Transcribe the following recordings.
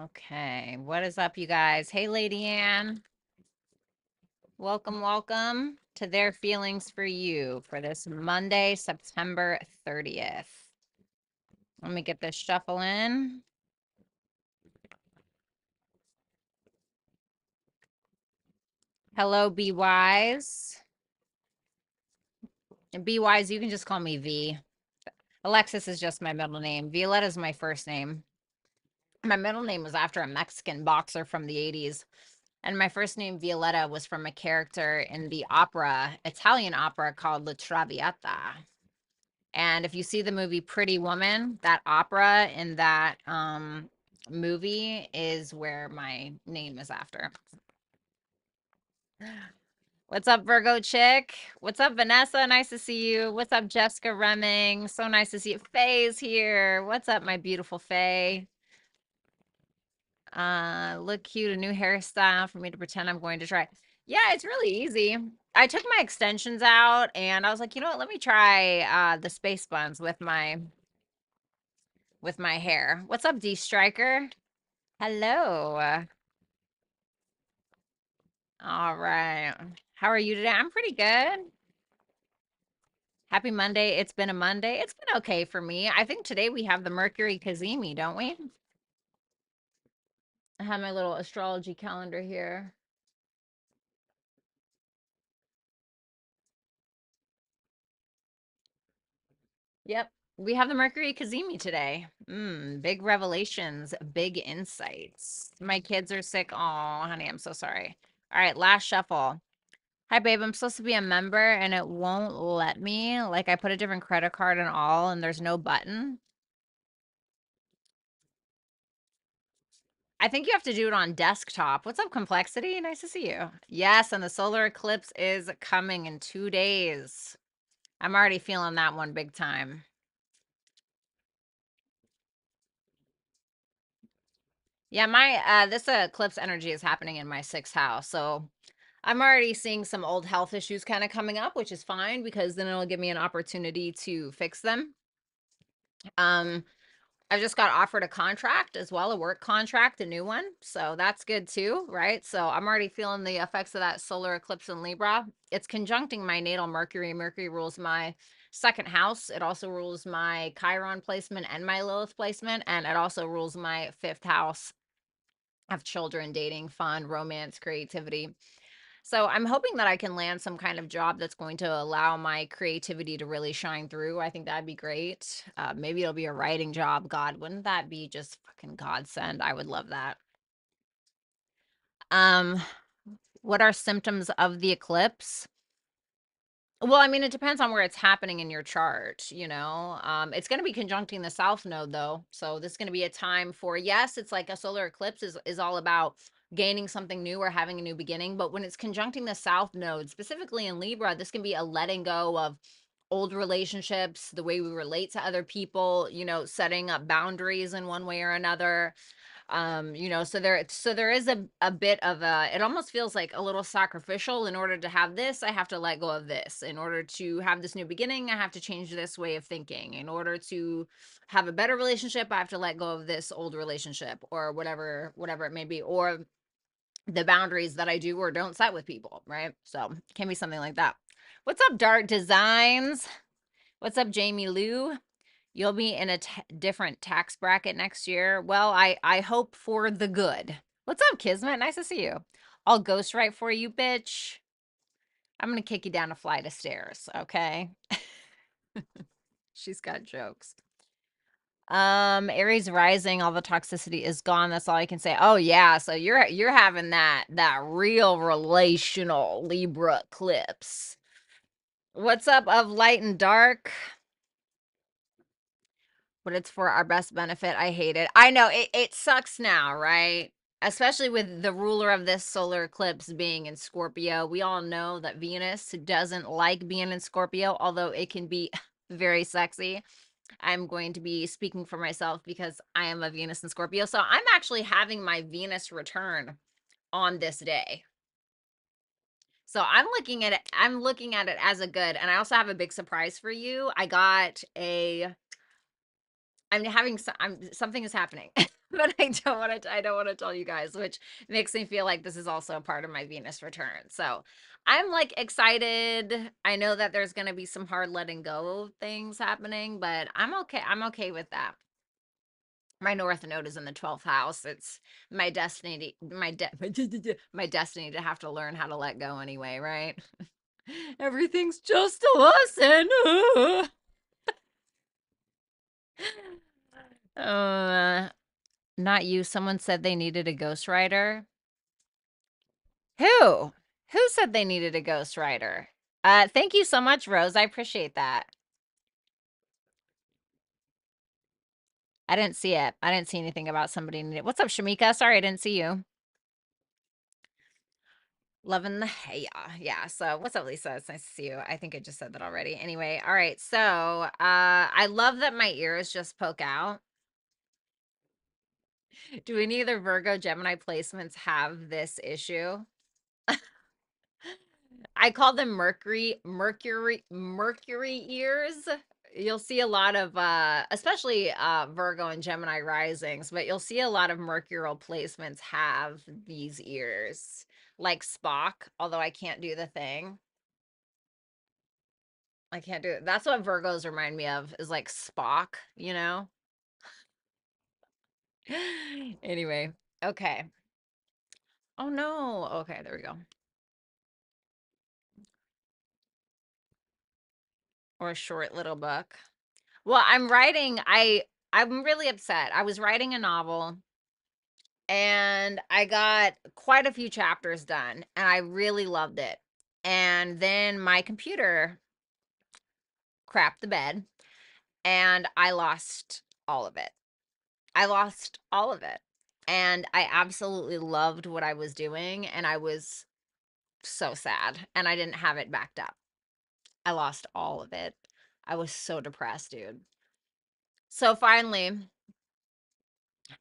Okay, what is up, you guys? Hey, Lady Ann. Welcome, welcome to Their Feelings for You for this Monday, September 30th. Let me get this shuffle in. Hello, Be Wise. And Be Wise, you can just call me V. Alexis is just my middle name. Violetta is my first name. My middle name was after a Mexican boxer from the 80s. And my first name, Violetta, was from a character in the opera, Italian opera called La Traviata. And if you see the movie Pretty Woman, that opera in that movie is where my name is after. What's up, Virgo chick? What's up, Vanessa? Nice to see you. What's up, Jessica Remming? So nice to see you. Faye's here. What's up, my beautiful Faye? Look cute, a new hairstyle for me to pretend I'm going to try. Yeah, it's really easy. I took my extensions out and I was like, you know what? Let me try the space buns with my hair. What's up, D Striker? Hello. All right. How are you today? I'm pretty good. Happy Monday. It's been a Monday. It's been okay for me. I think today we have the Mercury Kazemi, don't we? I have my little astrology calendar here. Yep. We have the Mercury Kazemi today. Big revelations, big insights. My kids are sick. Oh, honey, I'm so sorry. All right, last shuffle. Hi, babe. I'm supposed to be a member and it won't let me. Like, I put a different credit card and all, and there's no button. I think you have to do it on desktop. What's up, Complexity? Nice to see you. Yes, and the solar eclipse is coming in 2 days. I'm already feeling that one big time. Yeah, my this eclipse energy is happening in my 6th house. So I'm already seeing some old health issues kind of coming up, which is fine because then it'll give me an opportunity to fix them. I've just got offered a contract as well, a work contract, a new one. So that's good too, right? So I'm already feeling the effects of that solar eclipse in Libra. It's conjuncting my natal Mercury. Mercury rules my 2nd house. It also rules my Chiron placement and my Lilith placement. And it also rules my 5th house of children, dating, fun, romance, creativity. So I'm hoping that I can land some kind of job that's going to allow my creativity to really shine through. I think that'd be great. Maybe it'll be a writing job. God, wouldn't that be just fucking godsend? I would love that. Um, what are symptoms of the eclipse? Well, I mean, it depends on where it's happening in your chart, you know. It's going to be conjuncting the south node though. So this is going to be a time for, yes, it's like a solar eclipse is all about gaining something new or having a new beginning, but when it's conjuncting the south node, specifically in Libra, this can be a letting go of old relationships, the way we relate to other people, you know, setting up boundaries in one way or another. You know, so there is a bit of a, it almost feels like a little sacrificial. In order to have this, I have to let go of this. In order to have this new beginning, I have to change this way of thinking. In order to have a better relationship, I have to let go of this old relationship, or whatever it may be, or the boundaries that I do or don't set with people, right? So it can be something like that. What's up, Dart Designs? What's up, Jamie Lou? You'll be in a different tax bracket next year. Well, I hope for the good. What's up, Kismet? Nice to see you. I'll ghostwrite for you, bitch. I'm gonna kick you down a flight of stairs, okay? She's got jokes. Aries rising, all the toxicity is gone. That's all I can say. Oh yeah, so you're having that real relational Libra eclipse. What's up of light and dark? But it's for our best benefit. I hate it. I know it sucks now, right? Especially with the ruler of this solar eclipse being in Scorpio. We all know that Venus doesn't like being in Scorpio, although it can be very sexy. I'm going to be speaking for myself because I am a Venus in Scorpio. So I'm actually having my Venus return on this day. So I'm looking at it as a good. And I also have a big surprise for you. I got a, I'm having, something is happening. but I don't want to tell you guys, which makes me feel like this is also a part of my Venus return. So I'm like excited. I know that there's going to be some hard letting go things happening, but I'm okay. I'm okay with that. My North Node is in the 12th house. It's my destiny, my destiny to have to learn how to let go anyway, right? Everything's just a lesson. Not you. Someone said they needed a ghostwriter. Who? Who said they needed a ghostwriter? Thank you so much, Rose. I appreciate that. I didn't see it. I didn't see anything about somebody needed. What's up, Shamika? Sorry, I didn't see you. Loving the yeah. So what's up, Lisa? It's nice to see you. I think I just said that already. Anyway, all right. So I love that my ears just poke out. Do any of the Virgo Gemini placements have this issue? I call them Mercury ears. You'll see a lot of especially Virgo and Gemini risings, but you'll see a lot of mercurial placements have these ears. Like Spock, although I can't do the thing. I can't do it. That's what Virgos remind me of, is like Spock, you know? Anyway, okay. Oh no. Okay, there we go. Or a short little book. Well, I'm really upset. I was writing a novel and I got quite a few chapters done and I really loved it. And then my computer crapped the bed and I lost all of it. I lost all of it. And I absolutely loved what I was doing and I was so sad and I didn't have it backed up. I lost all of it. I was so depressed, dude. So finally,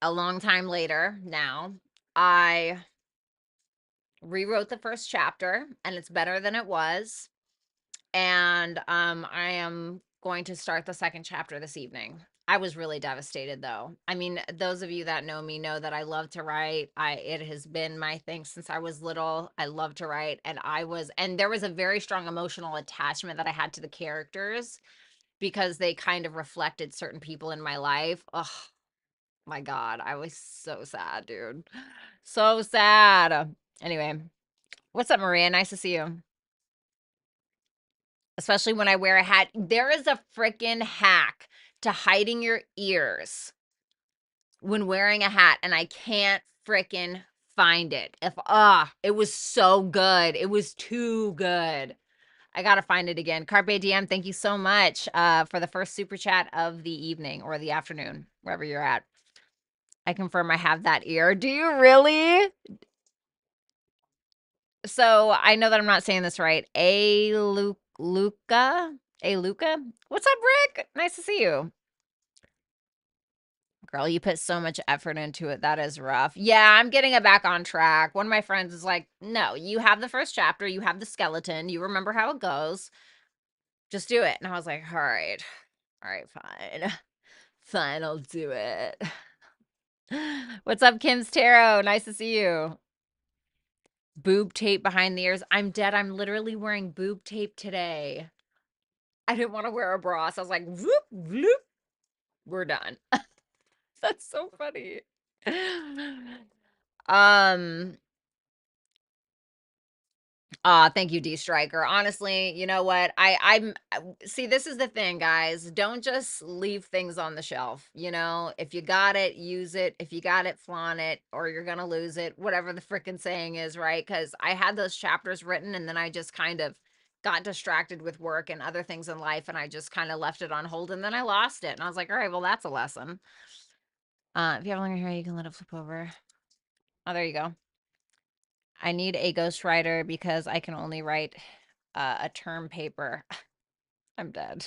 a long time later now, I rewrote the first chapter and it's better than it was. And I am going to start the second chapter this evening. I was really devastated though. I mean, those of you that know me know that I love to write. It has been my thing since I was little. I love to write and there was a very strong emotional attachment that I had to the characters because they kind of reflected certain people in my life. Oh my God, I was so sad, dude. So sad. Anyway, what's up, Maria? Nice to see you. Especially when I wear a hat. There is a freaking hack to hiding your ears when wearing a hat, and I can't freaking find it. It was so good. It was too good. I gotta find it again. Carpe Diem, thank you so much for the first super chat of the evening or the afternoon, wherever you're at. I confirm I have that ear. Do you really? So I know that I'm not saying this right. Luca? Luca? What's up, Rick? Nice to see you. Girl, you put so much effort into it. That is rough. Yeah, I'm getting it back on track. One of my friends is like, no, you have the first chapter. You have the skeleton. You remember how it goes. Just do it. And I was like, all right. All right, fine. Fine, I'll do it. What's up, Kim's Tarot? Nice to see you. Boob tape behind the ears. I'm dead. I'm literally wearing boob tape today. I didn't want to wear a bra, so I was like, whoop, whoop, we're done. That's so funny. Thank you, D Striker. Honestly, you know what? I'm see, this is the thing, guys. Don't just leave things on the shelf. You know, if you got it, use it. If you got it, flaunt it, or you're gonna lose it. Whatever the freaking saying is, right? Because I had those chapters written, and then I just kind of got distracted with work and other things in life, and I just kind of left it on hold, and then I lost it. And I was like, all right, well, that's a lesson. If you have longer hair, you can let it flip over. Oh, there you go. I need a ghostwriter because I can only write a term paper. I'm dead.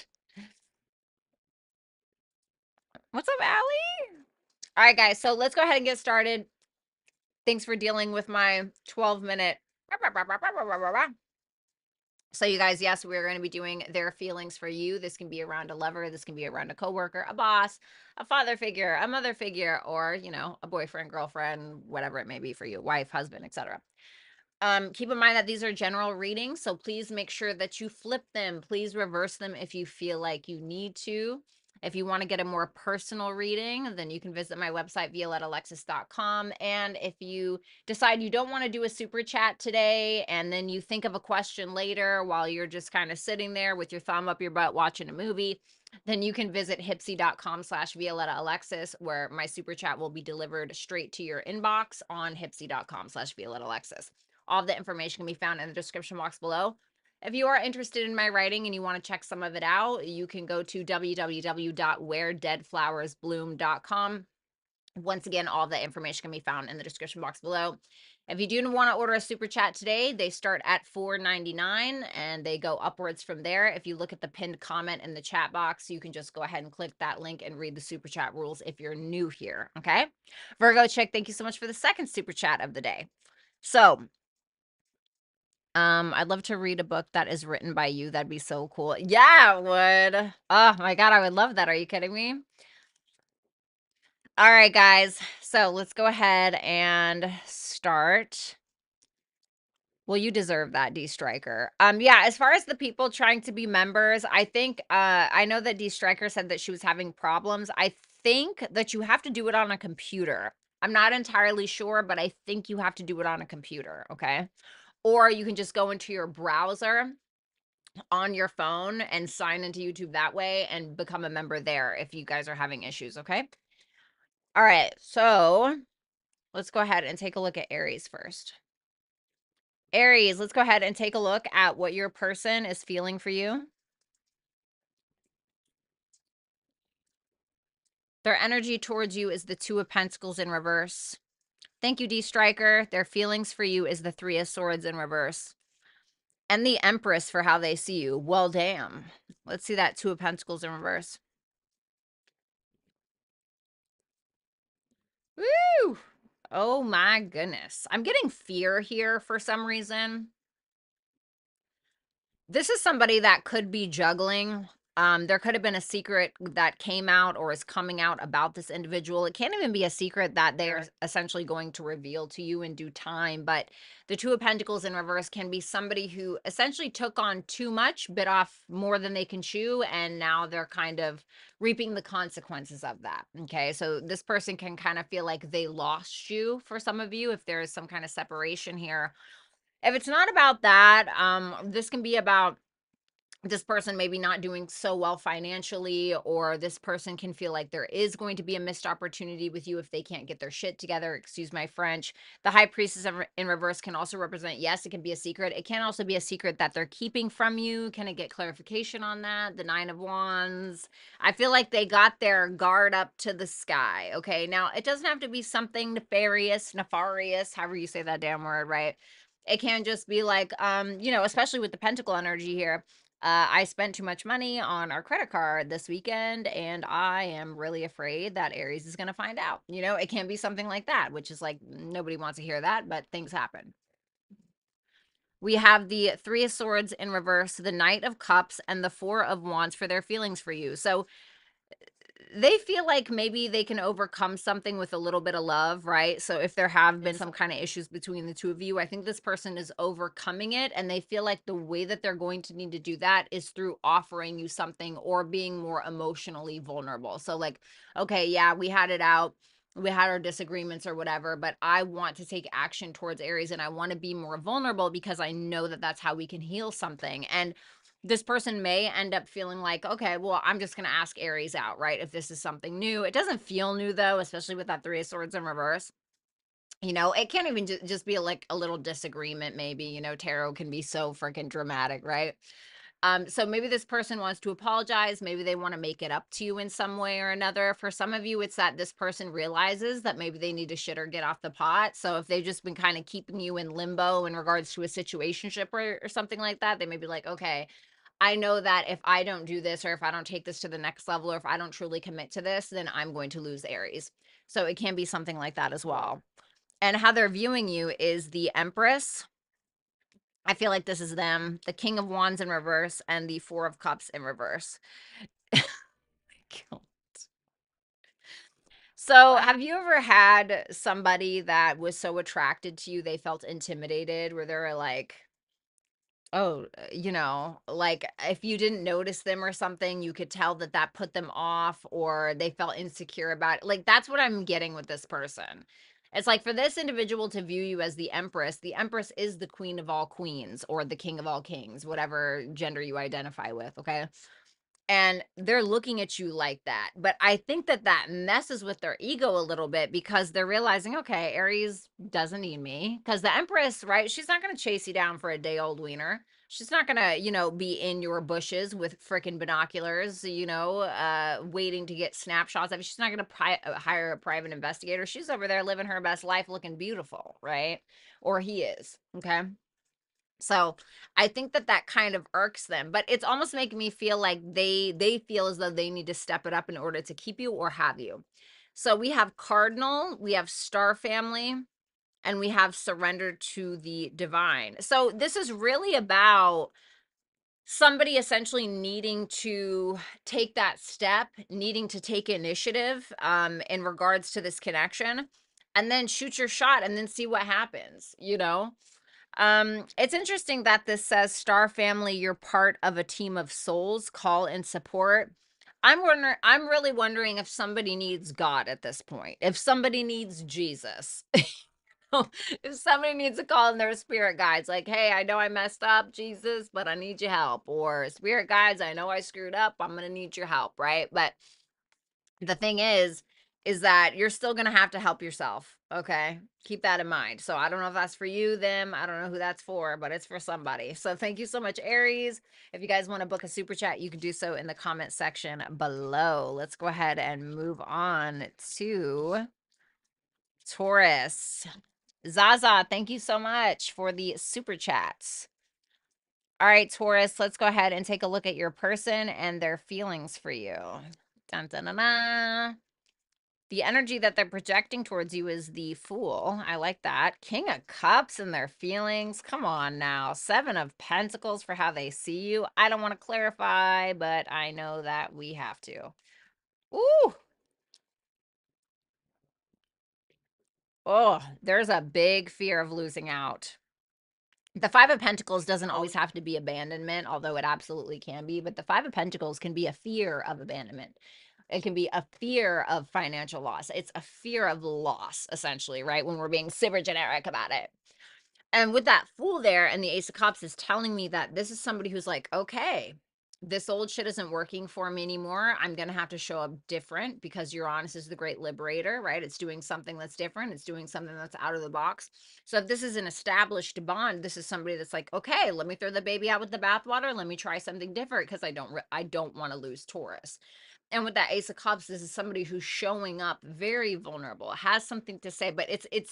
What's up, Allie? All right, guys. So let's go ahead and get started. Thanks for dealing with my 12-minute. So you guys, yes, we're going to be doing their feelings for you. This can be around a lover. This can be around a coworker, a boss, a father figure, a mother figure, or, you know, a boyfriend, girlfriend, whatever it may be for you, wife, husband, etc. Keep in mind that these are general readings, so please make sure that you flip them. Please reverse them if you feel like you need to. If you want to get a more personal reading, then you can visit my website, violettalexis.com. And if you decide you don't want to do a super chat today, and then you think of a question later while you're just kind of sitting there with your thumb up your butt watching a movie, then you can visit hipsy.com/Violetta Alexis, where my super chat will be delivered straight to your inbox on hipsy.com/Violetta Alexis. All of the information can be found in the description box below. If you are interested in my writing and you want to check some of it out, you can go to www.wheredeadflowersbloom.com. Once again, all the information can be found in the description box below. If you do want to order a super chat today, they start at $4.99 and they go upwards from there. If you look at the pinned comment in the chat box, you can just go ahead and click that link and read the super chat rules if you're new here. Okay. Virgo chick, thank you so much for the second super chat of the day. So, I'd love to read a book that is written by you. That'd be so cool. Yeah, it would. Oh my God, I would love that. Are you kidding me? All right, guys. So let's go ahead and start. Well, you deserve that, D Striker. Yeah, as far as the people trying to be members, I think I know that D Striker said that she was having problems. I think that you have to do it on a computer. I'm not entirely sure, but I think you have to do it on a computer, okay? Or you can just go into your browser on your phone and sign into YouTube that way and become a member there if you guys are having issues, okay? All right, so let's go ahead and take a look at Aries first. Aries, let's go ahead and take a look at what your person is feeling for you. Their energy towards you is the Two of Pentacles in reverse. Thank you, D Striker. Their feelings for you is the Three of Swords in reverse. And the Empress for how they see you. Well, damn. Let's see that Two of Pentacles in reverse. Woo! Oh my goodness. I'm getting fear here for some reason. This is somebody that could be juggling. There could have been a secret that came out or is coming out about this individual. It can't even be a secret that they are essentially going to reveal to you in due time. But the Two of Pentacles in reverse can be somebody who essentially took on too much, bit off more than they can chew, and now they're kind of reaping the consequences of that. Okay, so this person can kind of feel like they lost you for some of you if there is some kind of separation here. If it's not about that, this can be about this person maybe not doing so well financially, or this person can feel like there is going to be a missed opportunity with you if they can't get their shit together. Excuse my French. The High Priestess in reverse can also represent, yes, it can be a secret. It can also be a secret that they're keeping from you. Can I get clarification on that? The Nine of Wands. I feel like they got their guard up to the sky. Okay. Now, it doesn't have to be something nefarious, however you say that damn word, right? It can just be like, you know, especially with the Pentacle energy here. I spent too much money on our credit card this weekend, and I am really afraid that Aries is going to find out. You know, it can be something like that, which is like nobody wants to hear that, but things happen. We have the Three of Swords in reverse, the Knight of Cups, and the Four of Wands for their feelings for you. So they feel like maybe they can overcome something with a little bit of love, right? So if there have been some kind of issues between the two of you, I think this person is overcoming it, and they feel like the way that they're going to need to do that is through offering you something or being more emotionally vulnerable. So like, okay, yeah, we had it out. We had our disagreements or whatever, but I want to take action towards Aries, and I want to be more vulnerable because I know that that's how we can heal something. And this person may end up feeling like, okay, well, I'm just going to ask Aries out, right? If this is something new. It doesn't feel new, though, especially with that Three of Swords in reverse. You know, it can't even just be like a little disagreement, maybe. You know, tarot can be so freaking dramatic, right? So maybe this person wants to apologize. Maybe they want to make it up to you in some way or another. For some of you, it's that this person realizes that maybe they need to shit or get off the pot. So if they've just been kind of keeping you in limbo in regards to a situationship or something like that, they may be like, okay, I know that if I don't do this, or if I don't take this to the next level, or if I don't truly commit to this, then I'm going to lose Aries. So it can be something like that as well. And how they're viewing you is the Empress I feel like this is them. The King of Wands in reverse and the Four of Cups in reverse. So, have you ever had somebody that was so attracted to you, they felt intimidated, where they were like, oh, like if you didn't notice them or something, you could tell that that put them off or they felt insecure about it. Like that's what I'm getting with this person. It's like for this individual to view you as the Empress is the queen of all queens or the king of all kings, whatever gender you identify with. Okay. And they're looking at you like that. But I think that that messes with their ego a little bit because they're realizing, okay, Aries doesn't need me. Because the Empress, right? She's not going to chase you down for a day old wiener. She's not going to, be in your bushes with freaking binoculars, waiting to get snapshots of you. She's not going to hire a private investigator. She's over there living her best life looking beautiful, right? Or he is. Okay. So I think that that kind of irks them, but it's almost making me feel like they feel as though they need to step it up in order to keep you or have you. So we have Cardinal, we have Star Family, and we have Surrender to the Divine. So this is really about somebody essentially needing to take that step, needing to take initiative in regards to this connection, and then shoot your shot and then see what happens. It's interesting that this says Star Family, you're part of a team of souls, call and support. I'm really wondering if somebody needs God at this point. If somebody needs Jesus. If somebody needs to call in their spirit guides, like, hey, I know I messed up, Jesus, but I need your help. Or spirit guides, I know I screwed up. I'm gonna need your help, right? But the thing is that you're still going to have to help yourself. Okay. Keep that in mind. So I don't know if that's for you, them. I don't know who that's for, but it's for somebody. So thank you so much, Aries. If you guys want to book a super chat, you can do so in the comment section below. Let's go ahead and move on to Taurus. Zaza, thank you so much for the super chats. All right, Taurus, let's go ahead and take a look at your person and their feelings for you. Dun, dun, dun, dun. The energy that they're projecting towards you is the Fool. I like that. King of Cups and their feelings. Come on now. Seven of Pentacles for how they see you. I don't want to clarify, but I know that we have to. Ooh. Oh, there's a big fear of losing out. The Five of Pentacles doesn't always have to be abandonment, although it absolutely can be. But the Five of Pentacles can be a fear of abandonment. It can be a fear of financial loss. It's a fear of loss, essentially, right? When we're being super generic about it. And with that Fool there and the Ace of Cups is telling me that this is somebody who's like, okay, this old shit isn't working for me anymore. I'm going to have to show up different because Uranus is the great liberator, right? It's doing something that's different. It's doing something that's out of the box. So if this is an established bond, this is somebody that's like, okay, let me throw the baby out with the bathwater. Let me try something different because I don't want to lose Taurus. And with that Ace of Cups, this is somebody who's showing up very vulnerable, has something to say, but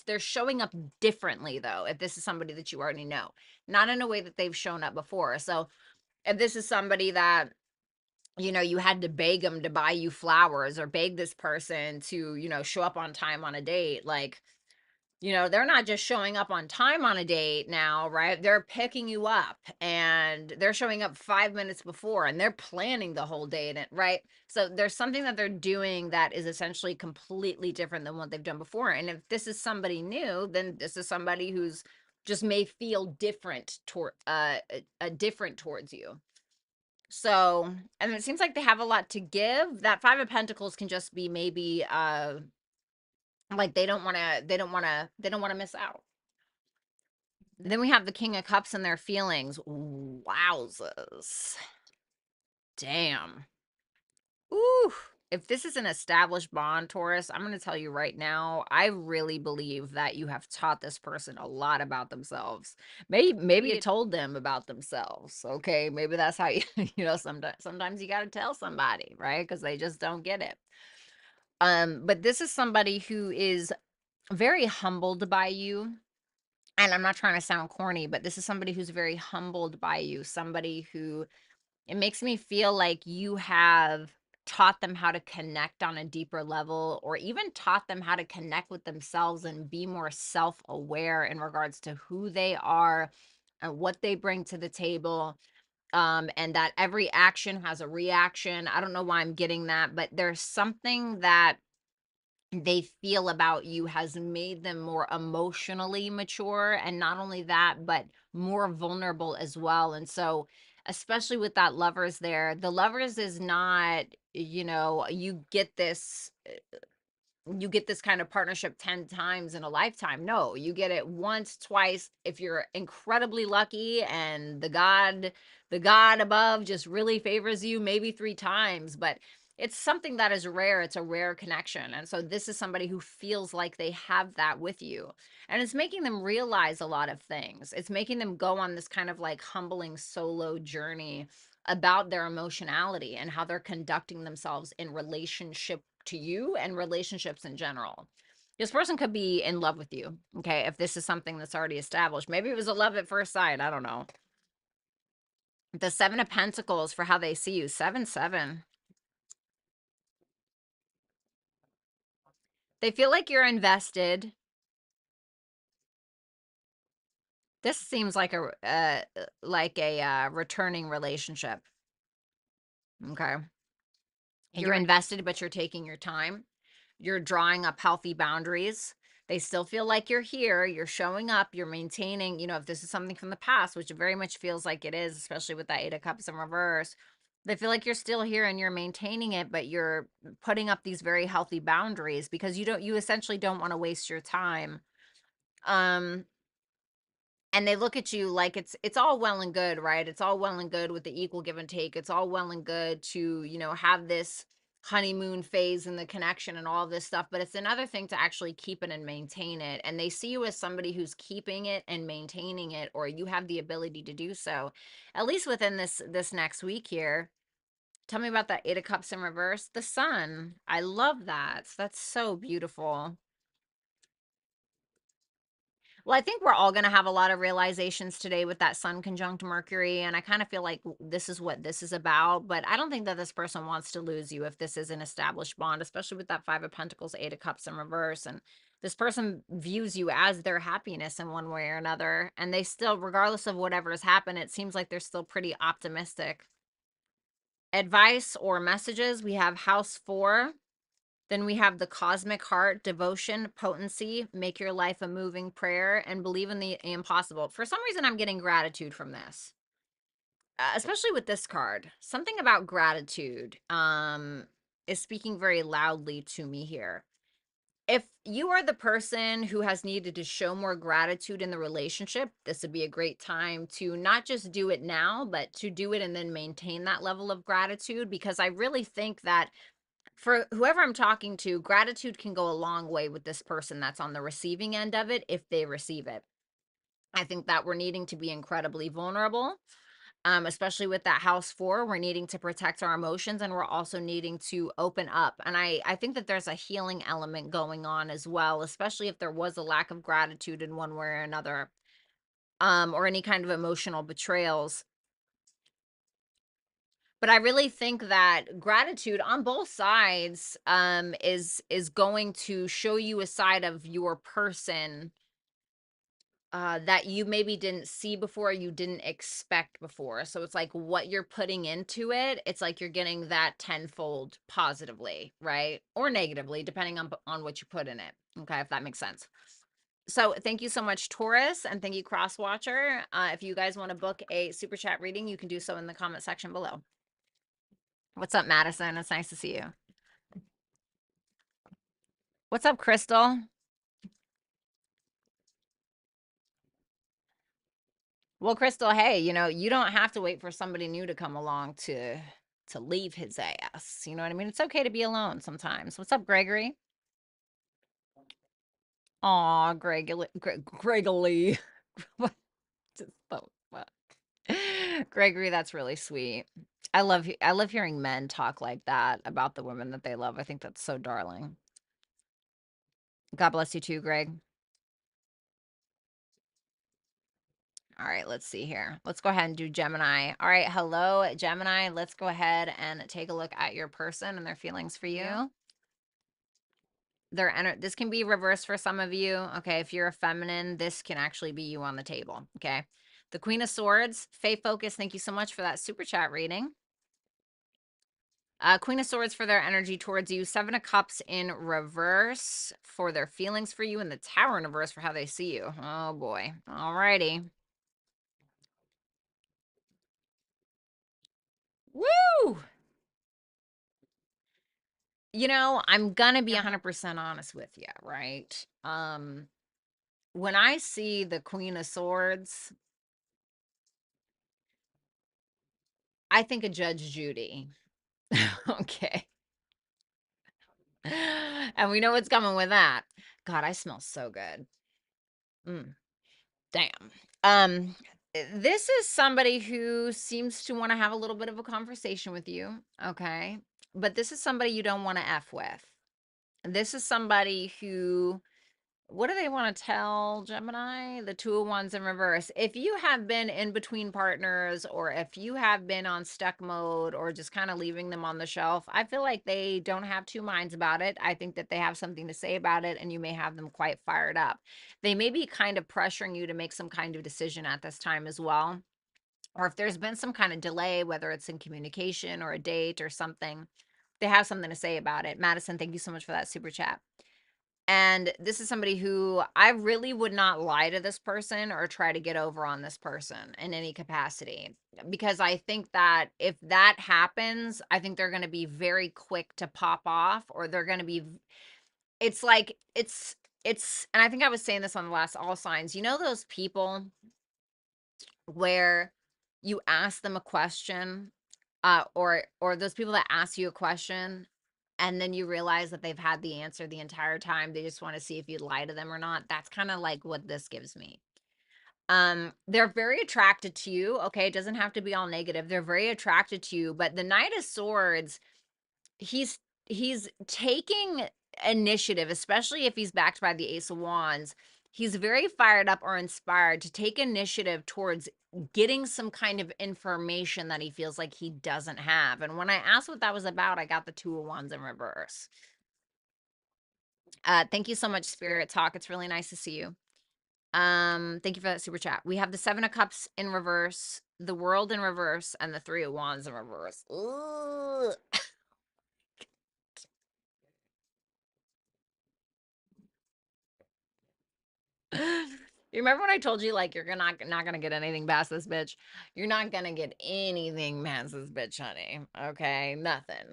they're showing up differently though. If this is somebody that you already know, not in a way that they've shown up before. So if this is somebody that you had to beg them to buy you flowers or beg this person to show up on time on a date, like they're not just showing up on time on a date now, right? They're picking you up and they're showing up 5 minutes before and they're planning the whole date, right? So there's something that they're doing that is essentially completely different than what they've done before. And if this is somebody new, then this is somebody who's just may feel different different towards you. So, and it seems like they have a lot to give. That Five of Pentacles can just be maybe like they don't want to miss out. Then we have the King of Cups and their feelings. Wowzers. Damn. Ooh. If this is an established bond, Taurus, I'm going to tell you right now, I really believe that you have taught this person a lot about themselves. Maybe you told them about themselves. Okay, maybe that's how you sometimes you got to tell somebody, right? Cuz they just don't get it. But this is somebody who is very humbled by you. And I'm not trying to sound corny, but this is somebody who's very humbled by you, somebody who it makes me feel like you have taught them how to connect on a deeper level, or even taught them how to connect with themselves and be more self-aware in regards to who they are and what they bring to the table, and that every action has a reaction. I don't know why I'm getting that, but there's something that they feel about you has made them more emotionally mature, and not only that, but more vulnerable as well. And so, especially with that lovers there, the lovers is not, you get this, kind of partnership 10 times in a lifetime. No, you get it once, twice, if you're incredibly lucky and the god above just really favors you, maybe 3 times. But it's something that is rare. It's a rare connection. And so this is somebody who feels like they have that with you. And it's making them realize a lot of things. It's making them go on this kind of like humbling solo journey about their emotionality and how they're conducting themselves in relationship to you and relationships in general. This person could be in love with you, okay, if this is something that's already established. Maybe it was a love at first sight. I don't know. The 7 of Pentacles for how they see you. 7-7. They feel like you're invested. This seems like a returning relationship. Okay. You're invested, but you're taking your time. You're drawing up healthy boundaries. They still feel like you're here. You're showing up. You're maintaining, if this is something from the past, which it very much feels like it is, especially with that 8 of Cups in reverse. They feel like you're still here and you're maintaining it, but you're putting up these very healthy boundaries because you essentially don't want to waste your time. Um, and they look at you like it's all well and good, right? It's all well and good with the equal give and take. It's all well and good to, have this honeymoon phase in the connection and all this stuff, but it's another thing to actually keep it and maintain it. And they see you as somebody who's keeping it and maintaining it, or you have the ability to do so, at least within this next week here. Tell me about that 8 of Cups in reverse. The sun. I love that. That's so beautiful. Well, I think we're all going to have a lot of realizations today with that sun conjunct Mercury. And I kind of feel like this is what this is about. But I don't think that this person wants to lose you if this is an established bond, especially with that 5 of Pentacles, 8 of Cups in reverse. And this person views you as their happiness in one way or another. And they still, regardless of whatever has happened, it seems like they're still pretty optimistic. Advice or messages, we have House 4. Then we have the Cosmic Heart, devotion, potency, make your life a moving prayer, and believe in the impossible. For some reason, I'm getting gratitude from this, especially with this card. Something about gratitude is speaking very loudly to me here. If you are the person who has needed to show more gratitude in the relationship, this would be a great time to not just do it now, but to do it and then maintain that level of gratitude, because I really think that for whoever I'm talking to, gratitude can go a long way with this person that's on the receiving end of it if they receive it. I think that we're needing to be incredibly vulnerable, especially with that House 4. We're needing to protect our emotions, and we're also needing to open up. And I think that there's a healing element going on as well, especially if there was a lack of gratitude in one way or another, or any kind of emotional betrayals. But I really think that gratitude on both sides is going to show you a side of your person that you maybe didn't see before, you didn't expect before. So it's like what you're putting into it, it's like you're getting that tenfold positively, right? Or negatively, depending on what you put in it. Okay, if that makes sense. So thank you so much, Taurus, and thank you, Cross Watcher. If you guys want to book a super chat reading, you can do so in the comment section below. What's up, Madison? It's nice to see you. What's up, Crystal? Well, Crystal, hey, you don't have to wait for somebody new to come along to leave his ass. You know what I mean? It's okay to be alone sometimes. What's up, Gregory? Aw, Gregory. What? Just the fuck? Gregory, that's really sweet. I love hearing men talk like that about the women that they love. I think that's so darling. God bless you too, Greg. All right, let's see here. Let's go ahead and do Gemini. All right, hello, Gemini. Let's go ahead and take a look at your person and their feelings for you. This can be reversed for some of you. Okay, if you're a feminine, this can actually be you on the table. Okay, The Queen of Swords, Faye Focus, thank you so much for that super chat reading. Queen of Swords for their energy towards you. 7 of Cups in reverse for their feelings for you. And the Tower in reverse for how they see you. Oh, boy. All righty. Woo! You know, I'm going to be 100% honest with you, right? When I see the Queen of Swords, I think of Judge Judy. Okay. And we know what's coming with that. God, I smell so good. Damn. This is somebody who seems to want to have a little bit of a conversation with you, okay? But this is somebody you don't want to F with. This is somebody who, what do they want to tell Gemini? The 2 of Wands in reverse. If you have been in between partners, or if you have been on stuck mode, or just kind of leaving them on the shelf, I feel like they don't have two minds about it. I think that they have something to say about it, and you may have them quite fired up. They may be kind of pressuring you to make some kind of decision at this time as well. Or if there's been some kind of delay, whether it's in communication or a date or something, they have something to say about it. Madison, thank you so much for that super chat. And this is somebody who I really would not lie to this person or try to get over on this person in any capacity. Because I think that if that happens, I think they're going to be very quick to pop off, or they're going to be, it's like, and I think I was saying this on the last All Signs, you know, those people where you ask them a question, or those people that ask you a question and then you realize that they've had the answer the entire time. They just want to see if you'd lie to them or not. That's kind of like what this gives me. They're very attracted to you. Okay, it doesn't have to be all negative. They're very attracted to you, but the Knight of Swords, he's taking initiative, especially if he's backed by the Ace of Wands. He's very fired up or inspired to take initiative towards getting some kind of information that he feels like he doesn't have. And when I asked what that was about, I got the 2 of Wands in reverse. Thank you so much, Spirit Talk. It's really nice to see you. Thank you for that super chat. We have the 7 of Cups in reverse, the World in reverse, and the 3 of Wands in reverse. Ooh. You remember when I told you, like, you're not gonna get anything past this bitch? You're not gonna get anything past this bitch, honey. Okay, nothing.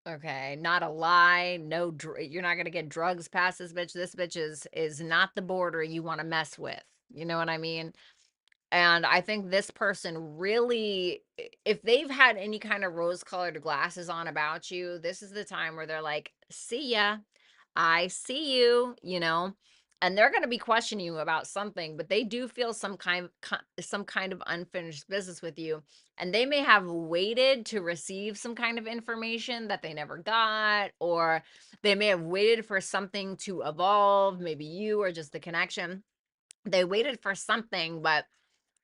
Okay, not a lie. No, you're not gonna get drugs past this bitch. This bitch is not the border you want to mess with. You know what I mean? And I think this person really, if they've had any kind of rose-colored glasses on about you, this is the time where they're like, see ya. I see you, you know, and they're going to be questioning you about something, but they do feel some kind of unfinished business with you, and they may have waited to receive some kind of information that they never got, or they may have waited for something to evolve, maybe you or just the connection. They waited for something, but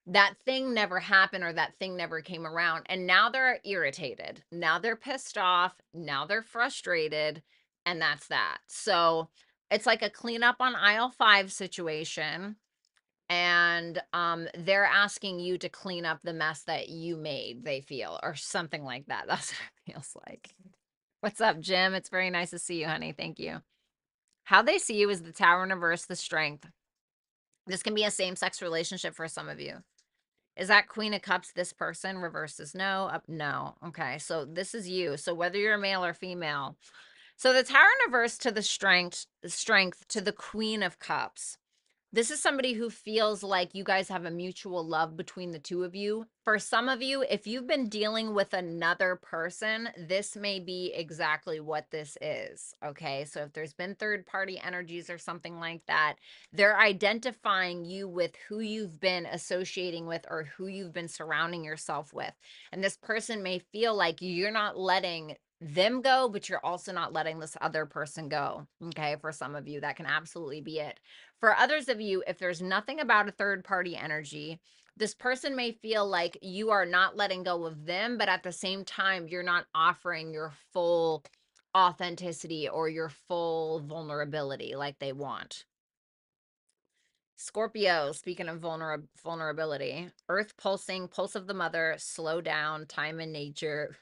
that thing never happened, or that thing never came around, and now they're irritated, now they're pissed off, now they're frustrated, and that's that. So it's like a cleanup on aisle 5 situation, and they're asking you to clean up the mess that you made, they feel, or something like that. That's what it feels like. What's up, Jim? It's very nice to see you, honey. Thank you. How they see you is the Tower in reverse, the Strength. This can be a same-sex relationship for some of you. Is that Queen of Cups this person? Reverses no. Up no. Okay, so this is you. So whether you're male or female. So the Tower in reverse to the strength to the Queen of Cups. This is somebody who feels like you guys have a mutual love between the two of you. For some of you, if you've been dealing with another person, this may be exactly what this is. Okay, so if there's been third-party energies or something like that, they're identifying you with who you've been associating with or who you've been surrounding yourself with. And this person may feel like you're not letting them go, but you're also not letting this other person go. Okay, for some of you, that can absolutely be it. For others of you, if there's nothing about a third party energy, this person may feel like you are not letting go of them, but at the same time, you're not offering your full authenticity or your full vulnerability like they want. Scorpio, speaking of vulnerability, earth pulsing, pulse of the mother, slow down, time in nature,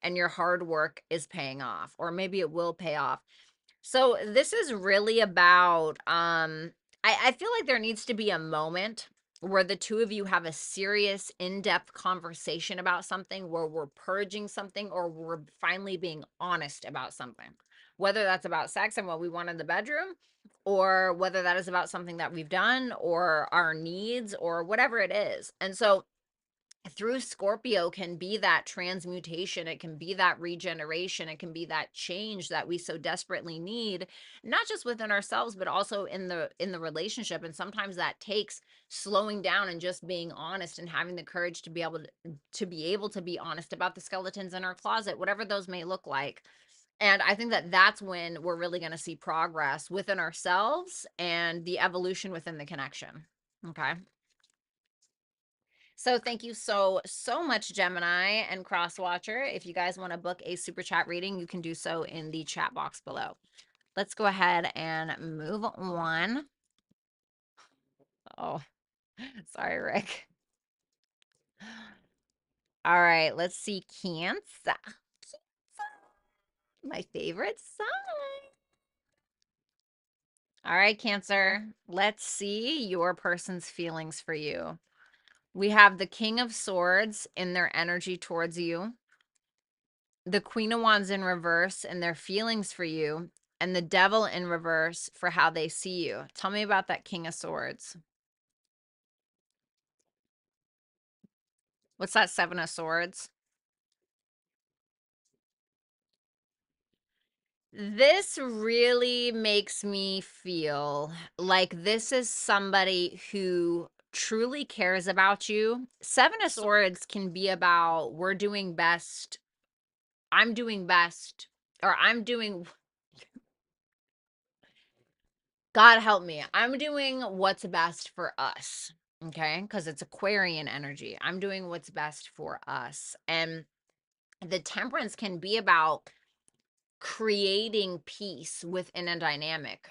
and your hard work is paying off, or maybe it will pay off. So this is really about I feel like there needs to be a moment where the two of you have a serious in-depth conversation about something, where we're purging something, or we're finally being honest about something. Whether that's about sex and what we want in the bedroom, or whether that is about something that we've done or our needs or whatever it is. And so through Scorpio can be that transmutation, it can be that regeneration, it can be that change that we so desperately need, not just within ourselves but also in the relationship. And sometimes that takes slowing down and just being honest and having the courage to be able to be honest about the skeletons in our closet, whatever those may look like. And I think that that's when we're really going to see progress within ourselves and the evolution within the connection. Okay. So thank you so much, Gemini and Crosswatcher. If you guys want to book a super chat reading, you can do so in the chat box below. Let's go ahead and move on. Oh, sorry, Rick. All right, let's see. Cancer. My favorite sign. All right, Cancer. Let's see your person's feelings for you. We have the King of Swords in their energy towards you, the Queen of Wands in reverse and their feelings for you, and the Devil in reverse for how they see you. Tell me about that King of Swords. What's that Seven of Swords? This really makes me feel like this is somebody who truly cares about you. Seven of Swords can be about we're doing best, I'm doing best, or I'm doing, God help me, I'm doing what's best for us. Okay, because it's Aquarian energy. I'm doing what's best for us. And the Temperance can be about creating peace within a dynamic,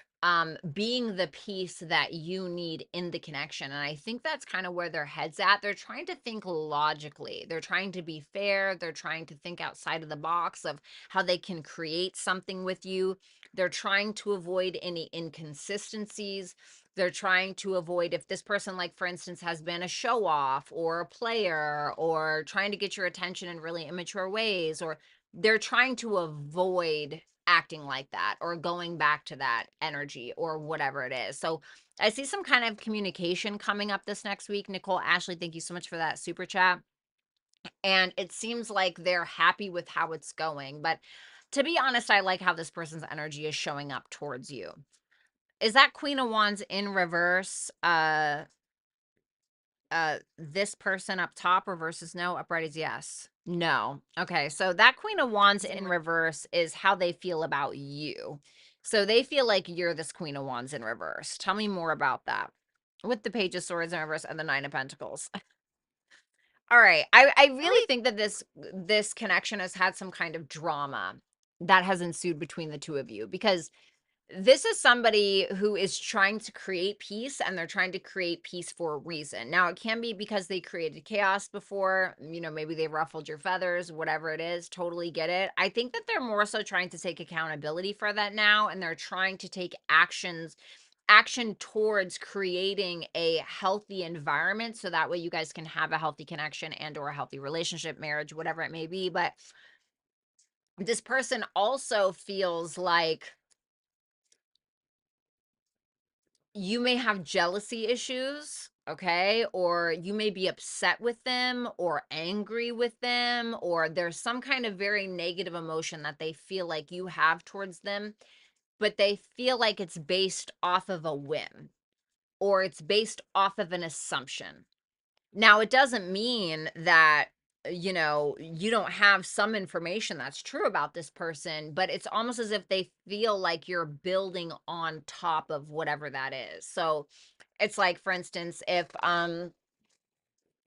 being the peace that you need in the connection. And I think that's kind of where their heads at. They're trying to think logically, they're trying to be fair, they're trying to think outside of the box of how they can create something with you. They're trying to avoid any inconsistencies. They're trying to avoid, if this person, like for instance, has been a show off or a player or trying to get your attention in really immature ways, or they're trying to avoid acting like that or going back to that energy or whatever it is. So I see some kind of communication coming up this next week. Nicole Ashley, thank you so much for that super chat. And it seems like they're happy with how it's going. But to be honest, I like how this person's energy is showing up towards you. Is that Queen of Wands in reverse? This person up top, reverse is no, upright is yes. No. Okay, so that Queen of Wands in reverse is how they feel about you. So they feel like you're this Queen of Wands in reverse. Tell me more about that. With the Page of Swords in reverse and the Nine of Pentacles. All right. I really think that this connection has had some kind of drama that has ensued between the two of you, because this is somebody who is trying to create peace, and they're trying to create peace for a reason. Now, it can be because they created chaos before, maybe they ruffled your feathers, whatever it is, totally get it. I think that they're more so trying to take accountability for that now, and they're trying to take action towards creating a healthy environment so that way you guys can have a healthy connection and or a healthy relationship, marriage, whatever it may be. But this person also feels like you may have jealousy issues, okay? Or you may be upset with them or angry with them, or there's some kind of very negative emotion that they feel like you have towards them, but they feel like it's based off of a whim or it's based off of an assumption. Now, it doesn't mean that you don't have some information that's true about this person, but it's almost as if they feel like you're building on top of whatever that is. So it's like, for instance, if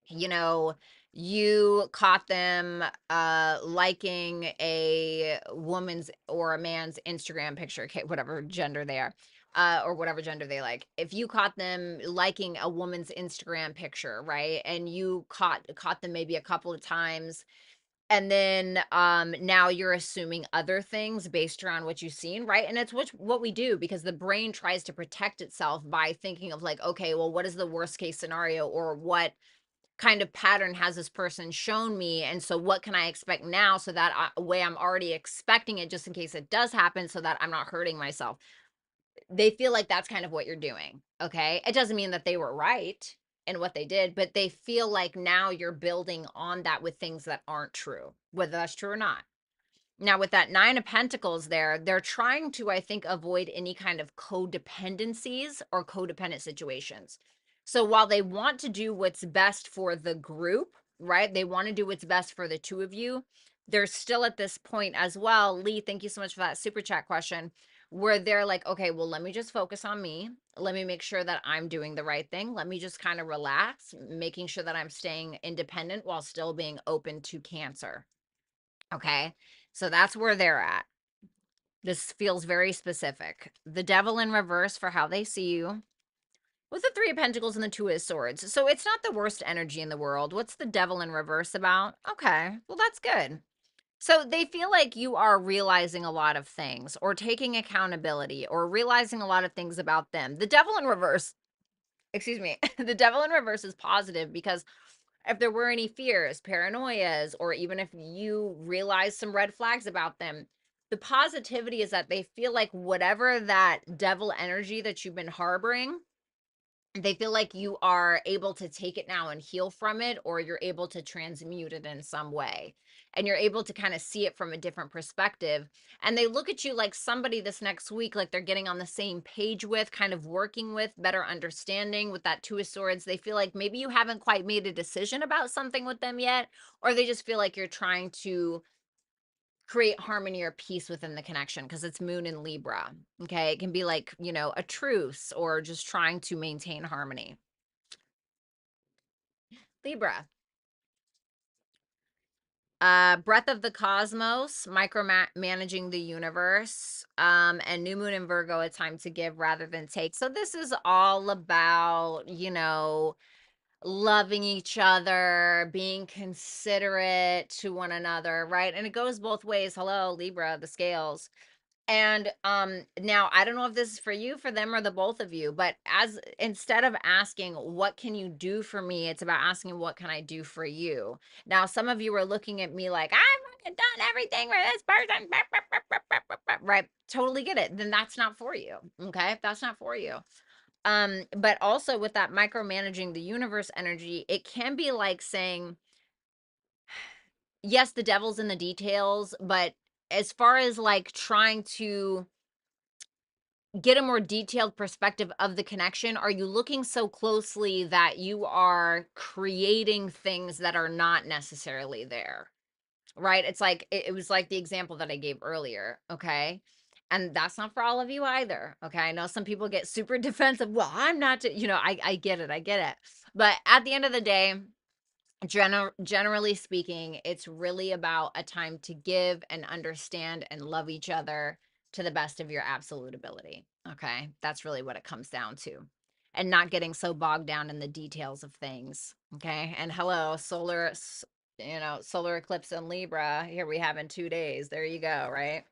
you know you caught them liking a woman's or a man's Instagram picture, okay, whatever gender they are, or whatever gender they like. If you caught them liking a woman's Instagram picture, right? And you caught them maybe a couple of times, and then now you're assuming other things based around what you've seen, right? And it's what we do, because the brain tries to protect itself by thinking of like, okay, well, what is the worst case scenario, or what kind of pattern has this person shown me, and so what can I expect now, so that way I'm already expecting it just in case it does happen, so that I'm not hurting myself. They feel like that's kind of what you're doing. Okay, it doesn't mean that they were right in what they did, but they feel like now you're building on that with things that aren't true, whether that's true or not. Now, with that Nine of Pentacles there, they're trying to, I think, avoid any kind of codependencies or codependent situations. So while they want to do what's best for the group, right? They want to do what's best for the two of you. They're still at this point as well. Lee, thank you so much for that super chat question, where they're like, okay, well, let me just focus on me. Let me make sure that I'm doing the right thing. Let me just kind of relax, making sure that I'm staying independent while still being open to Cancer. Okay. So that's where they're at. This feels very specific. The Devil in reverse for how they see you, with the Three of Pentacles and the Two of Swords. So it's not the worst energy in the world. What's the Devil in reverse about? Okay, well, that's good. So they feel like you are realizing a lot of things, or taking accountability, or realizing a lot of things about them. The Devil in reverse, excuse me, the Devil in reverse is positive, because if there were any fears, paranoias, or even if you realize some red flags about them, the positivity is that they feel like whatever that devil energy that you've been harboring, they feel like you are able to take it now and heal from it, or you're able to transmute it in some way. And you're able to kind of see it from a different perspective. And they look at you like somebody this next week, like they're getting on the same page with, kind of working with, better understanding with that Two of Swords. They feel like maybe you haven't quite made a decision about something with them yet, or they just feel like you're trying to create harmony or peace within the connection, because it's Moon in Libra. Okay, it can be like, a truce, or just trying to maintain harmony. Libra, breath of the cosmos, micromanaging the universe, and new moon in Virgo, a time to give rather than take. So this is all about, loving each other, being considerate to one another, right? And it goes both ways. Hello, Libra, the scales. And now I don't know if this is for you, for them, or the both of you, but as instead of asking what can you do for me, it's about asking what can I do for you. Now some of you are looking at me like I've fucking done everything for this person, right? Totally get it. Then that's not for you. Okay, that's not for you. But also with that micromanaging the universe energy, it can be like saying, yes, the devil's in the details, but as far as like trying to get a more detailed perspective of the connection, are you looking so closely that you are creating things that are not necessarily there? Right? It's like it was like the example that I gave earlier, okay? And that's not for all of you either. Okay? I know some people get super defensive. Well, I'm not, I get it. I get it. But at the end of the day, generally speaking, it's really about a time to give and understand and love each other to the best of your absolute ability. Okay, that's really what it comes down to, and not getting so bogged down in the details of things. Okay, and hello, solar eclipse in Libra, here we have in 2 days. There you go. Right?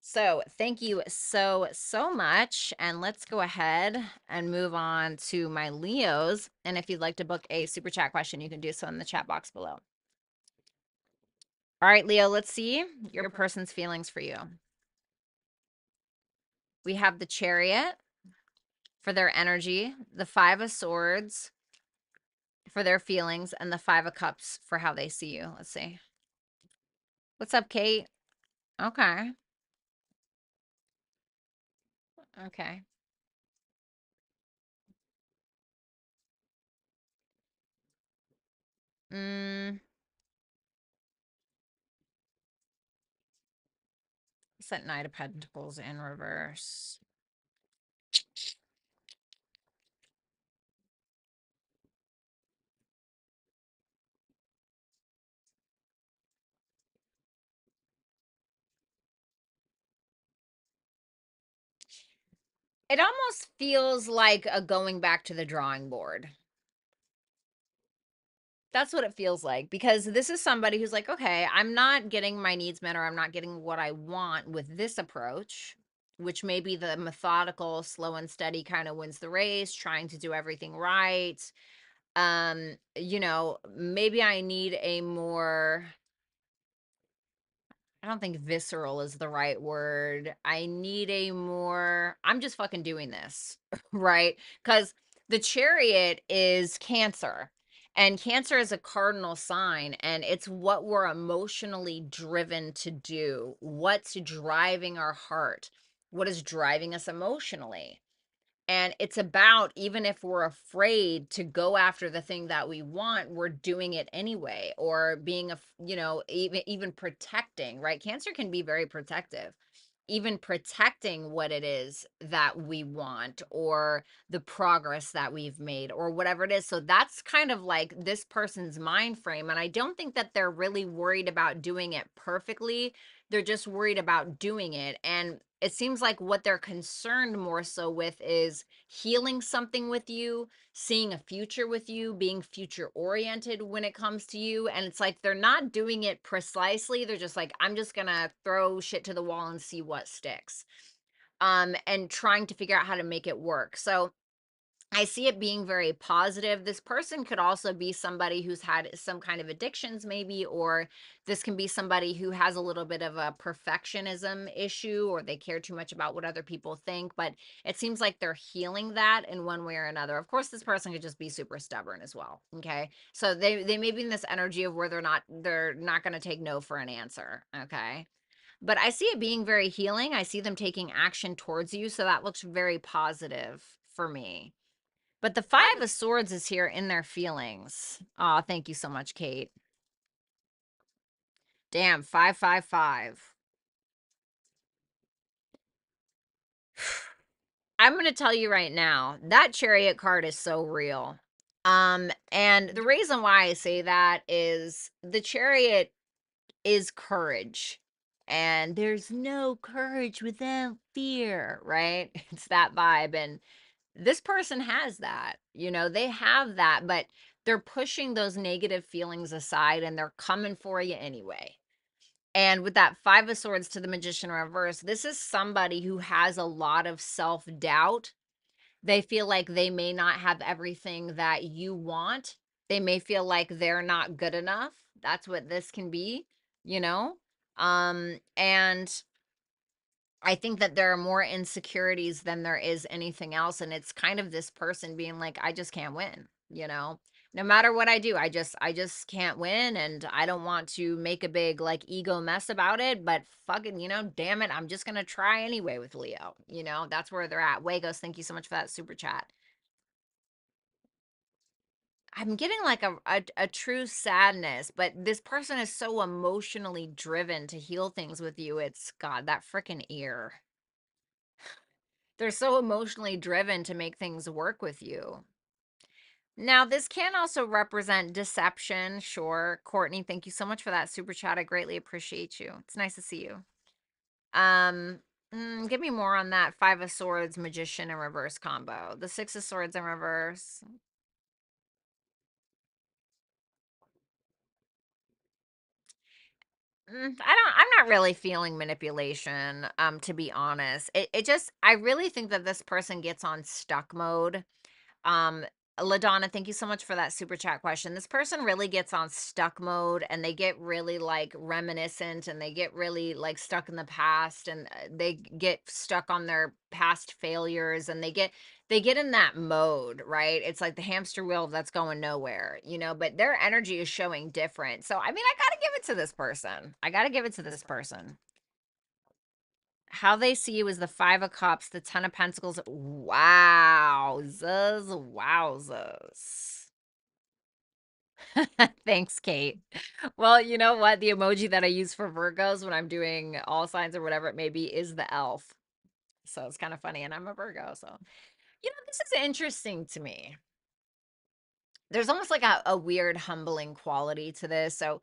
So thank you so much. And let's go ahead and move on to my Leos. And if you'd like to book a super chat question, you can do so in the chat box below. All right, Leo, let's see your person's feelings for you. We have the Chariot for their energy, the Five of Swords for their feelings, and the Five of Cups for how they see you. Let's see. What's up, Kate? Okay. Okay. Mm, what's that Knight of Pentacles in reverse? It almost feels like a going back to the drawing board. That's what it feels like, because this is somebody who's like, okay, I'm not getting my needs met, or I'm not getting what I want with this approach, which may be the methodical, slow and steady kind of wins the race, trying to do everything right. Maybe I need a more, I don't think visceral is the right word. I need a more, I'm just fucking doing this, right? Because the chariot is Cancer, and Cancer is a cardinal sign, and it's what we're emotionally driven to do, what's driving our heart, what is driving us emotionally. And it's about, even if we're afraid to go after the thing that we want, we're doing it anyway, or being even protecting, right? Cancer can be very protective, even protecting what it is that we want, or the progress that we've made, or whatever it is. So that's kind of like this person's mind frame. And I don't think that they're really worried about doing it perfectly. They're just worried about doing it. And it seems like what they're concerned more so with is healing something with you, seeing a future with you, being future oriented when it comes to you. And it's like they're not doing it precisely. They're just like, I'm just gonna throw shit to the wall and see what sticks. And trying to figure out how to make it work. So I see it being very positive. This person could also be somebody who's had some kind of addictions, maybe, or this can be somebody who has a little bit of a perfectionism issue, or they care too much about what other people think. But it seems like they're healing that in one way or another. Of course, this person could just be super stubborn as well. Okay. So they may be in this energy of where they're not going to take no for an answer. Okay. But I see it being very healing. I see them taking action towards you. So that looks very positive for me. But the 5 of Swords is here in their feelings. Aw, thank you so much, Kate. Damn, 555. I'm going to tell you right now, that Chariot card is so real. And the reason why I say that is the Chariot is courage. And there's no courage without fear, right? It's that vibe. And this person has that, they have that, but they're pushing those negative feelings aside and they're coming for you anyway. And with that 5 of Swords to the Magician reverse, this is somebody who has a lot of self-doubt. They feel like they may not have everything that you want. They may feel like they're not good enough. That's what this can be, you know? And I think that there are more insecurities than there is anything else, and it's kind of this person being like, I just can't win, no matter what I do, I just can't win, and I don't want to make a big like ego mess about it, but fucking, damn it, I'm just gonna try anyway with Leo. That's where they're at. Wagos, thank you so much for that super chat. I'm getting like a true sadness, but this person is so emotionally driven to heal things with you. It's God, that freaking ear. They're so emotionally driven to make things work with you. Now, this can also represent deception. Sure. Courtney, thank you so much for that super chat. I greatly appreciate you. It's nice to see you. Um, Give me more on that 5 of Swords, Magician, and reverse combo. The 6 of Swords in reverse. I'm not really feeling manipulation, to be honest. It just, I really think that this person gets on stuck mode. Um, LaDonna, thank you so much for that super chat question. This person really gets on stuck mode and they get really like reminiscent and they get really like stuck in the past and they get stuck on their past failures and they get in that mode, right? It's like the hamster wheel that's going nowhere, but their energy is showing different. So, I mean, I got to give it to this person. I got to give it to this person. How they see you is the 5 of Cups, the 10 of Pentacles. Wowzers, wowzers. Thanks, Kate. Well, you know what? The emoji that I use for Virgos when I'm doing all signs or whatever it may be is the elf. So it's kind of funny. And I'm a Virgo. So, this is interesting to me. There's almost like a weird humbling quality to this. So,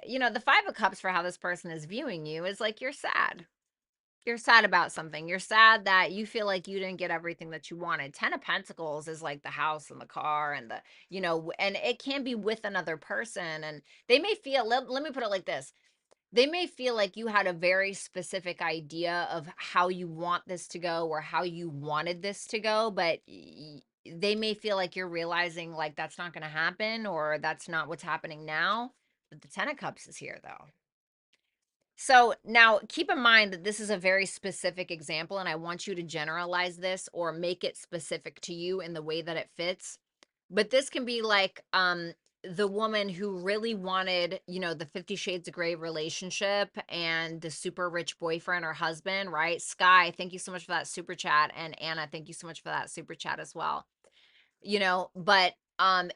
the 5 of Cups for how this person is viewing you is like you're sad. You're sad about something. You're sad that you feel like you didn't get everything that you wanted. 10 of Pentacles is like the house and the car and the, and it can be with another person. And they may feel, let me put it like this. They may feel like you had a very specific idea of how you want this to go or how you wanted this to go, but they may feel like you're realizing like that's not going to happen or that's not what's happening now. But the 10 of Cups is here though. So now keep in mind that this is a very specific example, and I want you to generalize this or make it specific to you in the way that it fits. But this can be like the woman who really wanted, the 50 Shades of Grey relationship and the super rich boyfriend or husband, right? Sky, thank you so much for that super chat. And Anna, thank you so much for that super chat as well. But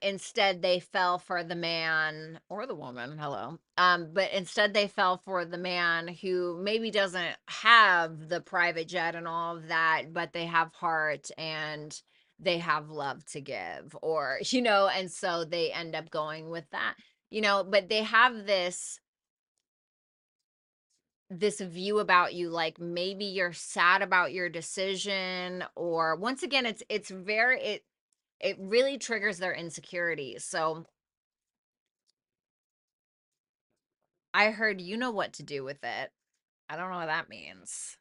instead they fell for the man or the woman, hello. But instead they fell for the man who maybe doesn't have the private jet and all of that, but they have heart and they have love to give, or and so they end up going with that. But they have this view about you, like maybe you're sad about your decision, or once again it really triggers their insecurities. So I heard you know what to do with it. I don't know what that means.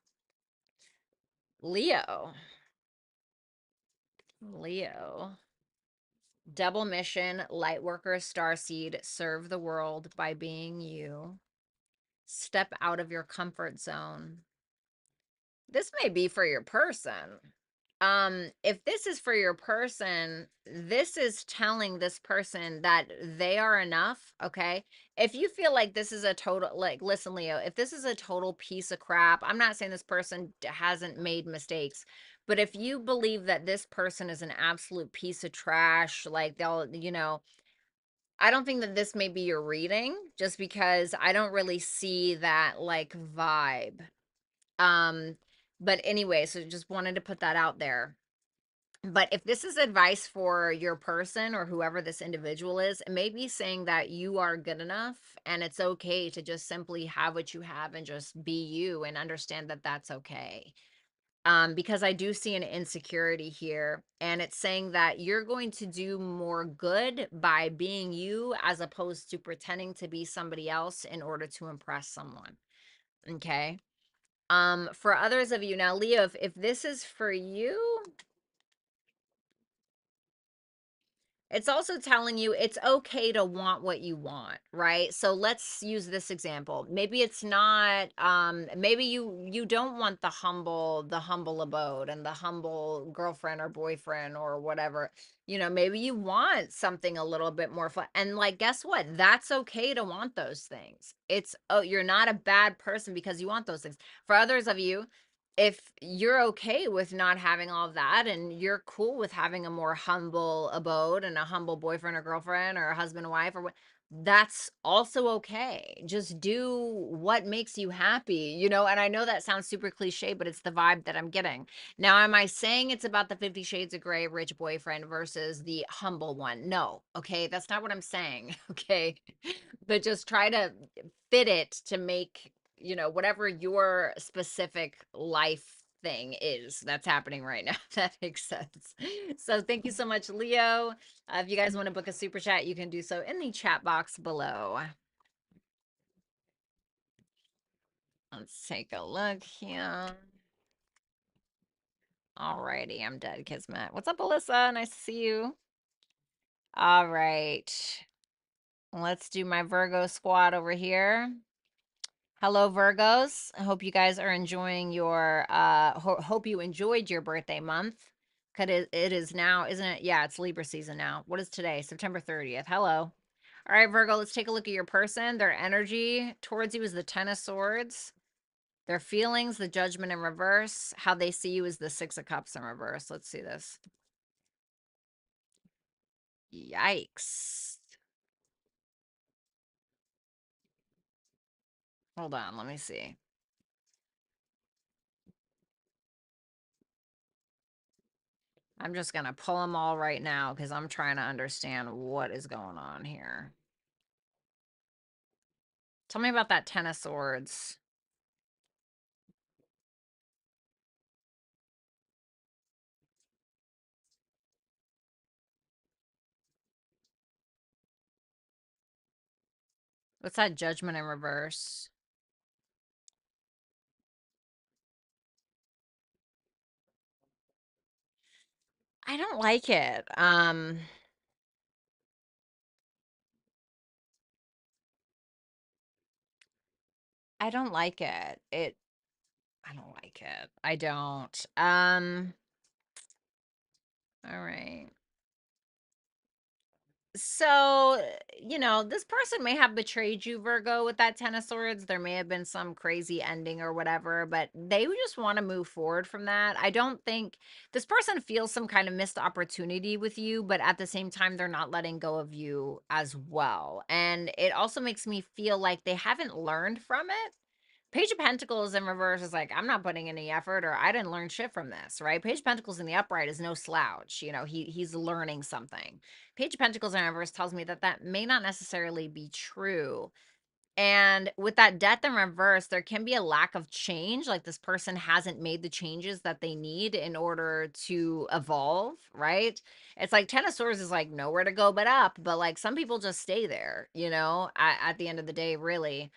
Leo. Leo. Double mission, light worker, starseed, serve the world by being you. Step out of your comfort zone. This may be for your person. If this is for your person, this is telling this person that they are enough. Okay, if you feel like this is a total, like, listen, Leo, if this is a total piece of crap, I'm not saying this person hasn't made mistakes, but if you believe that this person is an absolute piece of trash, like they'll, I don't think that this may be your reading, just because I don't really see that like vibe. um but anyway, so just wanted to put that out there. But if this is advice for your person or whoever this individual is, it may be saying that you are good enough and it's okay to just simply have what you have and just be you and understand that that's okay. Because I do see an insecurity here, and it's saying that you're going to do more good by being you as opposed to pretending to be somebody else in order to impress someone. Okay. For others of you now, Leo, if this is for you, it's also telling you it's okay to want what you want, right? So let's use this example. Maybe it's not maybe you don't want the humble abode and the humble girlfriend or boyfriend or whatever. Maybe you want something a little bit more fun. And like guess what? That's okay to want those things. You're not a bad person because you want those things. For others of you, if you're okay with not having all of that and you're cool with having a more humble abode and a humble boyfriend or girlfriend or a husband and wife or what, that's also okay. Just do what makes you happy, and I know that sounds super cliche, but it's the vibe that I'm getting. Now, am I saying it's about the 50 Shades of Grey rich boyfriend versus the humble one? No. Okay, that's not what I'm saying. Okay. But just try to fit it to make whatever your specific life thing is that's happening right now. That makes sense. So thank you so much, Leo. If you guys want to book a super chat, you can do so in the chat box below. Let's take a look here. Alrighty, I'm dead, Kismet. What's up, Alyssa? Nice to see you. All right. Let's do my Virgo squad over here. Hello, Virgos. I hope you guys are enjoying your, hope you enjoyed your birthday month. Cause it is now, isn't it? Yeah, it's Libra season now. What is today? September 30th. Hello. All right, Virgo, let's take a look at your person. Their energy towards you is the Ten of Swords. Their feelings, the Judgment in reverse. How they see you is the Six of Cups in reverse. Let's see this. Yikes. Hold on, let me see. I'm just going to pull them all right now because I'm trying to understand what is going on here. Tell me about that Ten of Swords. What's that Judgment in reverse? I don't like it. I don't like it. I don't like it. I don't. All right. So, this person may have betrayed you, Virgo, with that Ten of Swords. There may have been some crazy ending or whatever, but they just want to move forward from that. I don't think this person feels some kind of missed opportunity with you, but at the same time, they're not letting go of you as well. And it also makes me feel like they haven't learned from it. Page of Pentacles in reverse is like, I'm not putting any effort, or I didn't learn shit from this, right? Page of Pentacles in the upright is no slouch. He's learning something. Page of Pentacles in reverse tells me that that may not necessarily be true. And with that death in reverse, there can be a lack of change. Like this person hasn't made the changes that they need in order to evolve, right? It's like Ten of Swords is like nowhere to go but up. But like some people just stay there, at the end of the day, really.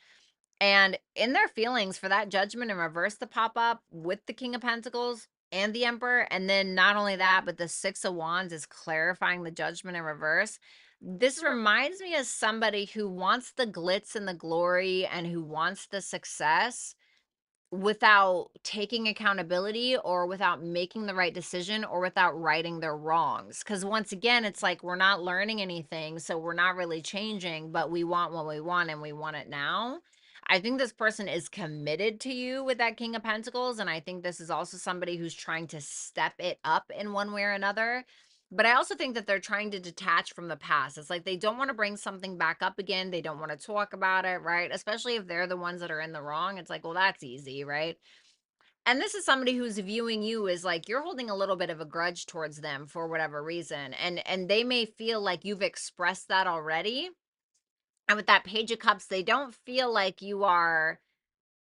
And in their feelings for that Judgment in reverse to pop up with the King of Pentacles and the Emperor, and then not only that, but the Six of Wands is clarifying the Judgment in reverse. This reminds me of somebody who wants the glitz and the glory and who wants the success without taking accountability or without making the right decision or without righting their wrongs. Because once again, it's like we're not learning anything, so we're not really changing, but we want what we want and we want it now. I think this person is committed to you with that King of Pentacles, and I think this is also somebody who's trying to step it up in one way or another. But I also think that they're trying to detach from the past. It's like they don't want to bring something back up again. They don't want to talk about it, right? Especially if they're the ones that are in the wrong. It's like, well, that's easy, right? And this is somebody who's viewing you as like you're holding a little bit of a grudge towards them for whatever reason. And they may feel like you've expressed that already. And with that Page of Cups, they don't feel like you are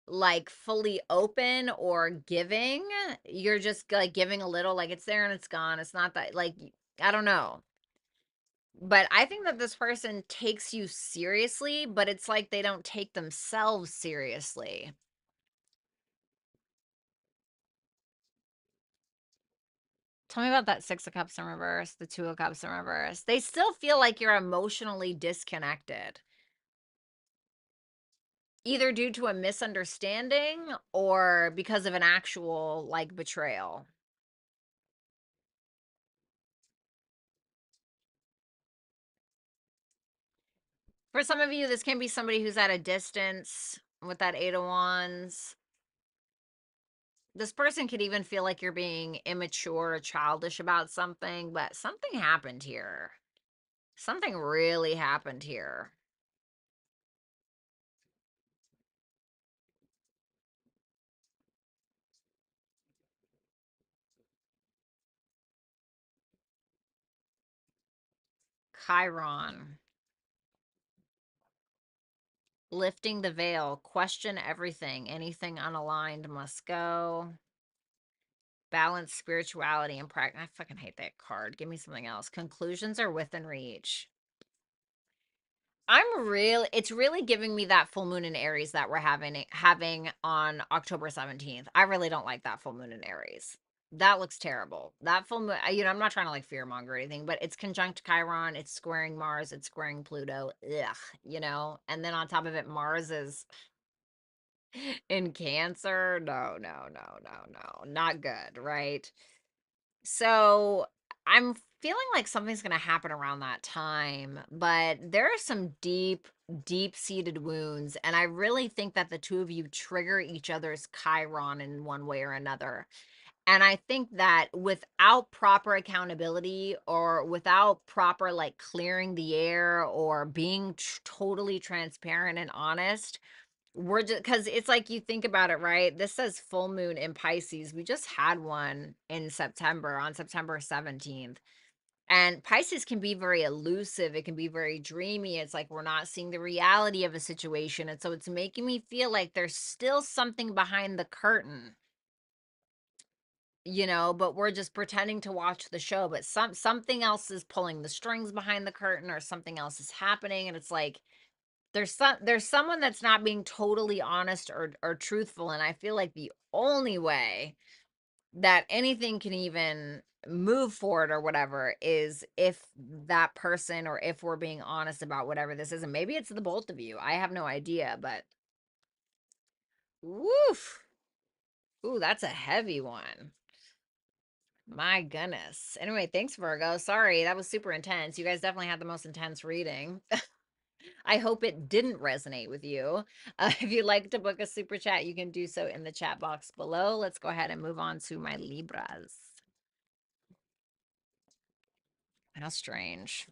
like fully open or giving. You're just like giving a little, like it's there and it's gone. It's not that like I don't know. But I think that this person takes you seriously, but it's like they don't take themselves seriously. Tell me about that Six of Cups in reverse, the Two of Cups in reverse. They still feel like you're emotionally disconnected, either due to a misunderstanding or because of an actual like betrayal. For some of you, this can be somebody who's at a distance with that Eight of Wands. This person could even feel like you're being immature or childish about something, but something happened here. Something really happened here. Chiron. Lifting the veil. Question everything. Anything unaligned must go. Balance spirituality and practice. I fucking hate that card. Give me something else. Conclusions are within reach. It's really giving me that full moon in Aries that we're having on October 17th. I really don't like that full moon in Aries. That looks terrible. That full moon, I'm not trying to like fearmonger or anything, but it's conjunct Chiron, it's squaring Mars, it's squaring Pluto. Ugh, and then on top of it, Mars is in Cancer. No, no, no, no, no. Not good, right? So I'm feeling like something's going to happen around that time, but there are some deep seated wounds. And I really think that the two of you trigger each other's Chiron in one way or another. And I think that without proper accountability or without proper like clearing the air or being totally transparent and honest, we're just because it's like you think about it, right? This says full moon in Pisces. We just had one in September on September 17th. And Pisces can be very elusive. It can be very dreamy. It's like we're not seeing the reality of a situation. And so it's making me feel like there's still something behind the curtain, but we're just pretending to watch the show. But something else is pulling the strings behind the curtain or something else is happening. And it's like there's someone that's not being totally honest or truthful, and I feel like the only way that anything can even move forward or whatever is if that person, or if we're being honest about whatever this is. And maybe it's the both of you. I have no idea, but woof. Ooh, that's a heavy one. My goodness. Anyway, thanks, Virgo. Sorry, that was super intense. You guys definitely had the most intense reading. I hope it didn't resonate with you. If you'd like to book a super chat, you can do so in the chat box below. Let's go ahead and move on to my Libras. How strange.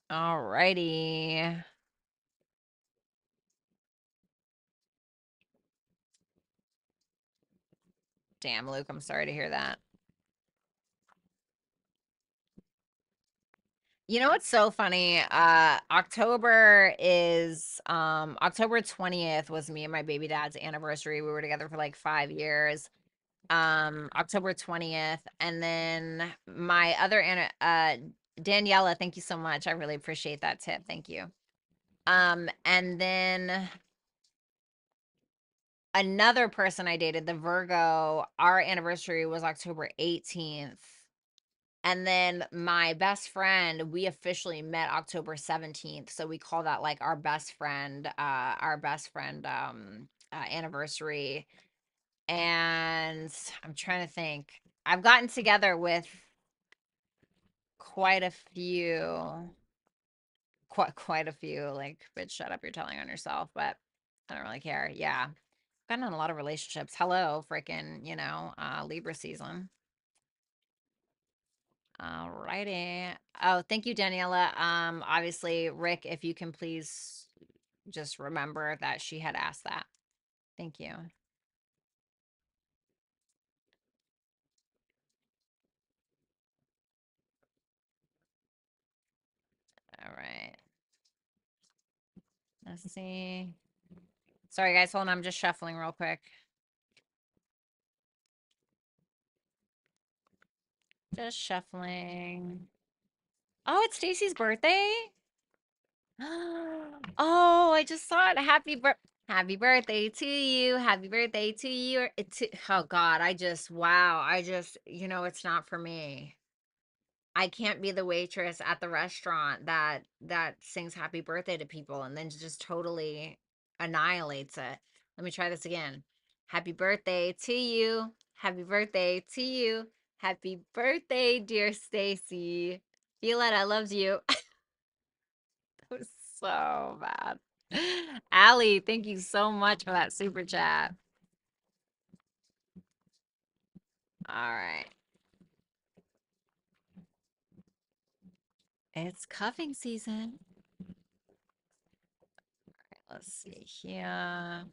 All righty. Damn, Luke, I'm sorry to hear that. You know what's so funny? October 20th was me and my baby dad's anniversary. We were together for like 5 years. October 20th. And then my other Daniela, thank you so much. I really appreciate that tip. Thank you. And then another person I dated, the Virgo, our anniversary was October 18th. And then my best friend, we officially met October 17th. So we call that like our best friend anniversary. And I'm trying to think. I've gotten together with quite a few, quite a few. Like, bitch, shut up, you're telling on yourself, but I don't really care. Yeah. Gotten in a lot of relationships. Hello, freaking, Libra season. All righty. Oh, thank you, Daniela. Obviously, Rick, if you can please just remember that she had asked that. Thank you. All right. Let's see. Sorry, guys. Hold on. I'm just shuffling real quick. Just shuffling. Oh, it's Stacy's birthday. Oh, I just saw it. Happy birthday to you. Happy birthday to you. Oh God, wow. It's not for me. I can't be the waitress at the restaurant that sings happy birthday to people and then just totally annihilates it. Let me try this again. Happy birthday to you. Happy birthday to you. Happy birthday, dear Stacy. Violetta loves you. That was so bad. Allie, thank you so much for that super chat. All right. It's cuffing season. Let's see here.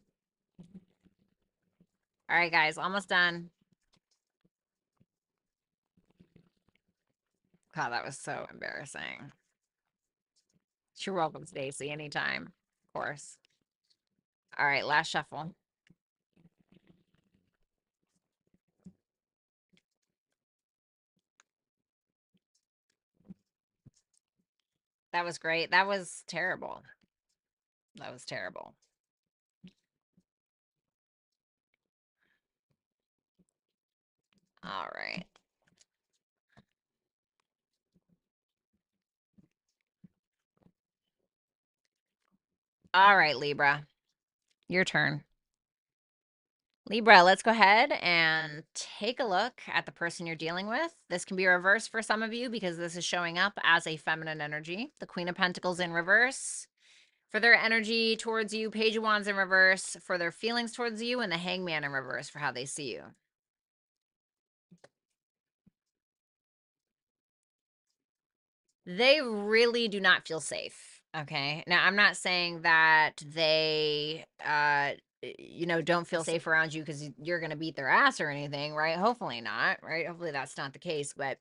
All right, guys, almost done. God, that was so embarrassing. You're welcome, Stacy, anytime. Of course. All right, last shuffle. That was great. That was terrible. That was terrible. All right. All right, Libra. Your turn. Libra, let's go ahead and take a look at the person you're dealing with. This can be reversed for some of you because this is showing up as a feminine energy. The Queen of Pentacles in reverse for their energy towards you, Page of Wands in reverse for their feelings towards you, and the Hangman in reverse for how they see you. They really do not feel safe. Okay. Now, I'm not saying that they, don't feel safe around you because you're going to beat their ass or anything, right? Hopefully not, right? Hopefully that's not the case. But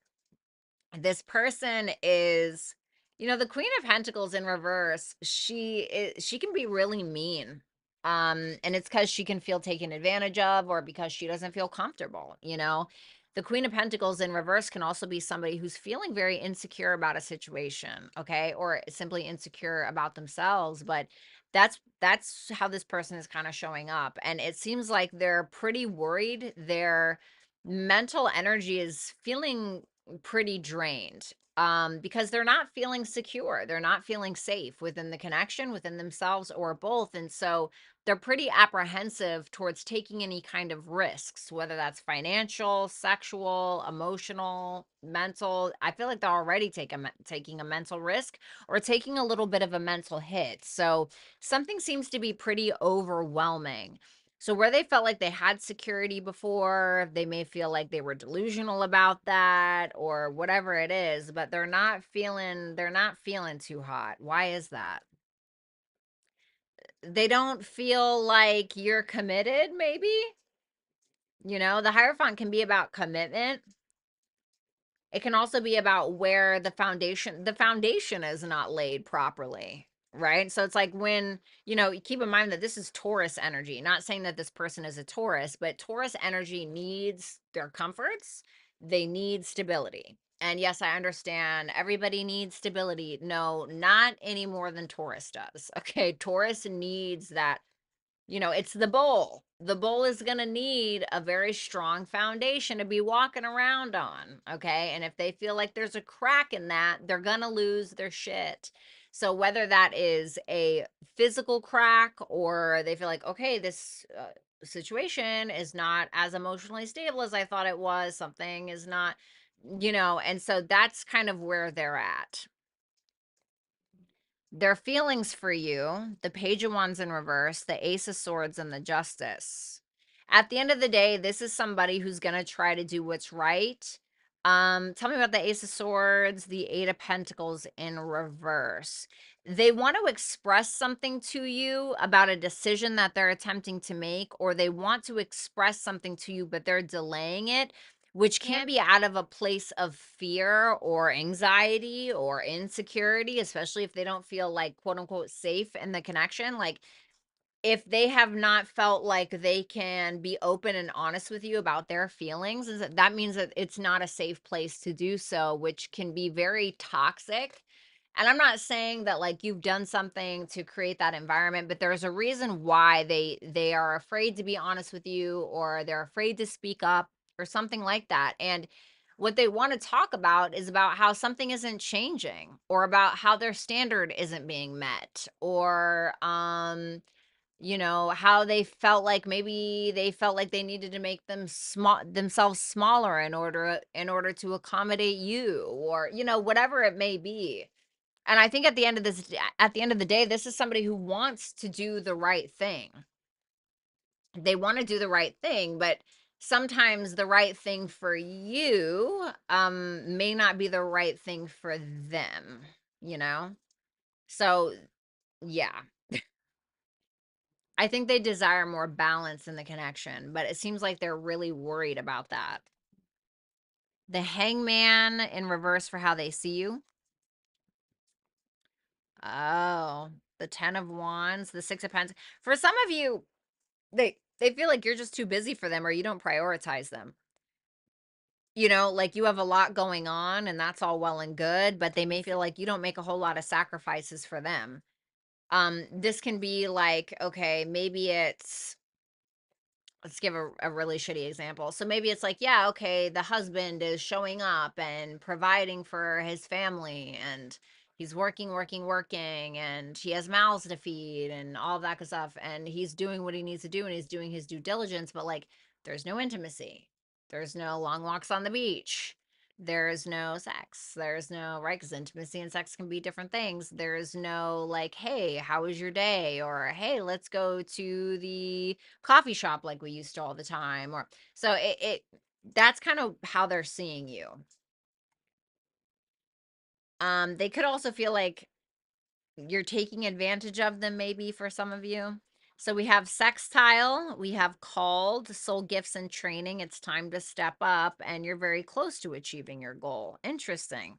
this person is, the Queen of Pentacles in reverse. She can be really mean. And it's because she can feel taken advantage of or because she doesn't feel comfortable, The Queen of Pentacles in reverse can also be somebody who's feeling very insecure about a situation, okay? Or simply insecure about themselves, but that's how this person is kind of showing up. And it seems like they're pretty worried. Their mental energy is feeling pretty drained, because they're not feeling secure. They're not feeling safe within the connection, within themselves, or both. And so they're pretty apprehensive towards taking any kind of risks, whether that's financial, sexual, emotional, mental. I feel like they're already taking a mental risk or taking a little bit of a mental hit. So something seems to be pretty overwhelming. So where they felt like they had security before, they may feel like they were delusional about that or whatever it is, but they're not feeling too hot. Why is that? They don't feel like you're committed, maybe? The Hierophant can be about commitment. It can also be about where the foundation is not laid properly, right? So it's like when, keep in mind that this is Taurus energy. Not saying that this person is a Taurus, but Taurus energy needs their comforts. They need stability. And yes, I understand everybody needs stability. No, not any more than Taurus does. Okay, Taurus needs that. It's the bull. The bull is going to need a very strong foundation to be walking around on. Okay. And if they feel like there's a crack in that, they're going to lose their shit. So whether that is a physical crack or they feel like, okay, this situation is not as emotionally stable as I thought it was, something is not, and so that's kind of where they're at. Their feelings for you, the Page of Wands in reverse, the Ace of Swords, and the Justice. At the end of the day, this is somebody who's going to try to do what's right. Tell me about the Ace of Swords, the Eight of Pentacles in reverse. They want to express something to you about a decision that they're attempting to make, or they want to express something to you, but they're delaying it, which can be out of a place of fear or anxiety or insecurity, especially if they don't feel like quote unquote safe in the connection. Like if they have not felt like they can be open and honest with you about their feelings, that means that it's not a safe place to do so, which can be very toxic. And I'm not saying that like you've done something to create that environment, but there's a reason why they are afraid to be honest with you, or they're afraid to speak up or something like that. And what they want to talk about is about how something isn't changing, or about how their standard isn't being met, or how they felt like maybe they felt like they needed to make themselves smaller in order to accommodate you, or whatever it may be. And I think at the end of the day, this is somebody who wants to do the right thing. They want to do the right thing, but sometimes the right thing for you may not be the right thing for them, you know? So, yeah. I think they desire more balance in the connection, but it seems like they're really worried about that. The Hangman in reverse for how they see you. Oh, the 10 of Wands, the 6 of Pentacles. For some of you, they feel like you're just too busy for them, or you don't prioritize them. Like you have a lot going on and that's all well and good, but they may feel like you don't make a whole lot of sacrifices for them. This can be like, okay, maybe it's, let's give a really shitty example. So maybe it's like, yeah, okay, the husband is showing up and providing for his family, and he's working, working, working, and he has mouths to feed and all of that good stuff. And he's doing what he needs to do and he's doing his due diligence, but like there's no intimacy. There's no long walks on the beach. There's no sex. There's no, right? Because intimacy and sex can be different things. There's no like, hey, how was your day? Or hey, let's go to the coffee shop like we used to all the time. Or so it that's kind of how they're seeing you. They could also feel like you're taking advantage of them, maybe, for some of you. So we have sextile, we have called, soul gifts and training. It's time to step up and you're very close to achieving your goal. Interesting.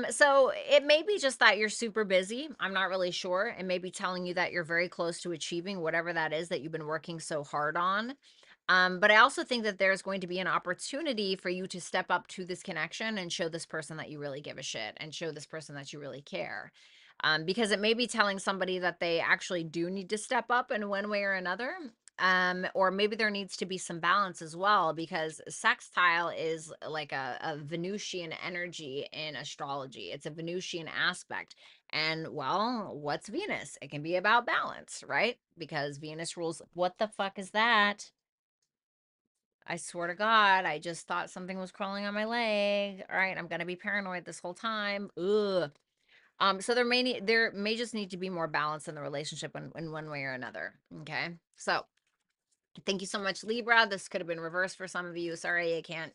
So it may be just that you're super busy. I'm not really sure. It may be telling you that you're very close to achieving whatever that is that you've been working so hard on. But I also think that there's going to be an opportunity for you to step up to this connection and show this person that you really give a shit and show this person that you really care. Because it may be telling somebody that they actually do need to step up in one way or another. Or maybe there needs to be some balance as well, because sextile is like a Venusian energy in astrology. It's a Venusian aspect. And well, what's Venus? It can be about balance, right? Because Venus rules. What the fuck is that? I swear to God, I just thought something was crawling on my leg. All right, I'm gonna be paranoid this whole time. Ugh. So there may just need to be more balance in the relationship in one way or another. Okay. So thank you so much, Libra. This could have been reversed for some of you. Sorry, I can't,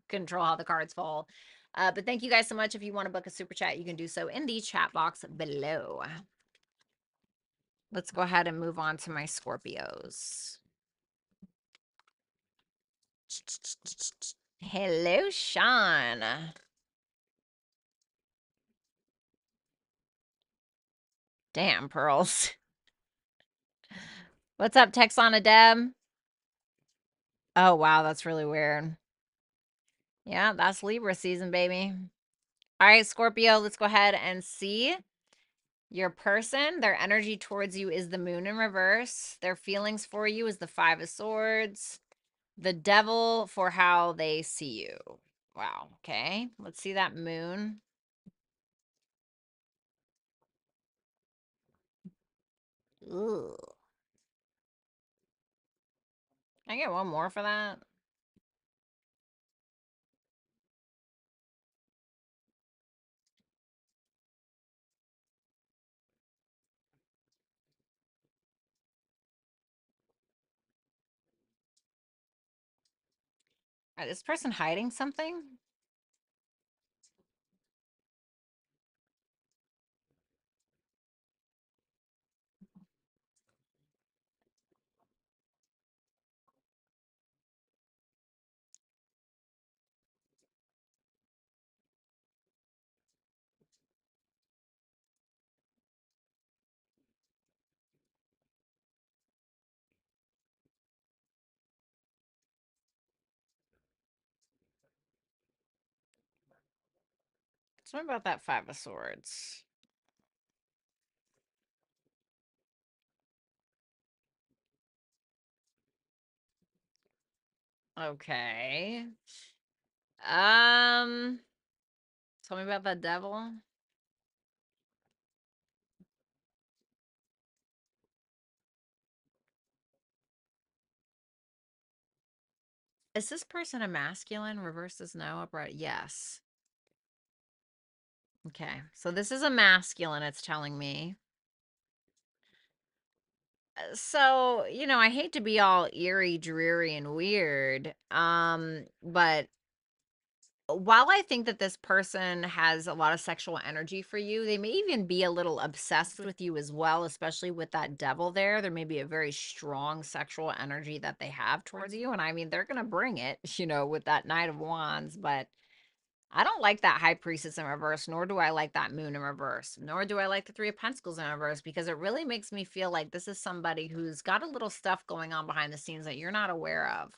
control how the cards fall. But thank you guys so much. If you want to book a super chat, you can do so in the chat box below. Let's go ahead and move on to my Scorpios. Hello, Sean. Damn, pearls. What's up, Texana Deb? Oh, wow, that's really weird. Yeah, that's Libra season, baby. All right, Scorpio, let's go ahead and see your person. Their energy towards you is the moon in reverse. Their feelings for you is the 5 of swords. The devil for how they see you. Wow, okay. Let's see that moon. Ooh. Can I get one more for that? Is this person hiding something? Something about that 5 of swords. Okay. Um, Tell me about that devil. Is this person a masculine? Reverse is no, upright. Yes. Okay. So this is a masculine, it's telling me. So, I hate to be all eerie, dreary, and weird. But while I think that this person has a lot of sexual energy for you, they may even be a little obsessed with you as well, especially with that devil there. There may be a very strong sexual energy that they have towards you. And I mean, they're going to bring it, with that Knight of Wands. But I don't like that High Priestess in reverse, nor do I like that Moon in reverse, nor do I like the Three of Pentacles in reverse, because it really makes me feel like this is somebody who's got a little stuff going on behind the scenes that you're not aware of.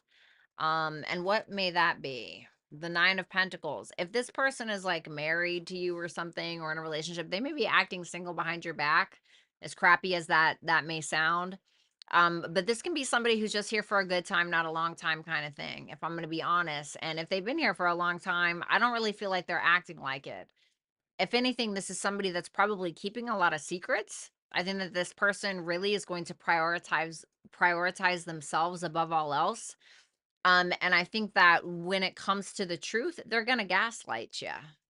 And what may that be? The Nine of Pentacles. If this person is like married to you or something, or in a relationship, they may be acting single behind your back, as crappy as that may sound. But this can be somebody who's just here for a good time, not a long time kind of thing, if I'm going to be honest. And if they've been here for a long time, I don't really feel like they're acting like it. If anything, this is somebody that's probably keeping a lot of secrets. I think that this person really is going to prioritize themselves above all else. And I think that when it comes to the truth, they're gonna gaslight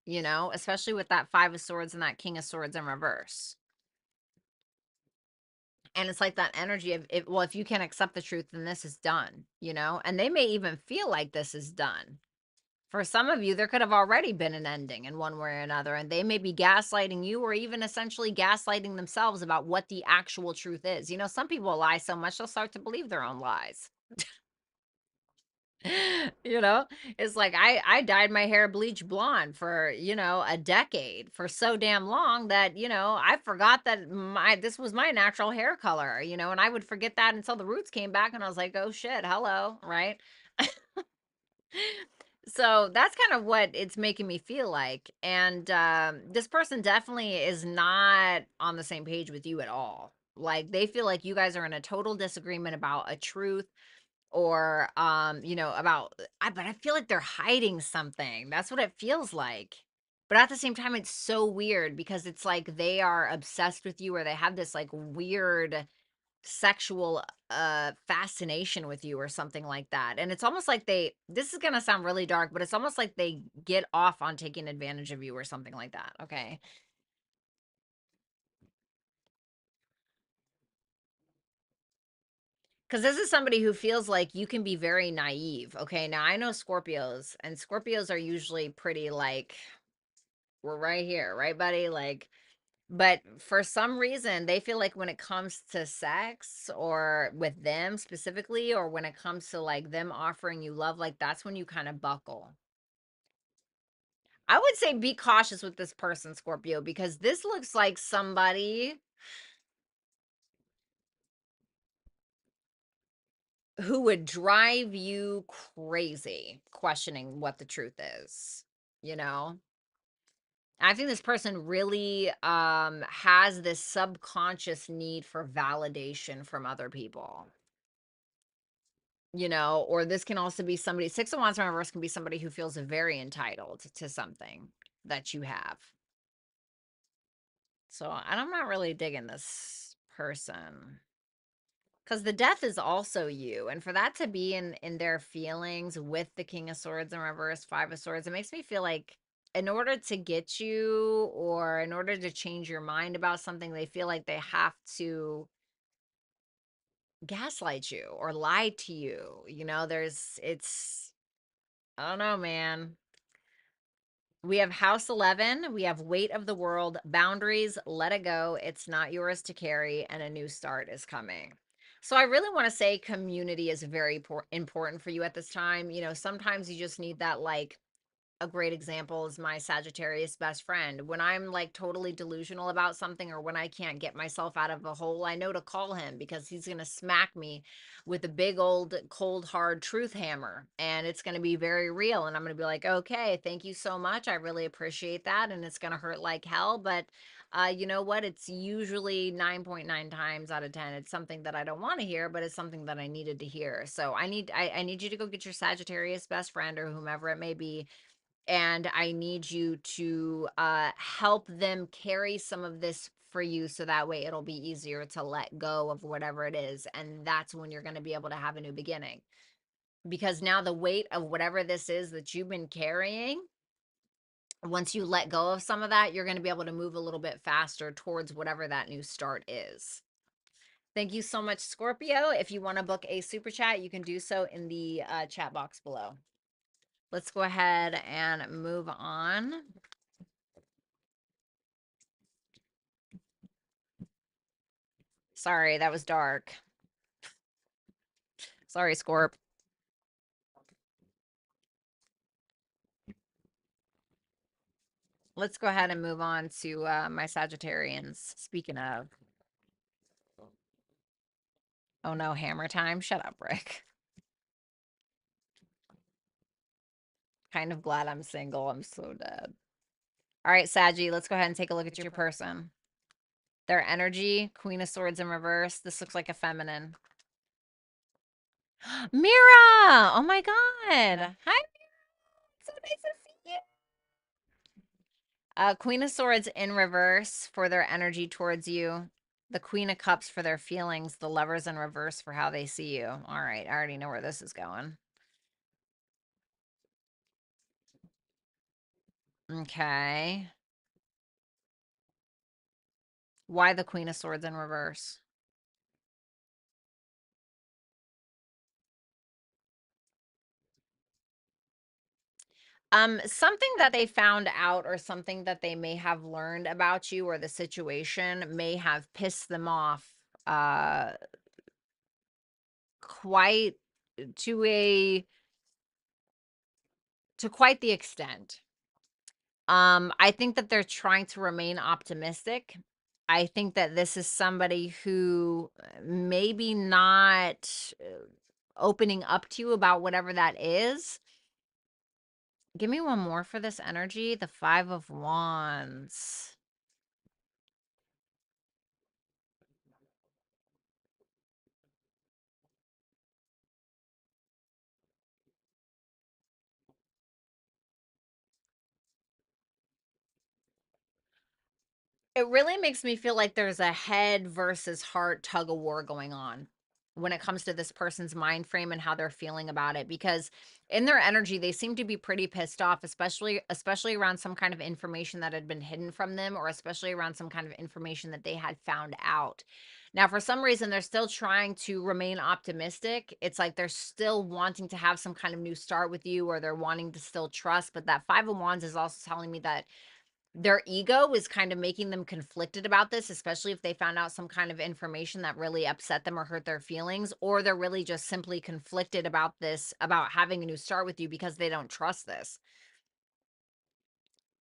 you, especially with that 5 of swords and that King of Swords in reverse. And it's like that energy of, if you can't accept the truth, then this is done, and they may even feel like this is done. For some of you, there could have already been an ending in one way or another, and they may be gaslighting you, or even essentially gaslighting themselves about what the actual truth is. Some people lie so much they'll start to believe their own lies. You know, it's like I dyed my hair bleach blonde for, a decade, for so damn long that, I forgot that this was my natural hair color, and I would forget that until the roots came back and I was like, "Oh shit, hello," right? So that's kind of what it's making me feel like. And this person definitely is not on the same page with you at all. Like they feel like you guys are in a total disagreement about a truth, or about but I feel like they're hiding something. That's what it feels like. But at the same time, it's so weird because it's like they are obsessed with you, or they have this like weird sexual fascination with you or something like that. And it's almost like this is going to sound really dark, but it's almost like they get off on taking advantage of you or something like that. Okay? Cuz this is somebody who feels like you can be very naive. Okay? Now I know Scorpios, and Scorpios are usually pretty like, we're right here, right buddy? Like, but for some reason, they feel like when it comes to sex, or with them specifically, or when it comes to like them offering you love, like that's when you kind of buckle. I would say be cautious with this person, Scorpio, because this looks like somebody who would drive you crazy questioning what the truth is, you know? I think this person really has this subconscious need for validation from other people. Or this can also be somebody, Six of Wands in reverse can be somebody who feels very entitled to something that you have. So, and I'm not really digging this person. Because the death is also you. And for that to be in their feelings with the King of Swords in reverse, Five of Swords, it makes me feel like in order to get you, or in order to change your mind about something, they feel like they have to gaslight you or lie to you. I don't know, man. We have House 11. We have Weight of the World, Boundaries, Let It Go. It's not yours to carry, and a new start is coming. So I really want to say community is very important for you at this time. Sometimes you just need that, like, a great example is my Sagittarius best friend. When I'm like totally delusional about something, or when I can't get myself out of a hole, I know to call him, because he's going to smack me with a big old cold hard truth hammer, and it's going to be very real, and I'm going to be like, "Okay, thank you so much. I really appreciate that." And it's going to hurt like hell, but you know what? It's usually 9.9 times out of 10 it's something that I don't want to hear, but it's something that I needed to hear. So I need you to go get your Sagittarius best friend, or whomever it may be, and I need you to help them carry some of this for you, so that way it'll be easier to let go of whatever it is. And that's when you're going to be able to have a new beginning. Because now the weight of whatever this is that you've been carrying, once you let go of some of that, you're going to be able to move a little bit faster towards whatever that new start is. Thank you so much, Scorpio. If you want to book a super chat, you can do so in the chat box below. Let's go ahead and move on. Sorry, that was dark. Sorry, Scorp. Let's go ahead and move on to my Sagittarians. Speaking of, oh no, hammer time. Shut up, Rick. Kind of glad I'm single. I'm so dead. All right, Saggy, let's go ahead and take a look at your person. Their energy, Queen of Swords in reverse. This looks like a feminine. Mira! Oh my God. Hi, Mira. So nice to see you. Queen of Swords in reverse for their energy towards you. The Queen of Cups for their feelings. The Lovers in reverse for how they see you. All right, I already know where this is going. Okay. Why the Queen of Swords in reverse? Something that they found out, or something that they may have learned about you or the situation, may have pissed them off quite to a to quite the extent. I think that they're trying to remain optimistic. I think that this is somebody who maybe not opening up to you about whatever that is. Give me one more for this energy. The Five of Wands. It really makes me feel like there's a head versus heart tug of war going on when it comes to this person's mind frame and how they're feeling about it, because in their energy they seem to be pretty pissed off, especially around some kind of information that had been hidden from them, or especially around some kind of information that they had found out. Now for some reason they're still trying to remain optimistic. It's like they're still wanting to have some kind of new start with you, or they're wanting to still trust, but that Five of Wands is also telling me that their ego is kind of making them conflicted about this, especially if they found out some kind of information that really upset them or hurt their feelings, or they're really just simply conflicted about this, about having a new start with you, because they don't trust this.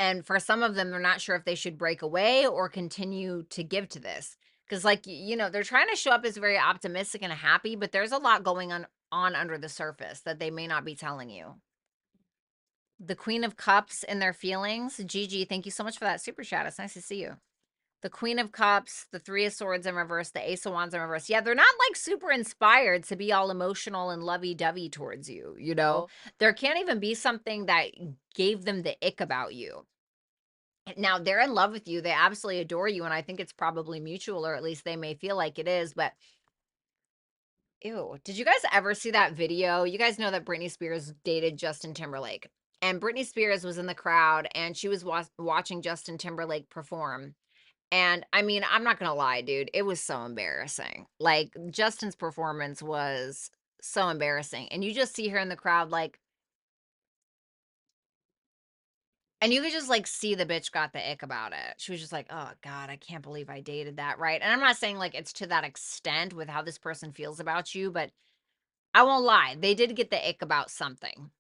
And for some of them, they're not sure if they should break away or continue to give to this. Because, like, they're trying to show up as very optimistic and happy, but there's a lot going on under the surface that they may not be telling you. The Queen of Cups and their feelings. Gigi, thank you so much for that super chat. It's nice to see you. The Queen of Cups, the Three of Swords in reverse, the Ace of Wands in reverse. Yeah, they're not like super inspired to be all emotional and lovey-dovey towards you, you know? There can't even be something that gave them the ick about you. Now, they're in love with you. They absolutely adore you, and I think it's probably mutual, or at least they may feel like it is, but ew. Did you guys ever see that video? You guys know that Britney Spears dated Justin Timberlake, and Britney Spears was in the crowd, and she was watching Justin Timberlake perform. And I mean, I'm not gonna lie, dude, it was so embarrassing. Like, Justin's performance was so embarrassing. And you just see her in the crowd, like, and you could just like see the bitch got the ick about it. She was just like, oh God, I can't believe I dated that, right? And I'm not saying like it's to that extent with how this person feels about you, but I won't lie, they did get the ick about something.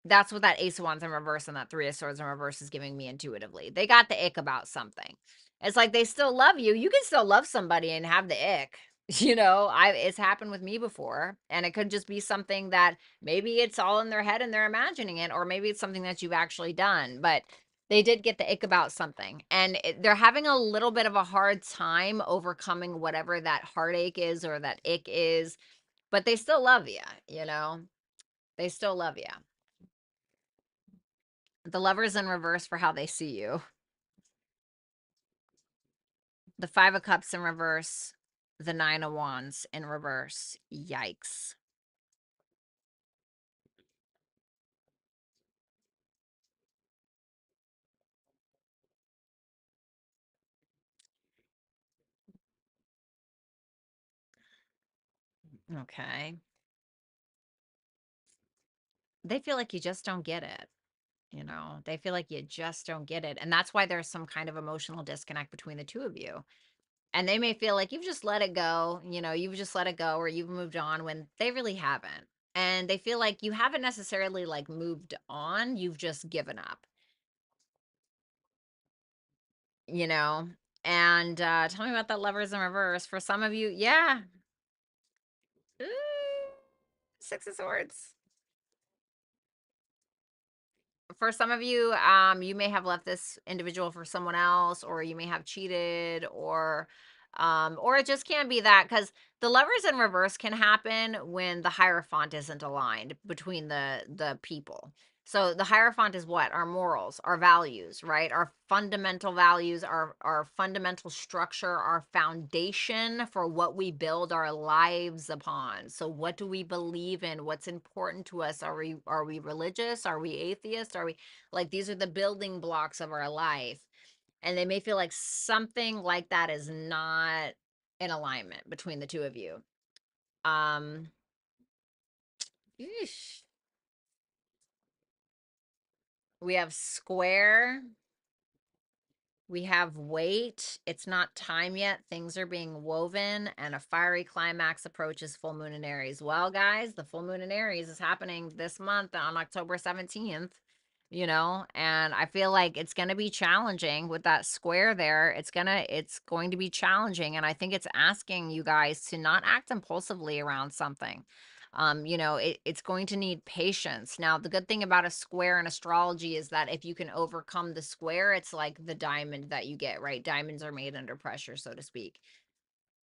That's what that Ace of Wands in reverse and that Three of Swords in reverse is giving me intuitively. They got the ick about something. It's like they still love you. You can still love somebody and have the ick. It's happened with me before, and it could just be something that maybe it's all in their head and they're imagining it, or maybe it's something that you've actually done. But they did get the ick about something, and they're having a little bit of a hard time overcoming whatever that heartache is or that ick is. But they still love you. They still love you. The Lovers in reverse for how they see you. The Five of Cups in reverse. The Nine of Wands in reverse. Yikes. Okay. They feel like you just don't get it. They feel like you just don't get it. And that's why there's some kind of emotional disconnect between the two of you. And they may feel like you've just let it go, you've just let it go, or you've moved on, when they really haven't. And they feel like you haven't necessarily like moved on, you've just given up, you know? And tell me about that Lovers in reverse. For some of you, yeah. Ooh, Six of Swords. For some of you, you may have left this individual for someone else, or you may have cheated, or it just can't be that, because the Lovers in reverse can happen when the Hierophant isn't aligned between the people. So the Hierophant is what? Our morals, our values, right? Our fundamental values, our fundamental structure, our foundation for what we build our lives upon. So what do we believe in? What's important to us? Are we religious? Are we atheist? Are we like, these are the building blocks of our life. And they may feel like something like that is not in alignment between the two of you. Yeesh. We have Square. We have Wait. It's not time yet. Things are being woven, and a fiery climax approaches full moon in Aries. Well, guys, the full moon in Aries is happening this month on October 17th. you know, and I feel like it's going to be challenging with that square there. It's going to be challenging, and I think it's asking you guys to not act impulsively around something. You know, it's going to need patience. Now, the good thing about a square in astrology is that if you can overcome the square, it's like the diamond that you get, right? Diamonds are made under pressure, so to speak.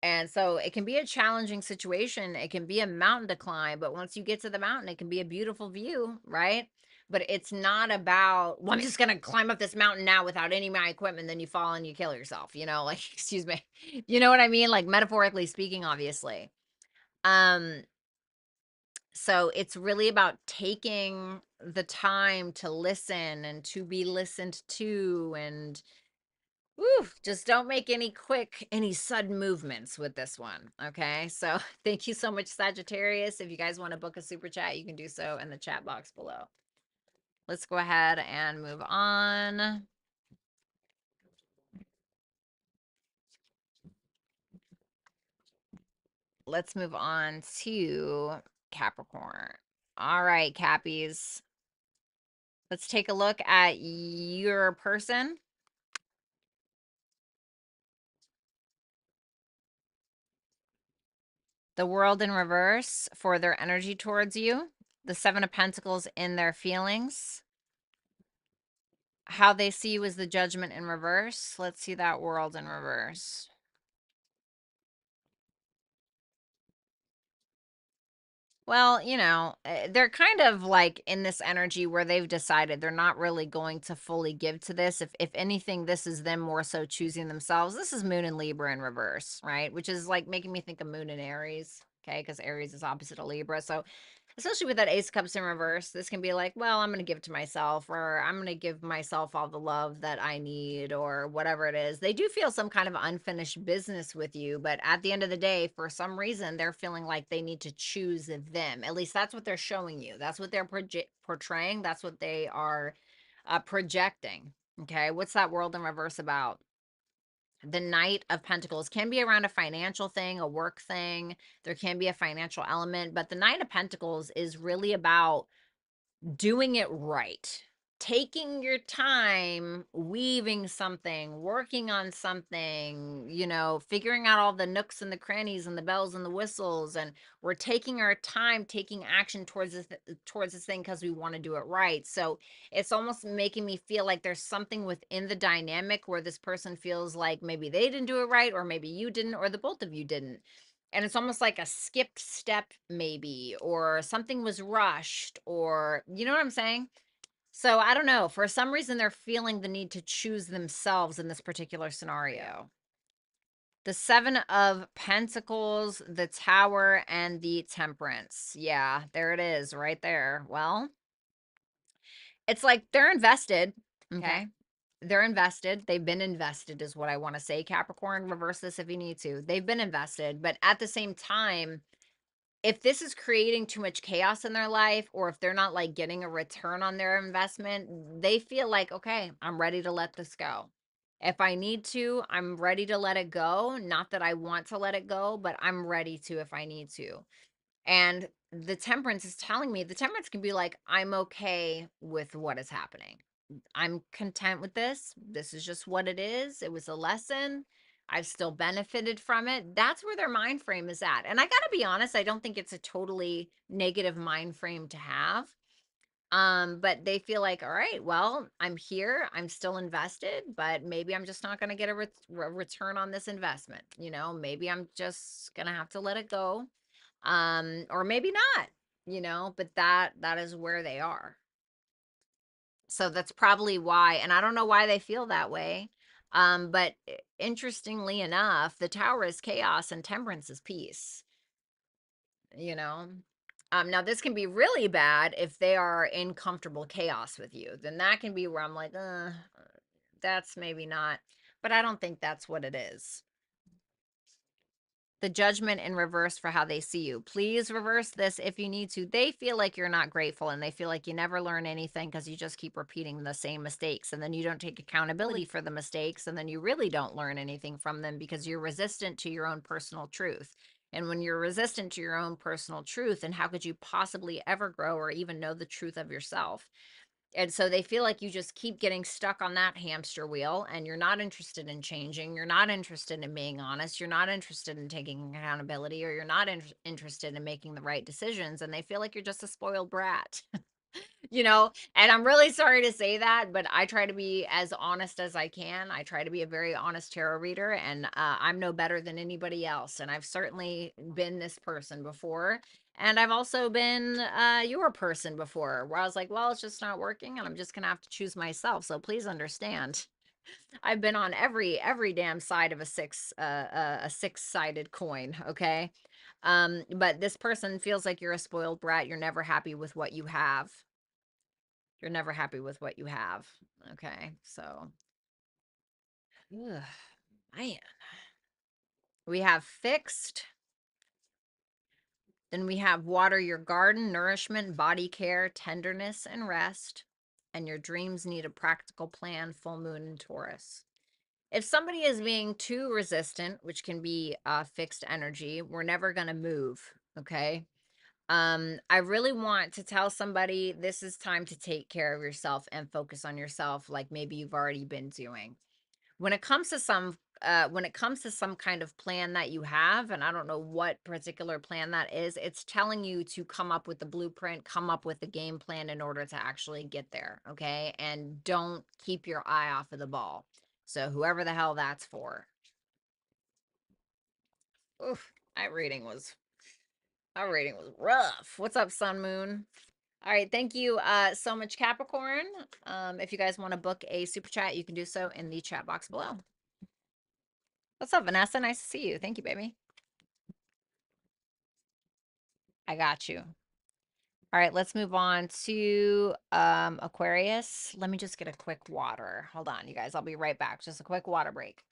And so it can be a challenging situation. It can be a mountain to climb, but once you get to the mountain, it can be a beautiful view, right? But it's not about, well, I'm just going to climb up this mountain now without any of my equipment. Then you fall and you kill yourself, you know, like, excuse me. You know what I mean? Like, metaphorically speaking, obviously. Um, so it's really about taking the time to listen and to be listened to, and woo, just don't make any sudden movements with this one. Okay. So thank you so much, Sagittarius. If you guys want to book a super chat, you can do so in the chat box below. Let's go ahead and move on. Let's move on to Capricorn. All right, Cappies. Let's take a look at your person. The World in reverse for their energy towards you. The Seven of Pentacles in their feelings. How they see you as the Judgment in reverse. Let's see that World in reverse. Well, you know, they're kind of like in this energy where they've decided they're not really going to fully give to this. If anything, this is them more so choosing themselves. This is Moon and Libra in reverse, right? Which is like making me think of Moon and Aries, okay? Because Aries is opposite of Libra. So especially with that Ace of Cups in reverse, this can be like, well, I'm going to give to myself, or I'm going to give myself all the love that I need, or whatever it is. They do feel some kind of unfinished business with you, but at the end of the day, for some reason, they're feeling like they need to choose them. At least that's what they're showing you. That's what they're portraying. That's what they are projecting. Okay. What's that World in reverse about? The Knight of Pentacles can be around a financial thing, a work thing. There can be a financial element, but the Knight of Pentacles is really about doing it right. Taking your time, weaving something, working on something, you know, figuring out all the nooks and the crannies and the bells and the whistles, and we're taking our time, taking action towards this thing because we want to do it right. So it's almost making me feel like there's something within the dynamic where this person feels like maybe they didn't do it right, or maybe you didn't, or the both of you didn't, and it's almost like a skipped step maybe, or something was rushed, or you know what I'm saying? So I don't know. For some reason, they're feeling the need to choose themselves in this particular scenario. The Seven of Pentacles, the Tower, and the Temperance. Yeah, there it is right there. Well, it's like they're invested. Okay. They're invested. They've been invested, is what I want to say. Capricorn, reverse this if you need to. They've been invested, but at the same time, if this is creating too much chaos in their life, or if they're not like getting a return on their investment, they feel like, okay, I'm ready to let this go. If I need to, I'm ready to let it go. Not that I want to let it go, but I'm ready to if I need to. And the Temperance is telling me, the Temperance can be like, I'm okay with what is happening. I'm content with this. This is just what it is. It was a lesson. I've still benefited from it. That's where their mind frame is at. And I got to be honest, I don't think it's a totally negative mind frame to have. But they feel like, all right, well, I'm here. I'm still invested, but maybe I'm just not going to get a return on this investment. You know, maybe I'm just going to have to let it go. Or maybe not, you know, but that is where they are. So that's probably why, and I don't know why they feel that way. But interestingly enough, the Tower is chaos and Temperance is peace, you know. Now this can be really bad if they are in comfortable chaos with you. Then that can be where I'm like, that's maybe not, but I don't think that's what it is. The Judgment in reverse for how they see you. Please reverse this if you need to. They feel like you're not grateful, and they feel like you never learn anything because you just keep repeating the same mistakes, and then you don't take accountability for the mistakes, and then you really don't learn anything from them because you're resistant to your own personal truth. And when you're resistant to your own personal truth, and how could you possibly ever grow or even know the truth of yourself? And so they feel like you just keep getting stuck on that hamster wheel and you're not interested in changing. You're not interested in being honest. You're not interested in taking accountability, or you're not interested in making the right decisions. And they feel like you're just a spoiled brat. And I'm really sorry to say that, but I try to be as honest as I can. I try to be a very honest tarot reader, and I'm no better than anybody else. And I've certainly been this person before. And I've also been your person before, where I was like, well, it's just not working and I'm just going to have to choose myself. So please understand. I've been on every damn side of a six-sided coin, okay? But this person feels like you're a spoiled brat. You're never happy with what you have. You're never happy with what you have. Okay. So, ugh, man, we have fixed. Then we have water your garden, nourishment, body care, tenderness, and rest. And your dreams need a practical plan, full moon in Taurus. If somebody is being too resistant, which can be fixed energy, we're never going to move. Okay. I really want to tell somebody this is time to take care of yourself and focus on yourself, like maybe you've already been doing. When it comes to some kind of plan that you have, and I don't know what particular plan that is, it's telling you to come up with the blueprint, come up with the game plan in order to actually get there, okay? And don't keep your eye off of the ball. So whoever the hell that's for. Oof, that reading was rough. What's up, Sun Moon? All right, thank you so much, Capricorn. If you guys want to book a super chat, you can do so in the chat box below. What's up, Vanessa? Nice to see you. Thank you, baby. I got you. All right, let's move on to Aquarius. Let me just get a quick water. Hold on, you guys. I'll be right back. Just a quick water break.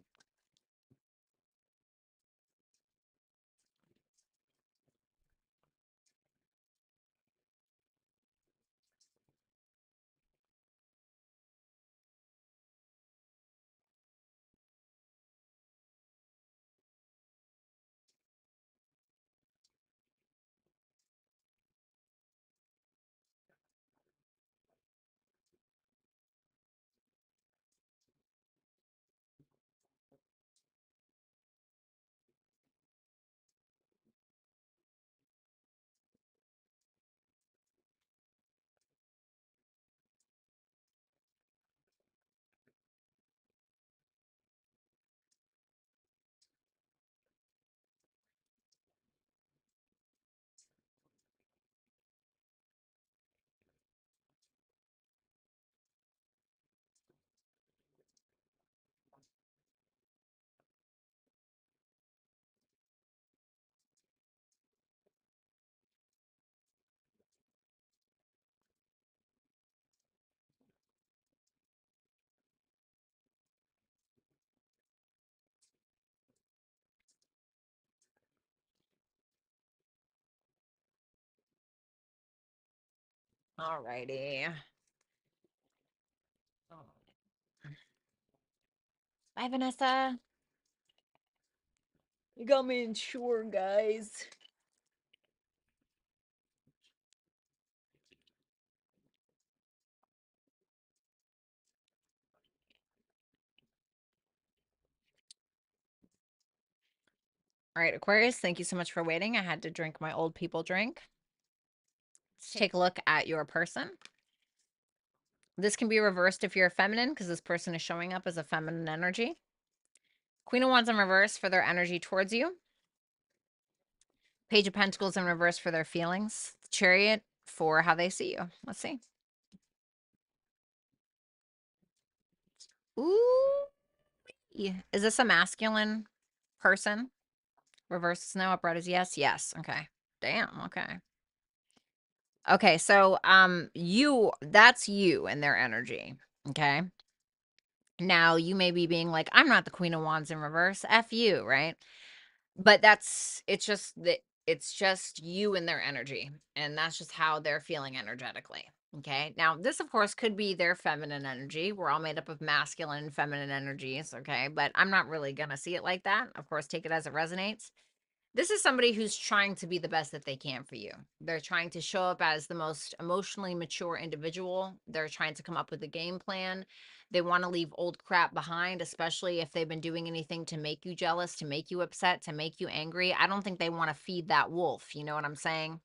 All righty. Bye, Vanessa. You got me insured, guys. All right, Aquarius, thank you so much for waiting. I had to drink my old people drink. Let's take a look at your person. This can be reversed if you're a feminine, because this person is showing up as a feminine energy. Queen of Wands in reverse for their energy towards you. Page of Pentacles in reverse for their feelings. Chariot for how they see you. Let's see. Ooh. Is this a masculine person? Reverse snow, upright is yes. Yes. Okay. Damn. Okay. Okay. So, that's you and their energy. Okay. Now you may be being like, I'm not the Queen of Wands in reverse. F you, right? But it's just you and their energy. And that's just how they're feeling energetically. Okay. Now, this, of course, could be their feminine energy. We're all made up of masculine and feminine energies. Okay. But I'm not really going to see it like that. Of course, take it as it resonates. This is somebody who's trying to be the best that they can for you. They're trying to show up as the most emotionally mature individual. They're trying to come up with a game plan. They want to leave old crap behind, especially if they've been doing anything to make you jealous, to make you upset, to make you angry. I don't think they want to feed that wolf. You know what I'm saying?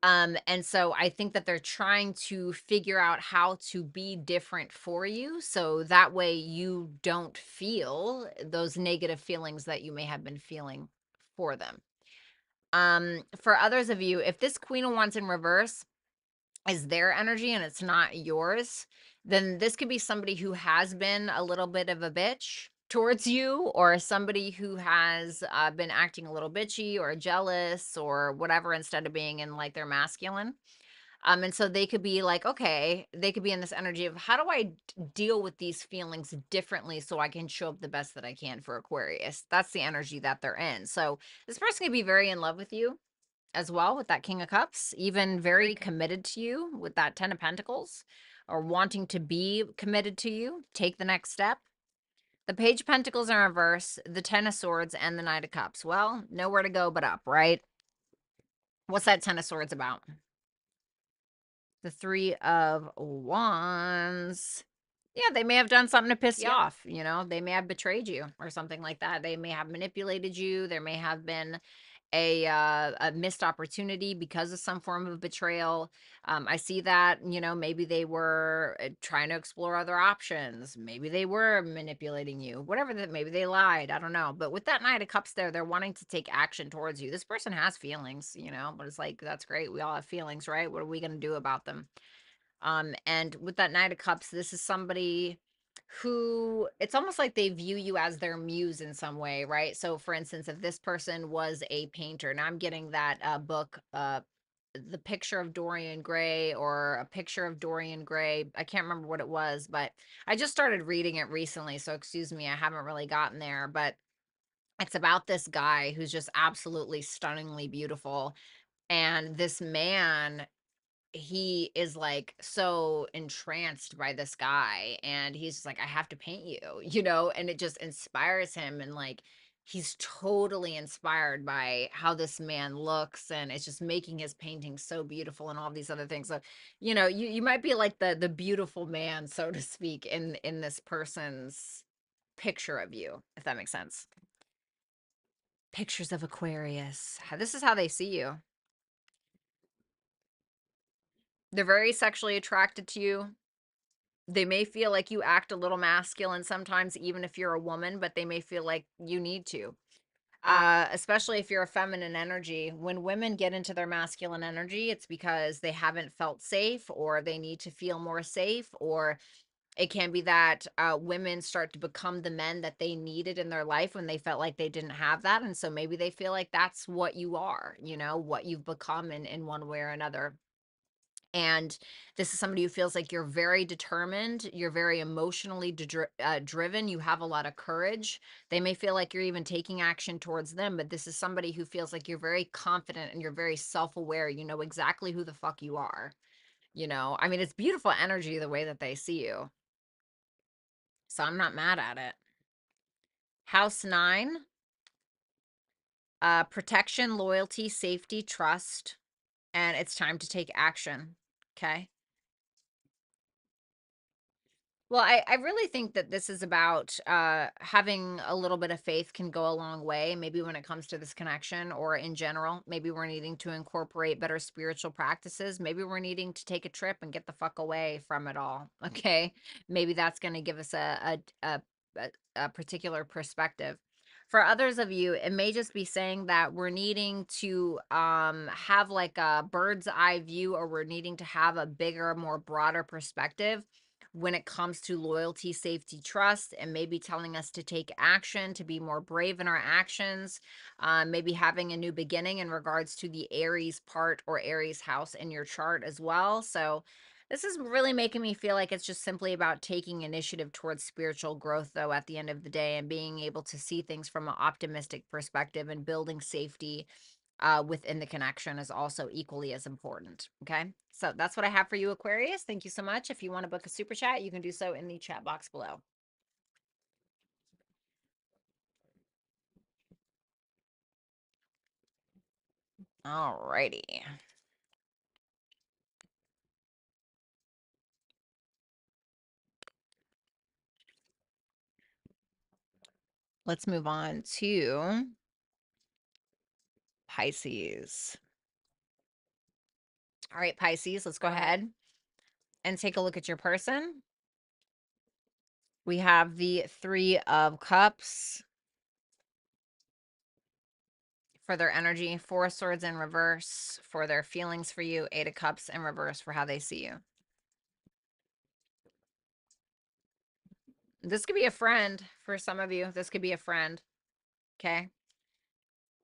And so I think that they're trying to figure out how to be different for you. So that way you don't feel those negative feelings that you may have been feeling for them. For others of you, if this Queen of Wands in reverse is their energy and it's not yours, then this could be somebody who has been a little bit of a bitch towards you, or somebody who has been acting a little bitchy or jealous or whatever instead of being in like their masculine. And so they could be like, okay, they could be in this energy of how do I deal with these feelings differently so I can show up the best that I can for Aquarius. That's the energy that they're in. So this person could be very in love with you as well with that King of Cups, even very committed to you with that 10 of Pentacles, or wanting to be committed to you, take the next step. The Page of Pentacles in reverse, the 10 of Swords, and the Knight of Cups. Well, nowhere to go but up, right? What's that 10 of Swords about? The 3 of Wands. Yeah, they may have done something to piss you off, you know? They may have betrayed you or something like that. They may have manipulated you. There may have been a missed opportunity because of some form of betrayal. I see that, you know, maybe they were trying to explore other options. Maybe they were manipulating you, whatever that, maybe they lied. I don't know. But with that Knight of Cups there, they're wanting to take action towards you. This person has feelings, you know, but it's like, that's great. We all have feelings, right? What are we going to do about them? And with that Knight of Cups, this is somebody who it's almost like they view you as their muse in some way, right? So for instance, if this person was a painter, now I'm getting that book, The Picture of Dorian Gray, or A Picture of Dorian Gray. I can't remember what it was, but I just started reading it recently, so excuse me, I haven't really gotten there, but it's about this guy who's just absolutely stunningly beautiful. And this man, he is like so entranced by this guy, and he's just like, I have to paint you, you know, and it just inspires him. And like, he's totally inspired by how this man looks, and it's just making his painting so beautiful and all these other things. So, you know, you might be like the beautiful man, so to speak, in this person's picture of you, if that makes sense. Pictures of Aquarius. This is how they see you. They're very sexually attracted to you. They may feel like you act a little masculine sometimes, even if you're a woman, but they may feel like you need to. Especially if you're a feminine energy. When women get into their masculine energy, it's because they haven't felt safe, or they need to feel more safe, or it can be that women start to become the men that they needed in their life when they felt like they didn't have that. And so maybe they feel like that's what you are, you know, what you've become in one way or another. And this is somebody who feels like you're very determined, you're very emotionally driven, you have a lot of courage. They may feel like you're even taking action towards them, but this is somebody who feels like you're very confident and you're very self-aware. You know exactly who the fuck you are. You know, I mean, it's beautiful energy the way that they see you. So I'm not mad at it. House 9, protection, loyalty, safety, trust, and it's time to take action. Okay. Well, I really think that this is about having a little bit of faith can go a long way, maybe when it comes to this connection, or in general. Maybe we're needing to incorporate better spiritual practices. Maybe we're needing to take a trip and get the fuck away from it all. Okay. Maybe that's going to give us a particular perspective. For others of you, it may just be saying that we're needing to have like a bird's eye view, or we're needing to have a bigger, more broader perspective when it comes to loyalty, safety, trust, and maybe telling us to take action, to be more brave in our actions, maybe having a new beginning in regards to the Aries part or Aries house in your chart as well. So this is really making me feel like it's just simply about taking initiative towards spiritual growth, though, at the end of the day, and being able to see things from an optimistic perspective, and building safety within the connection is also equally as important. Okay. So that's what I have for you, Aquarius. Thank you so much. If you want to book a super chat, you can do so in the chat box below. All righty. Let's move on to Pisces. All right, Pisces, let's go ahead and take a look at your person. We have the Three of Cups for their energy, Four of Swords in reverse for their feelings for you, Eight of Cups in reverse for how they see you. This could be a friend for some of you. This could be a friend. Okay.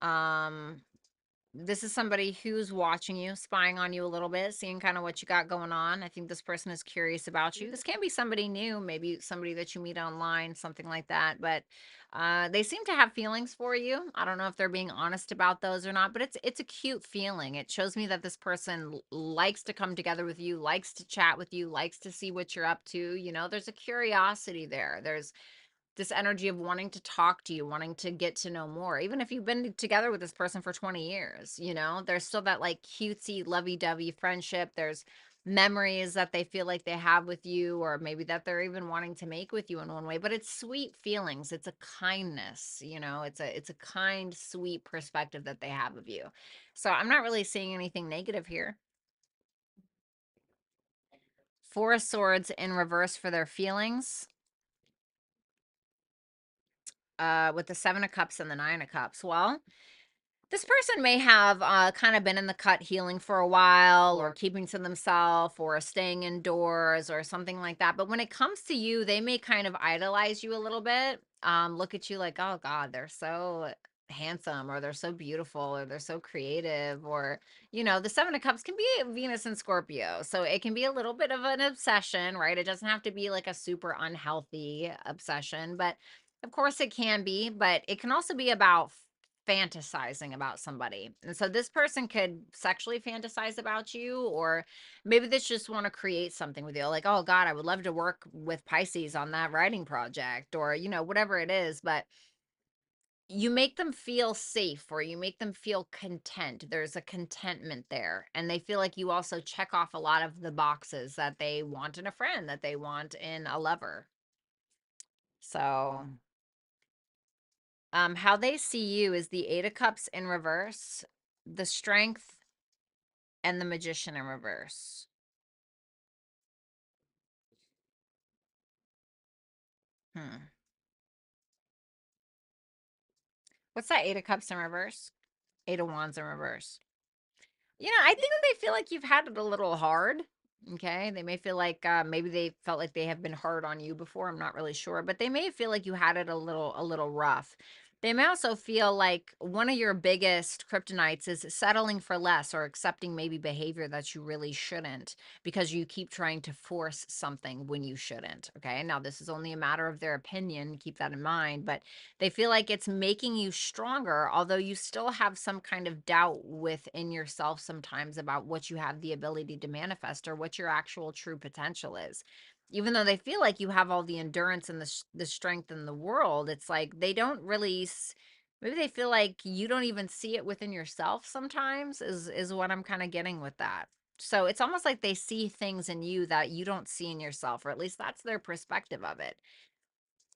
Um, this is somebody who's watching you, spying on you a little bit, seeing kind of what you got going on. I think this person is curious about you. This can be somebody new, maybe somebody that you meet online, something like that. But they seem to have feelings for you. I don't know if they're being honest about those or not, but it's a cute feeling. It shows me that this person likes to come together with you, likes to chat with you, likes to see what you're up to. You know, there's a curiosity there. There's this energy of wanting to talk to you, wanting to get to know more. Even if you've been together with this person for 20 years, you know, there's still that like cutesy, lovey-dovey friendship. There's memories that they feel like they have with you, or maybe that they're even wanting to make with you in one way. But it's sweet feelings. It's a kindness, you know, it's a kind, sweet perspective that they have of you. So I'm not really seeing anything negative here. Four of Swords in reverse for their feelings. With the Seven of Cups and the Nine of Cups. Well, this person may have kind of been in the cut healing for a while, or keeping to themselves, or staying indoors, or something like that. But when it comes to you, they may kind of idolize you a little bit. Look at you like, oh God, they're so handsome, or they're so beautiful, or they're so creative, or, you know, the Seven of Cups can be Venus and Scorpio. So it can be a little bit of an obsession, right? It doesn't have to be like a super unhealthy obsession, but of course it can be, but it can also be about fantasizing about somebody. And so this person could sexually fantasize about you, or maybe they just want to create something with you. Like, oh God, I would love to work with Pisces on that writing project, or, you know, whatever it is. But you make them feel safe, or you make them feel content. There's a contentment there. And they feel like you also check off a lot of the boxes that they want in a friend, that they want in a lover. So how they see you is the Eight of Cups in reverse, the Strength, and the Magician in reverse. Hmm. What's that Eight of Cups in reverse? Eight of Wands in reverse. You know, I think that they feel like you've had it a little hard. Okay. They may feel like maybe they felt like they have been hard on you before. I'm not really sure, but they may feel like you had it a little rough. They may also feel like one of your biggest kryptonites is settling for less, or accepting maybe behavior that you really shouldn't, because you keep trying to force something when you shouldn't. Okay. Now, this is only a matter of their opinion. Keep that in mind. But they feel like it's making you stronger, although you still have some kind of doubt within yourself sometimes about what you have the ability to manifest, or what your actual true potential is. Even though they feel like you have all the endurance and the strength in the world, it's like they don't really maybe they feel like you don't even see it within yourself sometimes, is what I'm kind of getting with that. So it's almost like they see things in you that you don't see in yourself, or at least that's their perspective of it.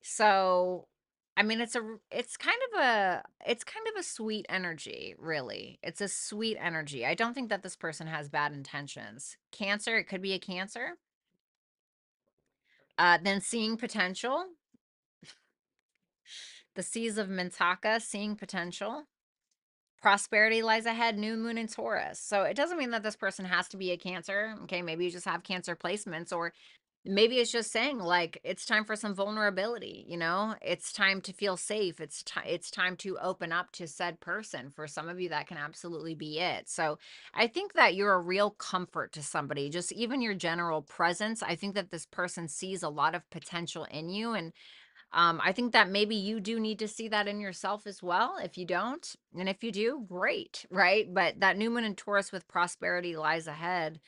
So, I mean, it's kind of a sweet energy, really. It's a sweet energy. I don't think that this person has bad intentions. Cancer, it could be a Cancer. Then seeing potential, the Seas of Mintaka, seeing potential. Prosperity lies ahead, new moon in Taurus. So it doesn't mean that this person has to be a Cancer. Okay, maybe you just have Cancer placements, or maybe it's just saying like it's time for some vulnerability, you know? It's time to feel safe. It's time to open up to said person. For some of you that can absolutely be it. So I think that you're a real comfort to somebody. Just even your general presence, I think that this person sees a lot of potential in you, and I think that maybe you do need to see that in yourself as well. If you don't, and if you do, great, right? But that new moon in Taurus with prosperity lies ahead.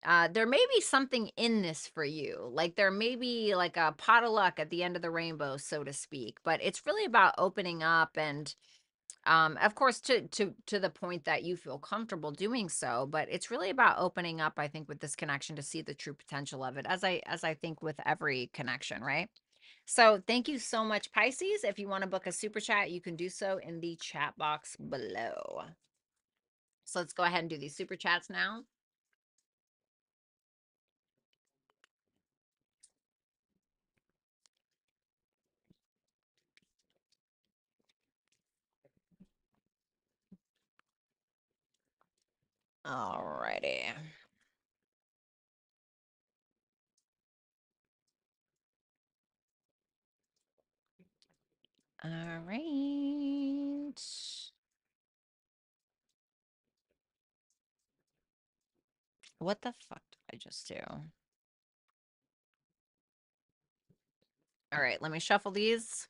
There may be something in this for you. Like there may be like a pot of luck at the end of the rainbow, so to speak. But it's really about opening up and Of course, to the point that you feel comfortable doing so, but it's really about opening up, I think, with this connection to see the true potential of it, as I think with every connection, right? So thank you so much, Pisces. If you want to book a super chat, you can do so in the chat box below. So let's go ahead and do these super chats now. Alrighty. All right. What the fuck did I just do? All right, let me shuffle these.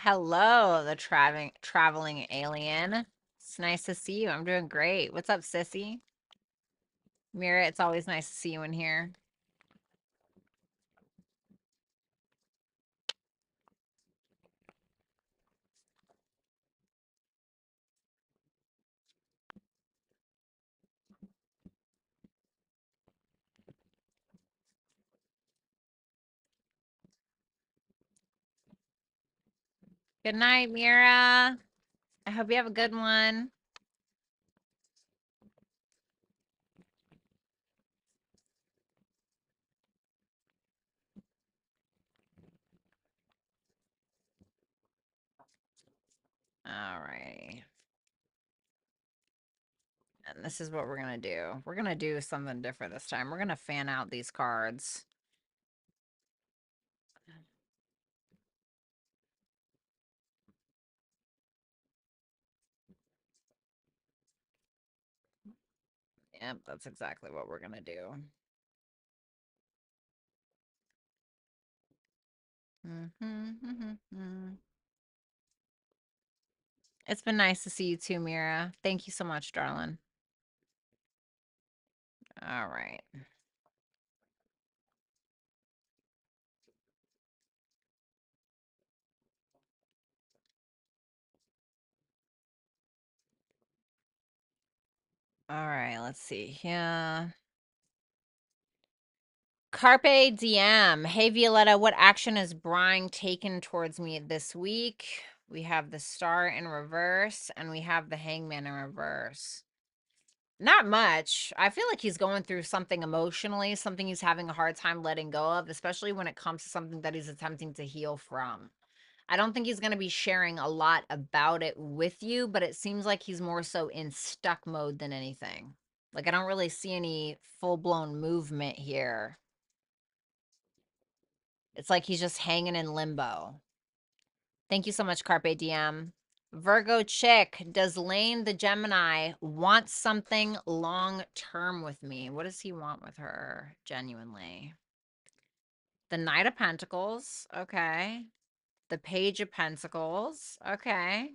Hello, the traveling alien. It's nice to see you. I'm doing great. What's up, sissy? Mira, it's always nice to see you in here. Good night, Mira. I hope you have a good one. All right. And this is what we're going to do. We're going to do something different this time. We're going to fan out these cards. Yep, that's exactly what we're going to do. It's been nice to see you too, Mira. Thank you so much, darling. All right. All right, let's see here. Carpe diem. Hey, Violetta, what action is Brian taken towards me this week? We have the star in reverse, and we have the hangman in reverse. Not much. I feel like he's going through something emotionally, something he's having a hard time letting go of, especially when it comes to something that he's attempting to heal from. I don't think he's going to be sharing a lot about it with you, but it seems like he's more so in stuck mode than anything. Like, I don't really see any full-blown movement here. It's like he's just hanging in limbo. Thank you so much, Carpe Diem. Virgo chick, does Lane the Gemini want something long term with me? What does he want with her, genuinely? The Knight of Pentacles. Okay. The Page of Pentacles. Okay.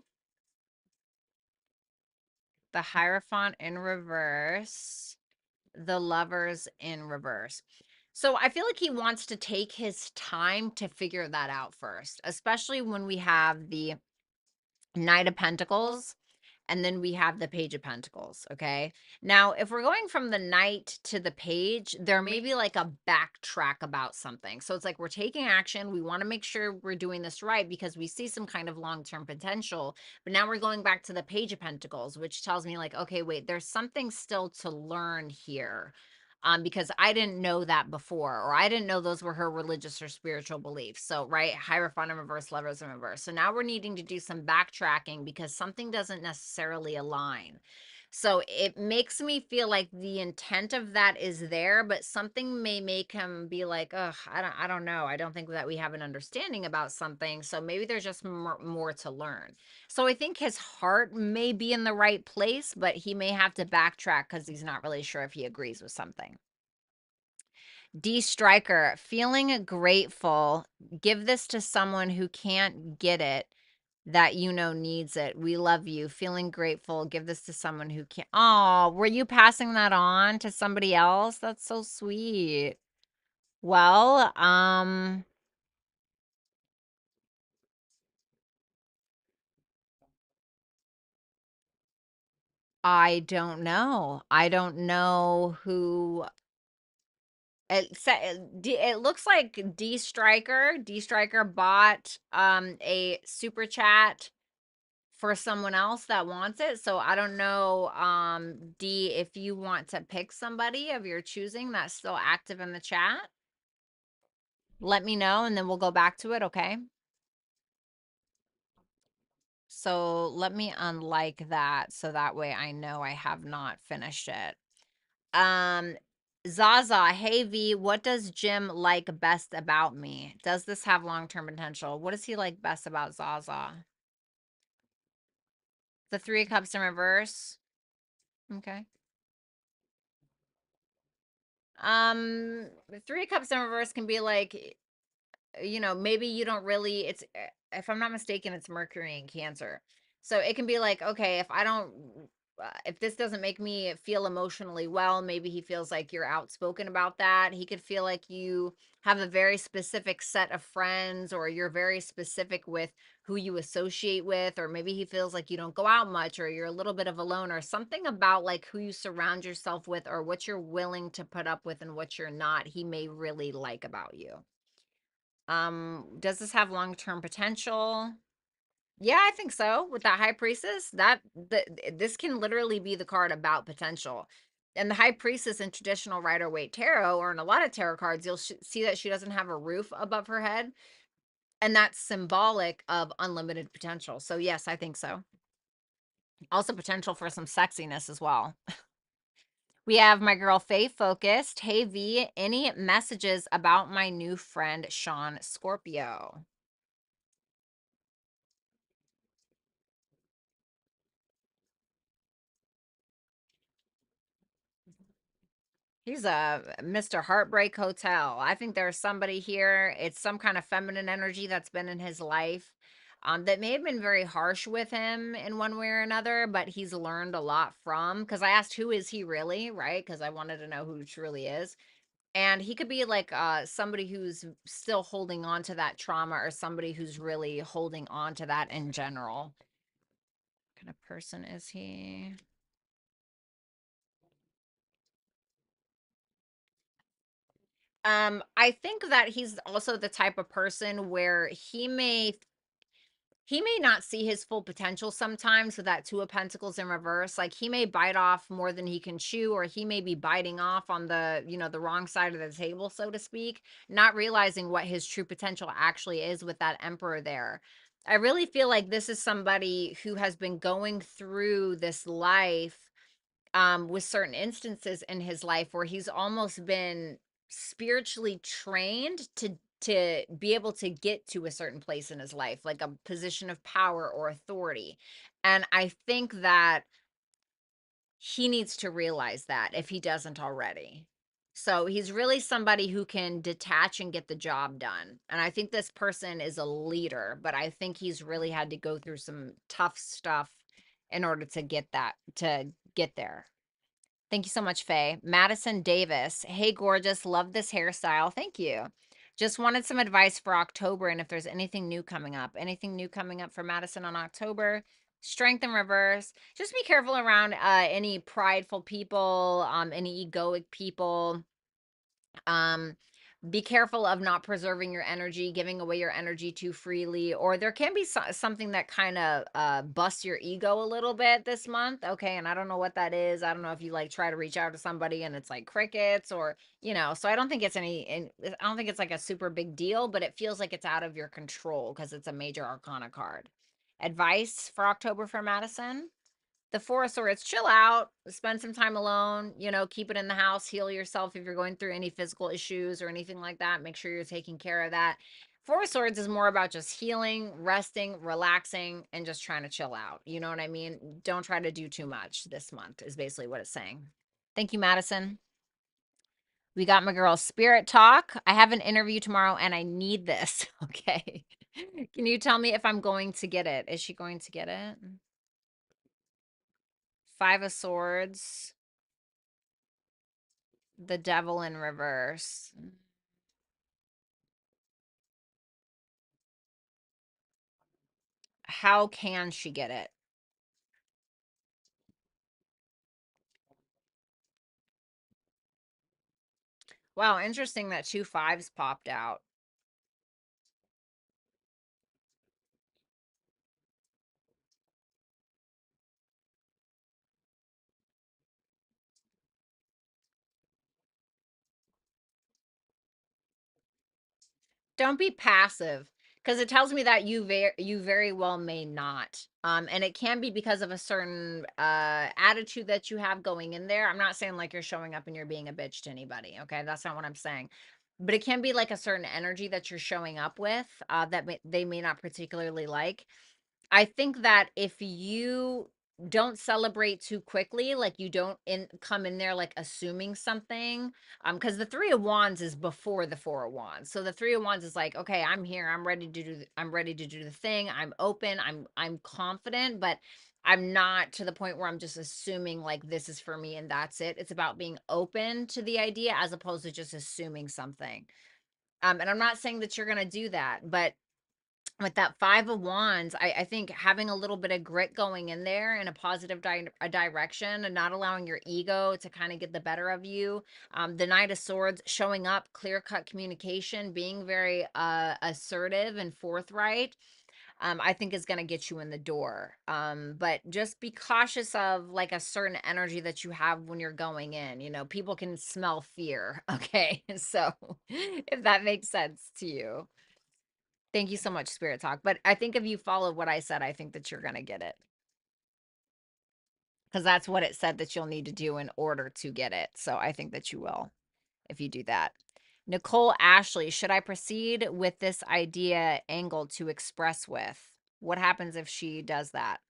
The Hierophant in reverse. The Lovers in reverse. So I feel like he wants to take his time to figure that out first, especially when we have the Knight of Pentacles, and then we have the Page of Pentacles, okay? Now, if we're going from the Knight to the Page, there may be like a backtrack about something. So it's like we're taking action. We want to make sure we're doing this right because we see some kind of long-term potential. But now we're going back to the Page of Pentacles, which tells me like, okay, wait, there's something still to learn here. Because I didn't know that before, or I didn't know those were her religious or spiritual beliefs. So, right, Hierophant in reverse, Lovers in reverse. So now we're needing to do some backtracking because something doesn't necessarily align. So it makes me feel like the intent of that is there, but something may make him be like, "Ugh, I don't know. I don't think that we have an understanding about something." So maybe there's just more to learn. So I think his heart may be in the right place, but he may have to backtrack because he's not really sure if he agrees with something. D Striker, feeling grateful. Give this to someone who can't get it that you know needs it. We love you. Feeling grateful. Give this to someone who can't. Oh, were you passing that on to somebody else? That's so sweet. Well, I don't know. I don't know who it looks like D Striker bought a super chat for someone else that wants it. So I don't know, D, if you want to pick somebody of your choosing that's still active in the chat, let me know and then we'll go back to it, okay? So let me unlike that so that way I know I have not finished it. Um, Zaza, hey V, what does Jim like best about me? Does this have long-term potential? What does he like best about Zaza? The Three of Cups in reverse. Okay. The Three of Cups in reverse can be like, maybe you don't really, if I'm not mistaken, it's Mercury and Cancer. So it can be like, okay, if this doesn't make me feel emotionally well, maybe he feels like you're outspoken about that. He could feel like you have a very specific set of friends, or you're very specific with who you associate with, or maybe he feels like you don't go out much, or you're a little bit of a loner. Something about like who you surround yourself with, or what you're willing to put up with and what you're not, he may really like about you. Does this have long-term potential? Yeah, I think so. With that High Priestess, this can literally be the card about potential. And the High Priestess in traditional Rider-Waite tarot, or in a lot of tarot cards, you'll see that she doesn't have a roof above her head, and that's symbolic of unlimited potential. So yes, I think so. Also potential for some sexiness as well. We have my girl Faye Focused. Hey V, any messages about my new friend Sean Scorpio? He's a Mr. Heartbreak Hotel. I think there's somebody here. It's some kind of feminine energy that's been in his life, that may have been very harsh with him in one way or another, but he's learned a lot from. Because I asked, who is he really, right? Because I wanted to know who he truly is. And he could be like somebody who's still holding on to that trauma, or somebody who's really holding on to that in general. What kind of person is he? I think that he's also the type of person where he may not see his full potential sometimes with that Two of Pentacles in reverse. Like he may bite off more than he can chew, or he may be biting off on the wrong side of the table, so to speak, not realizing what his true potential actually is with that Emperor there. I really feel like this is somebody who has been going through this life, with certain instances in his life where he's almost been spiritually trained to be able to get to a certain place in his life, like a position of power or authority. And I think that he needs to realize that if he doesn't already. So he's really somebody who can detach and get the job done. And I think this person is a leader, but I think he's really had to go through some tough stuff in order to get there. Thank you so much, Faye. Madison Davis. Hey, gorgeous. Love this hairstyle. Thank you. Just wanted some advice for October and if there's anything new coming up. Anything new coming up for Madison on October? Strength in reverse. Just be careful around any prideful people, any egoic people. Um, be careful of not preserving your energy, giving away your energy too freely, or there can be something that kind of busts your ego a little bit this month. Okay. And I don't know what that is. I don't know if you like try to reach out to somebody and it's like crickets, or, so I don't think it's I don't think it's like a super big deal, but it feels like it's out of your control because it's a major arcana card. Advice for October for Madison? The Four of Swords, chill out, spend some time alone, you know, keep it in the house, heal yourself if you're going through any physical issues or anything like that. Make sure you're taking care of that. Four of Swords is more about just healing, resting, relaxing, and just trying to chill out. You know what I mean? Don't try to do too much this month, is basically what it's saying. Thank you, Madison. We got my girl Spirit Talk. I have an interview tomorrow and I need this. Okay. Can you tell me if I'm going to get it? Is she going to get it? Five of Swords. The Devil in reverse. How can she get it? Wow, interesting that two fives popped out. Don't be passive, because it tells me that you very well may not. And it can be because of a certain attitude that you have going in there. I'm not saying like you're showing up and you're being a bitch to anybody, okay? That's not what I'm saying. But it can be like a certain energy that you're showing up with that they may not particularly like. I think that if you don't celebrate too quickly, like you don't come in there like assuming something, because the Three of Wands is before the Four of Wands. So the Three of Wands is like, okay, I'm here, I'm ready to do, I'm ready to do the thing, I'm open, I'm confident, but I'm not to the point where I'm just assuming like this is for me and that's it. It's about being open to the idea as opposed to just assuming something. And I'm not saying that you're gonna do that, but with that Five of Wands, I think having a little bit of grit going in there in a positive direction and not allowing your ego to kind of get the better of you. The Knight of Swords showing up, clear cut communication, being very assertive and forthright. I think is going to get you in the door. But just be cautious of like a certain energy that you have when you're going in. You know, people can smell fear. Okay. So if that makes sense to you. Thank you so much, Spirit Talk. But I think if you follow what I said, I think that you're going to get it because that's what it said that you'll need to do in order to get it. So I think that you will if you do that. Nicole Ashley, should I proceed with this idea angle to express with? What happens if she does that?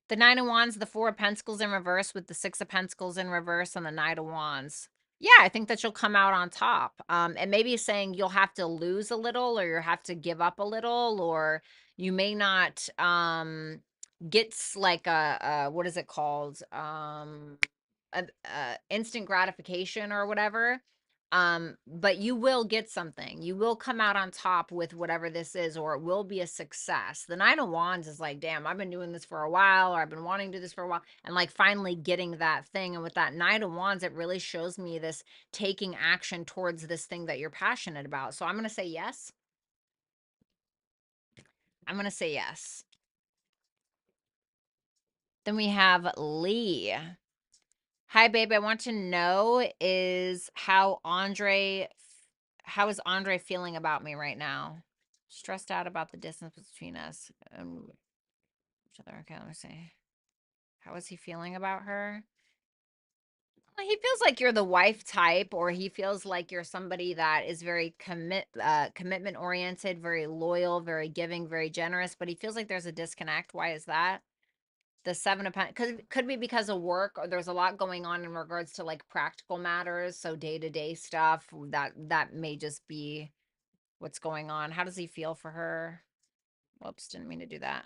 The Nine of Wands, the Four of Pentacles in reverse with the Six of Pentacles in reverse and the Knight of Wands. Yeah, I think that you'll come out on top. And maybe saying you'll have to lose a little or you have to give up a little or you may not get like a what is it called? Instant gratification or whatever. But you will get something. You will come out on top with whatever this is, or it will be a success. The Nine of Wands is like, damn, I've been doing this for a while, or I've been wanting to do this for a while, and like finally getting that thing. And with that Knight of Wands, it really shows me this taking action towards this thing that you're passionate about. So I'm gonna say yes. I'm gonna say yes. Then we have Lee. Hi, babe. I want to know how is Andre feeling about me right now? Stressed out about the distance between us and each other. Okay, let me see. How is he feeling about her? Well, he feels like you're the wife type, or he feels like you're somebody that is very commitment oriented, very loyal, very giving, very generous. But he feels like there's a disconnect. Why is that? The Seven of Pentacles could be because of work, or there's a lot going on in regards to like practical matters, so day-to-day stuff that may just be what's going on. How does he feel for her? Whoops, didn't mean to do that.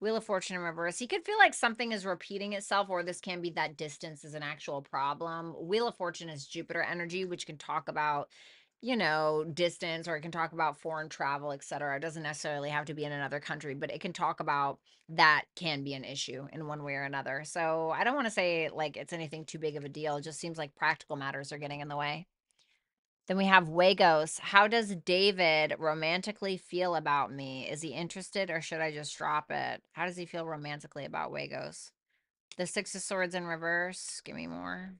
Wheel of Fortune in reverse. He could feel like something is repeating itself, or this can be that distance is an actual problem. Wheel of Fortune is Jupiter energy, which can talk about, you know, distance, or it can talk about foreign travel, etc. It doesn't necessarily have to be in another country, but it can talk about that can be an issue in one way or another. So I don't want to say like it's anything too big of a deal. It just seems like practical matters are getting in the way. Then we have Wagos. How does David romantically feel about me? Is he interested or should I just drop it? How does he feel romantically about Wagos? The Six of Swords in reverse. Give me more.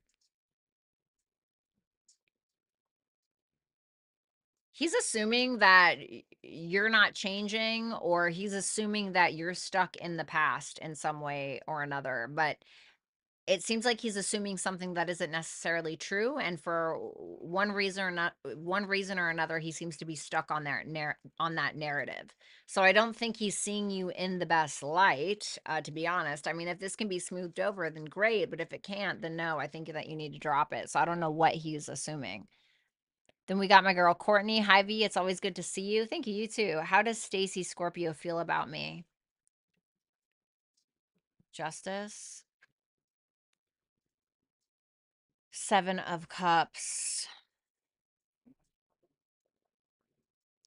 He's assuming that you're not changing, or he's assuming that you're stuck in the past in some way or another. But it seems like he's assuming something that isn't necessarily true, and for one reason or another, he seems to be stuck on on that narrative. So I don't think he's seeing you in the best light, to be honest. I mean, if this can be smoothed over, then great, but if it can't, then no, I think that you need to drop it. So I don't know what he's assuming. Then we got my girl Courtney. Hi V, it's always good to see you. Thank you, you too. How does Stacy Scorpio feel about me? Justice. Seven of Cups.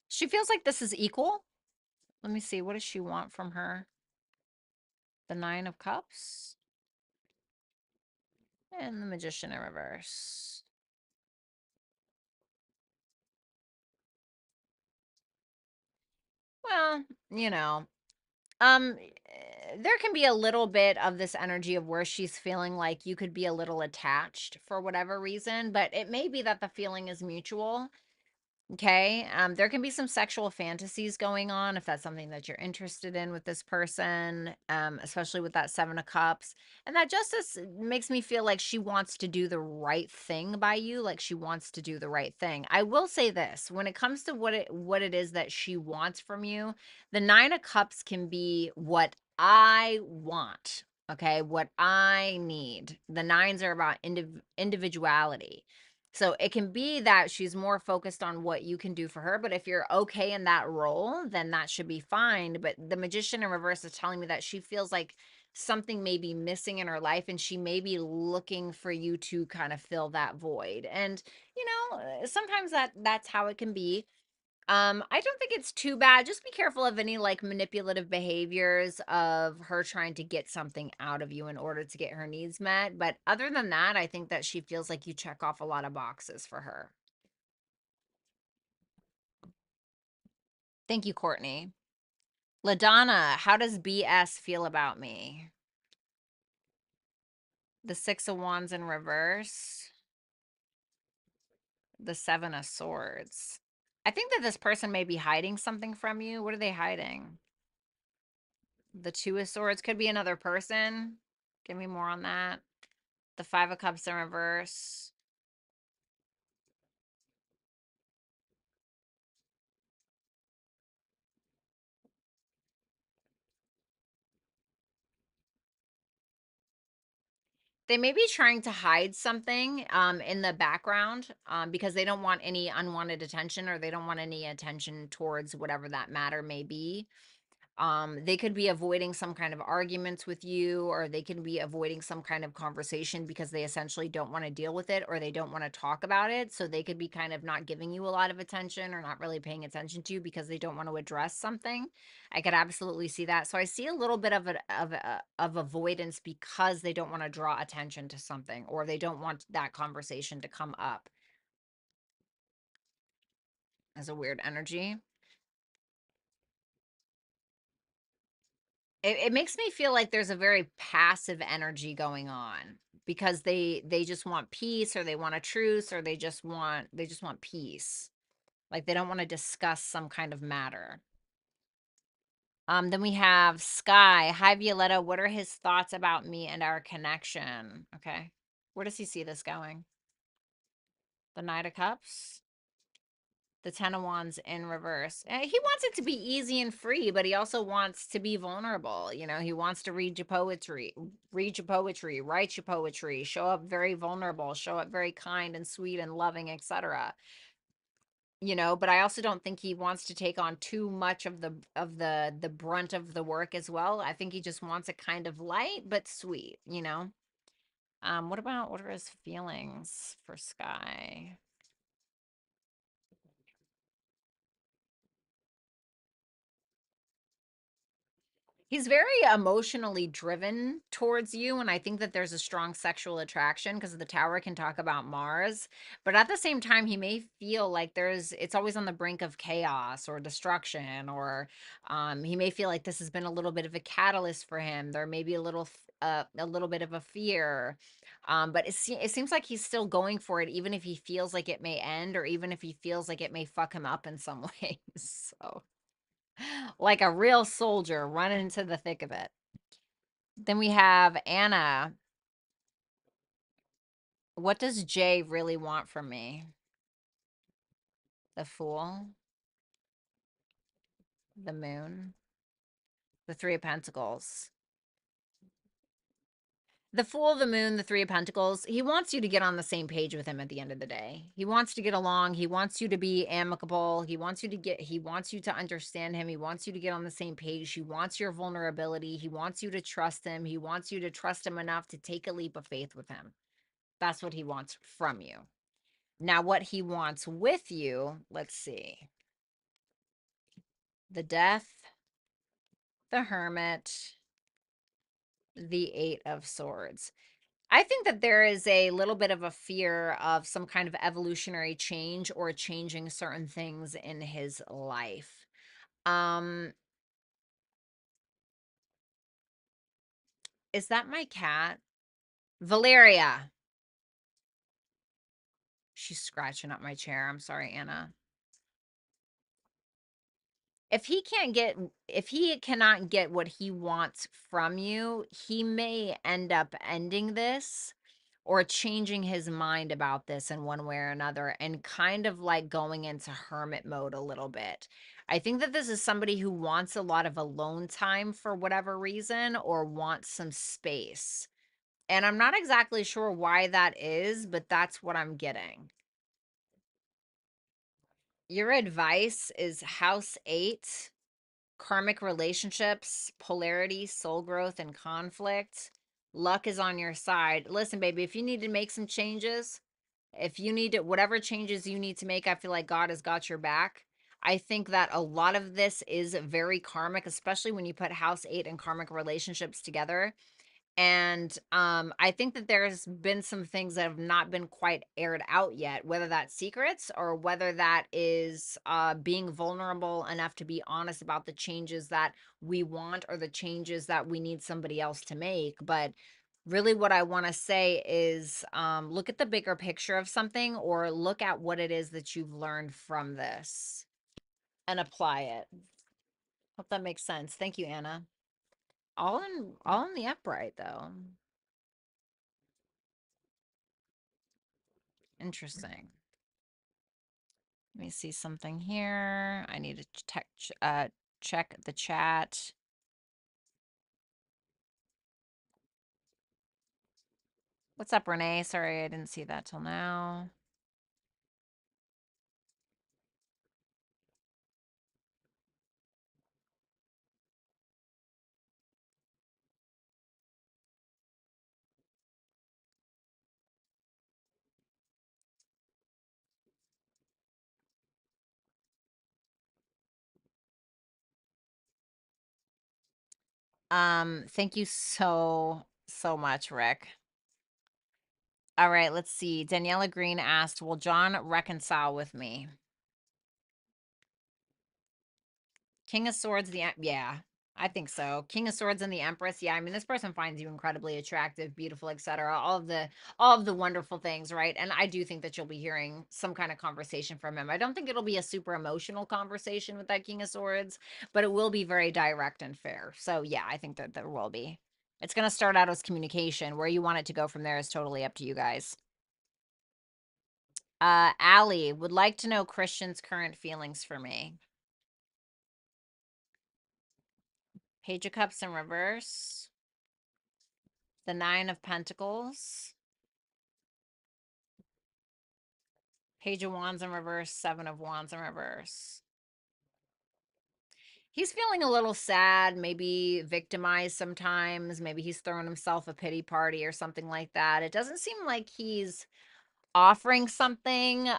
She feels like this is equal. Let me see. What does she want from her? The Nine of Cups and the Magician in reverse. Well, you know, there can be a little bit of this energy of where she's feeling like you could be a little attached for whatever reason, but it may be that the feeling is mutual. Okay. There can be some sexual fantasies going on if that's something that you're interested in with this person, especially with that Seven of Cups. And that justice makes me feel like she wants to do the right thing by you, like she wants to do the right thing. I will say this, when it comes to what it is that she wants from you, the Nine of Cups can be what I want. Okay, what I need. The nines are about individuality. So it can be that she's more focused on what you can do for her, but if you're okay in that role, then that should be fine. But the Magician in reverse is telling me that she feels like something may be missing in her life, and she may be looking for you to kind of fill that void. And sometimes that's how it can be. I don't think it's too bad. Just be careful of any like manipulative behaviors of her trying to get something out of you in order to get her needs met. But other than that, I think that she feels like you check off a lot of boxes for her. Thank you, Courtney. LaDonna, how does BS feel about me? The Six of Wands in reverse, the Seven of Swords. I think that this person may be hiding something from you. What are they hiding? The Two of Swords could be another person. Give me more on that. The Five of Cups in reverse. They may be trying to hide something in the background because they don't want any unwanted attention, or they don't want any attention towards whatever that matter may be. They could be avoiding some kind of arguments with you, or they can be avoiding some kind of conversation because they essentially don't want to deal with it, or they don't want to talk about it. So they could be kind of not giving you a lot of attention, or not really paying attention to you because they don't want to address something. I could absolutely see that. So I see a little bit of avoidance because they don't want to draw attention to something, or they don't want that conversation to come up as a weird energy. It makes me feel like there's a very passive energy going on because they just want peace, or they want a truce, or they just want peace. Like they don't want to discuss some kind of matter. Then we have Sky. Hi Violetta, what are his thoughts about me and our connection? Okay. Where does he see this going? The Knight of Cups? The Ten of Wands in reverse. He wants it to be easy and free, but he also wants to be vulnerable. He wants to read your poetry, write your poetry, show up very vulnerable, show up very kind and sweet and loving, etc. But I also don't think he wants to take on too much of the brunt of the work as well. I think he just wants it kind of light but sweet. What are his feelings for Sky? He's very emotionally driven towards you, and I think that there's a strong sexual attraction because the Tower can talk about Mars, but at the same time, he may feel like it's always on the brink of chaos or destruction, or he may feel like this has been a little bit of a catalyst for him. There may be a little bit of a fear. But it seems like he's still going for it, even if he feels like it may end, or even if he feels like it may fuck him up in some ways. So, like a real soldier running into the thick of it. Then we have Anna. What does Jay really want from me? The Fool, the Moon, the Three of Pentacles. The Fool, the Moon, the Three of Pentacles. He wants you to get on the same page with him at the end of the day. He wants to get along. He wants you to be amicable. He wants you to understand him. He wants you to get on the same page. He wants your vulnerability. He wants you to trust him. He wants you to trust him enough to take a leap of faith with him. That's what he wants from you. Now, what he wants with you, let's see. The Death, the Hermit, the Eight of Swords. I think that there is a little bit of a fear of some kind of evolutionary change or changing certain things in his life. Is that my cat? Valeria. She's scratching up my chair. I'm sorry, Anna. If he cannot get what he wants from you, he may end up ending this or changing his mind about this in one way or another, and kind of like going into hermit mode a little bit. I think that this is somebody who wants a lot of alone time for whatever reason, or wants some space. And I'm not exactly sure why that is, but that's what I'm getting. Your advice is House 8. Karmic relationships, polarity, soul growth, and conflict. Luck is on your side. Listen, baby, if you need to make some changes, if you need to, whatever changes you need to make, I feel like God has got your back. I think that a lot of this is very karmic, especially when you put House 8 and karmic relationships together. And I think that there's been some things that have not been quite aired out yet, whether that's secrets or whether that is being vulnerable enough to be honest about the changes that we want or the changes that we need somebody else to make. But really what I want to say is look at the bigger picture of something, or look at what it is that you've learned from this and apply it. Hope that makes sense. Thank you, Anna. All in the upright though. Interesting. Let me see something here. I need to check the chat. What's up, Renee? Sorry, I didn't see that till now. Thank you so much, Rick. All right, let's see. Daniela Green asked, "Will John reconcile with me?" King of Swords, yeah, I think so. King of Swords and the Empress. Yeah, I mean, this person finds you incredibly attractive, beautiful, etc. All of the wonderful things, right? And I do think that you'll be hearing some kind of conversation from him. I don't think it'll be a super emotional conversation with that King of Swords, but it will be very direct and fair. So yeah, I think that there will be. It's going to start out as communication. Where you want it to go from there is totally up to you guys. Allie would like to know Christian's current feelings for me. Page of Cups in reverse. The Nine of Pentacles. Page of Wands in reverse. Seven of Wands in reverse. He's feeling a little sad, maybe victimized sometimes. Maybe he's throwing himself a pity party or something like that. It doesn't seem like he's offering something,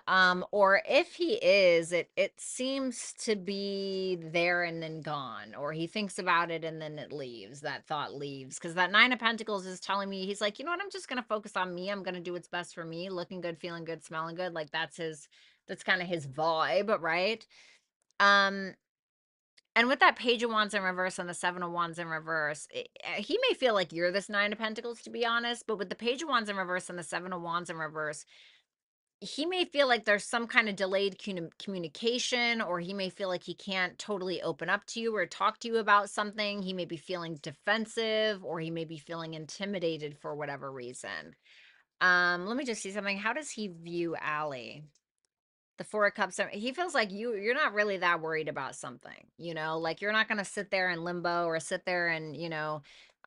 or if he is, it seems to be there and then gone, or he thinks about it and then it leaves, that thought leaves, because that Nine of Pentacles is telling me, he's like, you know what, I'm just gonna focus on me. I'm gonna do what's best for me, looking good, feeling good, smelling good. Like that's kind of his vibe, right? um And with that Page of Wands in reverse and the Seven of Wands in reverse, he may feel like you're this Nine of Pentacles, to be honest, but with the Page of Wands in reverse and the Seven of Wands in reverse, he may feel like there's some kind of delayed communication, or he may feel like he can't totally open up to you or talk to you about something. He may be feeling defensive, or he may be feeling intimidated for whatever reason. Let me just see something. How does he view Allie? The Four of Cups, he feels like you're not really that worried about something, like you're not going to sit there in limbo or sit there and,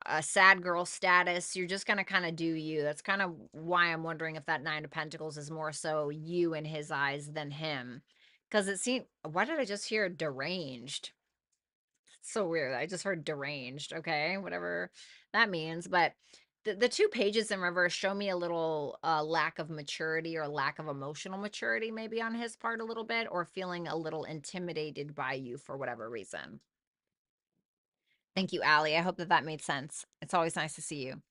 a sad girl status. You're just going to kind of do you. That's kind of why I'm wondering if that Nine of Pentacles is more so you in his eyes than him. Because it seemed, why did I just hear deranged? So weird. I just heard deranged. Okay, whatever that means. But the two pages in reverse show me a little lack of maturity or lack of emotional maturity, maybe on his part a little bit, or feeling a little intimidated by you for whatever reason. Thank you, Allie. I hope that that made sense. It's always nice to see you.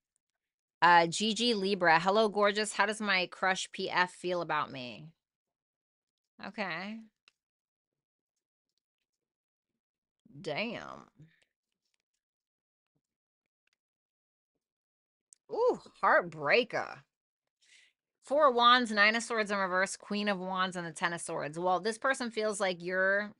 Gigi Libra. Hello, gorgeous. How does my crush PF feel about me? Okay. Damn. Ooh, heartbreaker. Four of Wands, Nine of Swords in reverse, Queen of Wands, and the Ten of Swords. Well, this person feels like you're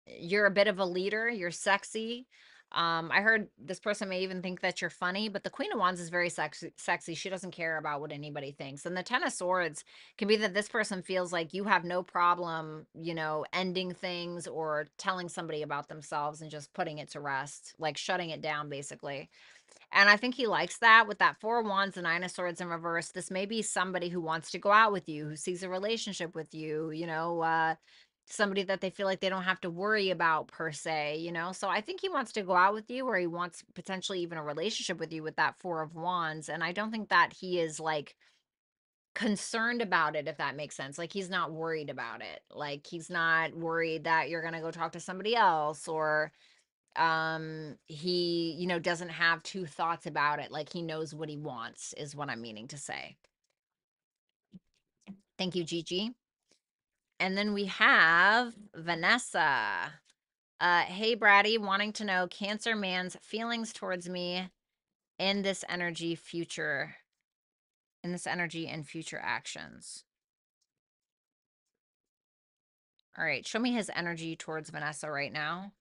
a bit of a leader. You're sexy. I heard this person may even think that you're funny, but the Queen of Wands is very sexy. She doesn't care about what anybody thinks. And the Ten of Swords can be that this person feels like you have no problem, ending things or telling somebody about themselves and just putting it to rest, like shutting it down, basically. And I think he likes that with that Four of Wands and Nine of Swords in reverse. This may be somebody who wants to go out with you, who sees a relationship with you, somebody that they feel like they don't have to worry about per se. So I think he wants to go out with you, or he wants potentially even a relationship with you with that Four of Wands. And I don't think that he is like concerned about it, if that makes sense. Like he's not worried about it. Like he's not worried that you're going to go talk to somebody else, or he doesn't have two thoughts about it. Like he knows what he wants is what I'm meaning to say. Thank you, Gigi. And then we have Vanessa. Hey Brady, wanting to know Cancer man's feelings towards me in this energy and future actions. All right, show me his energy towards Vanessa right now.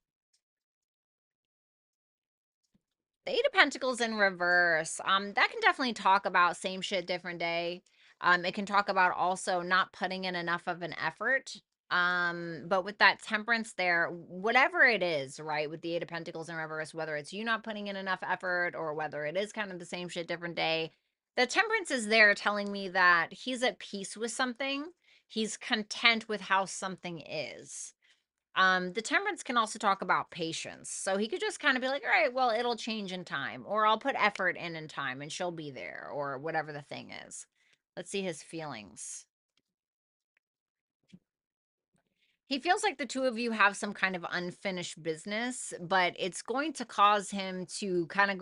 The Eight of Pentacles in reverse. That can definitely talk about same shit, different day. It can talk about also not putting in enough of an effort. But with that Temperance there, whatever it is, right, with the Eight of Pentacles in reverse, whether it's you not putting in enough effort or whether it is kind of the same shit, different day, the Temperance is there telling me that he's at peace with something. He's content with how something is. The Temperance can also talk about patience. So he could just kind of be like, all right, well, it'll change in time, or I'll put effort in time and she'll be there, or whatever the thing is. Let's see his feelings. He feels like the two of you have some kind of unfinished business, but it's going to cause him to kind of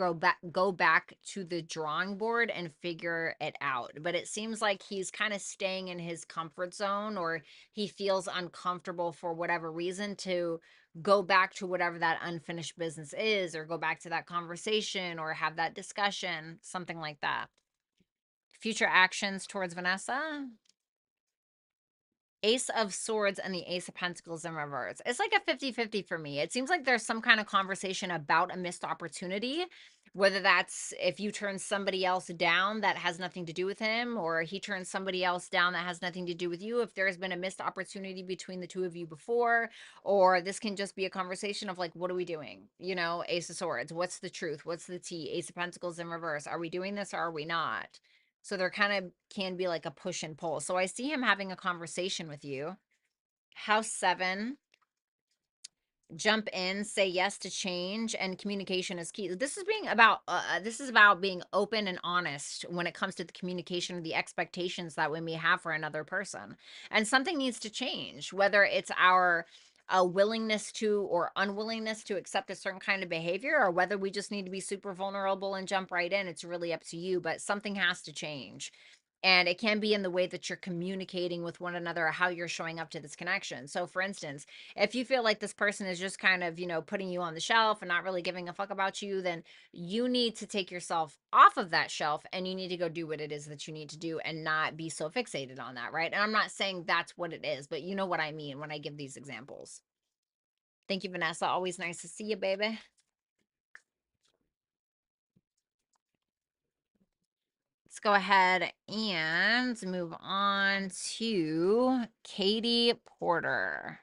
go back to the drawing board and figure it out. But it seems like he's kind of staying in his comfort zone, or he feels uncomfortable for whatever reason to go back to whatever that unfinished business is, or go back to that conversation or have that discussion, something like that. Future actions towards Vanessa. Ace of Swords and the Ace of Pentacles in reverse. It's like a 50-50 for me. It seems like there's some kind of conversation about a missed opportunity, whether that's if you turn somebody else down that has nothing to do with him, or he turns somebody else down that has nothing to do with you. If there's been a missed opportunity between the two of you before, or this can just be a conversation of like, what are we doing? Ace of Swords. What's the truth? What's the tea? Ace of Pentacles in reverse. Are we doing this or are we not? So there kind of can be like a push and pull. So I see him having a conversation with you. House 7, jump in, say yes to change, and communication is key. This is about being open and honest when it comes to the communication of the expectations that we may have for another person. And something needs to change, whether it's our willingness to or unwillingness to accept a certain kind of behavior, or whether we just need to be super vulnerable and jump right in. It's really up to you, but something has to change. And it can be in the way that you're communicating with one another or how you're showing up to this connection. So, for instance, if you feel like this person is just kind of, putting you on the shelf and not really giving a fuck about you, then you need to take yourself off of that shelf and you need to go do what it is that you need to do and not be so fixated on that, right? And I'm not saying that's what it is, but you know what I mean when I give these examples. Thank you, Vanessa. Always nice to see you, baby. Let's go ahead and move on to Katie Porter.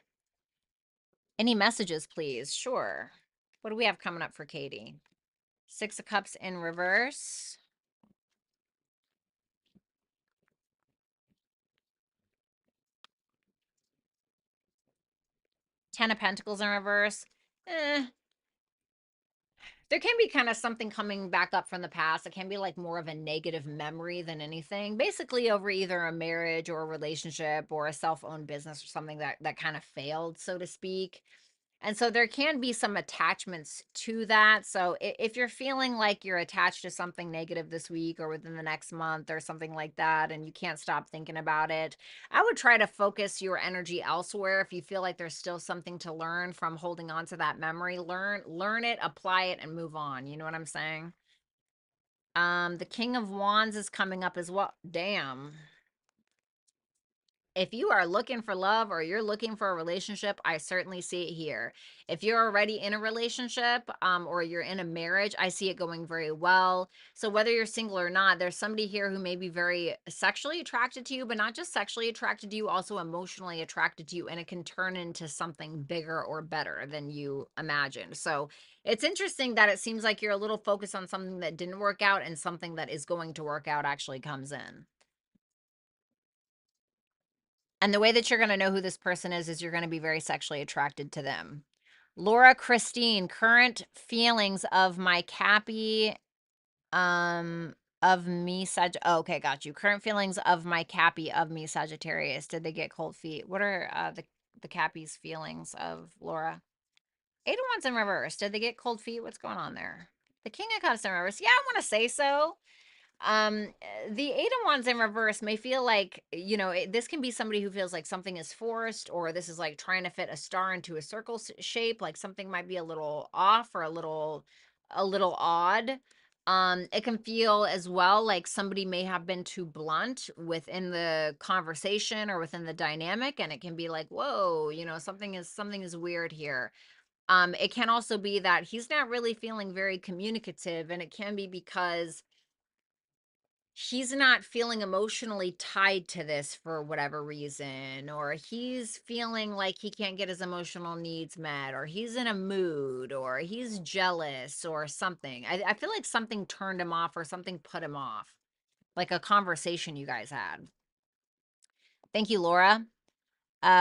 Any messages, please? Sure. What do we have coming up for Katie? 6 of Cups in reverse. 10 of Pentacles in reverse. There can be kind of something coming back up from the past. It can be like more of a negative memory than anything. Basically over either a marriage or a relationship or a self-owned business or something that kind of failed, so to speak. And so there can be some attachments to that. So if you're feeling like you're attached to something negative this week or within the next month or something like that, and you can't stop thinking about it, I would try to focus your energy elsewhere. If you feel like there's still something to learn from holding on to that memory, learn it, apply it, and move on. You know what I'm saying? The King of Wands is coming up as well. Damn. If you are looking for love or you're looking for a relationship, I certainly see it here. If you're already in a relationship, or you're in a marriage, I see it going very well. So whether you're single or not, there's somebody here who may be very sexually attracted to you, but not just sexually attracted to you, also emotionally attracted to you, and it can turn into something bigger or better than you imagined. So it's interesting that it seems like you're a little focused on something that didn't work out and something that is going to work out actually comes in. And the way that you're going to know who this person is you're going to be very sexually attracted to them. Laura Christine, current feelings of my Cappy, of me, okay, got you. Current feelings of my Cappy of me, Sagittarius. Did they get cold feet? What are the Cappy's feelings of Laura? 8 of Wands in reverse. Did they get cold feet? What's going on there? The King of Cups in reverse. Yeah, I want to say so. The 8 of Wands in reverse may feel like, this can be somebody who feels like something is forced, or this is like trying to fit a star into a circle shape, like something might be a little off or a little odd. It can feel as well like somebody may have been too blunt within the conversation or within the dynamic, and it can be like, whoa, something is weird here. It can also be that he's not really feeling very communicative, and it can be because he's not feeling emotionally tied to this for whatever reason, or he's feeling like he can't get his emotional needs met, or he's in a mood, or he's jealous or something. I feel like something turned him off or something put him off, like a conversation you guys had. Thank you, Laura.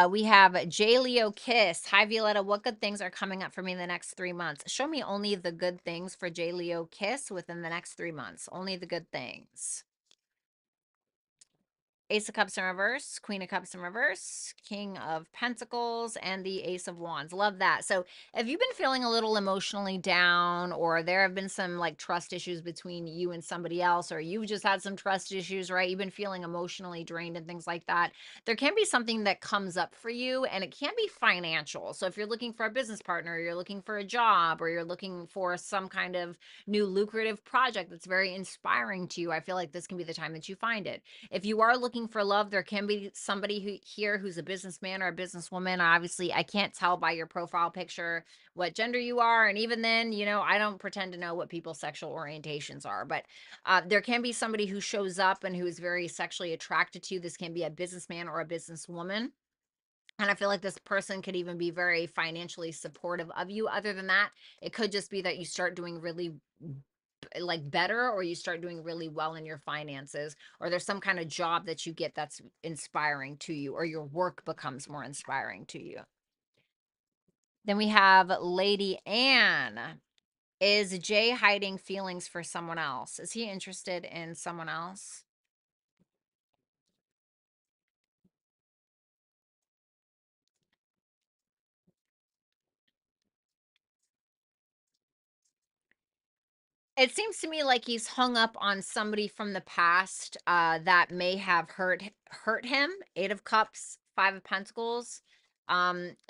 We have J. Leo Kiss. Hi, Violetta. What good things are coming up for me in the next 3 months? Show me only the good things for J. Leo Kiss within the next 3 months. Only the good things. Ace of Cups in reverse, Queen of Cups in reverse, King of Pentacles, and the Ace of Wands. Love that. So if you've been feeling a little emotionally down, or there have been some like trust issues between you and somebody else, or you've just had some trust issues, right? You've been feeling emotionally drained and things like that. There can be something that comes up for you, and it can be financial. So if you're looking for a business partner, or you're looking for a job, or you're looking for some kind of new lucrative project that's very inspiring to you, I feel like this can be the time that you find it. If you are looking for love, there can be somebody who's a businessman or a businesswoman. Obviously, I can't tell by your profile picture what gender you are. And even then, I don't pretend to know what people's sexual orientations are. But there can be somebody who shows up and who is very sexually attracted to you. This can be a businessman or a businesswoman. And I feel like this person could even be very financially supportive of you. Other than that, it could just be that you start doing really like better, or you start doing really well in your finances, or there's some kind of job that you get that's inspiring to you, or your work becomes more inspiring to you. Then we have Lady Anne. Is Jay hiding feelings for someone else? Is he interested in someone else? It seems to me like he's hung up on somebody from the past, that may have hurt him. 8 of Cups, 5 of Pentacles.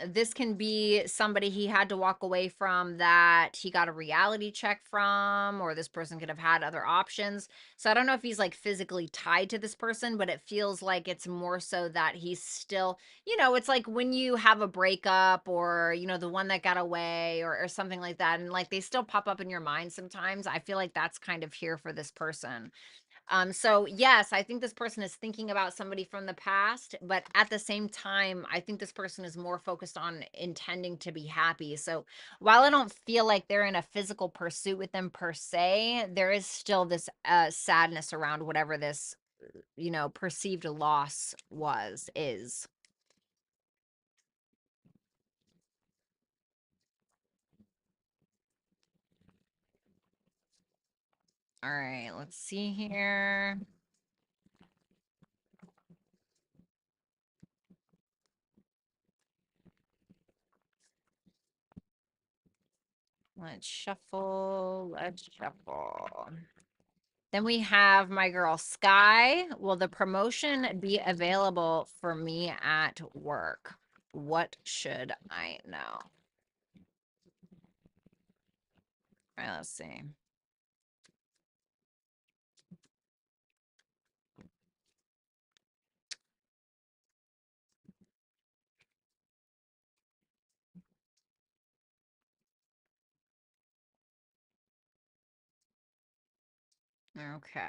This can be somebody he had to walk away from that he got a reality check from, or this person could have had other options. So I don't know if he's like physically tied to this person, but it feels like it's more so that he's still, it's like when you have a breakup, or, the one that got away, or something like that. And like they still pop up in your mind sometimes. I feel like that's kind of here for this person. So yes, I think this person is thinking about somebody from the past, but at the same time, I think this person is more focused on intending to be happy. So while I don't feel like they're in a physical pursuit with them per se, there is still this sadness around whatever this, perceived loss is. All right, let's see here. Let's shuffle. Let's shuffle. Then we have my girl Sky. Will the promotion be available for me at work? What should I know? All right, let's see. Okay.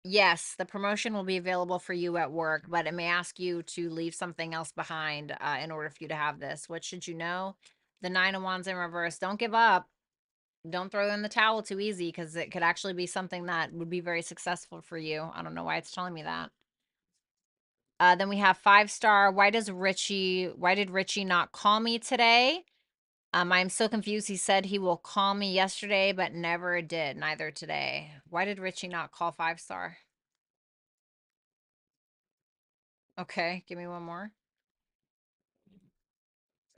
Yes, the promotion will be available for you at work, but it may ask you to leave something else behind in order for you to have this. What should you know? The 9 of Wands in reverse. Don't give up. Don't throw in the towel too easy, because it could actually be something that would be very successful for you. I don't know why it's telling me that. Then we have 5 star. Why did Richie not call me today? I'm so confused. He said he will call me yesterday, but never did, neither today. Why did Richie not call 5 star? Okay, give me one more.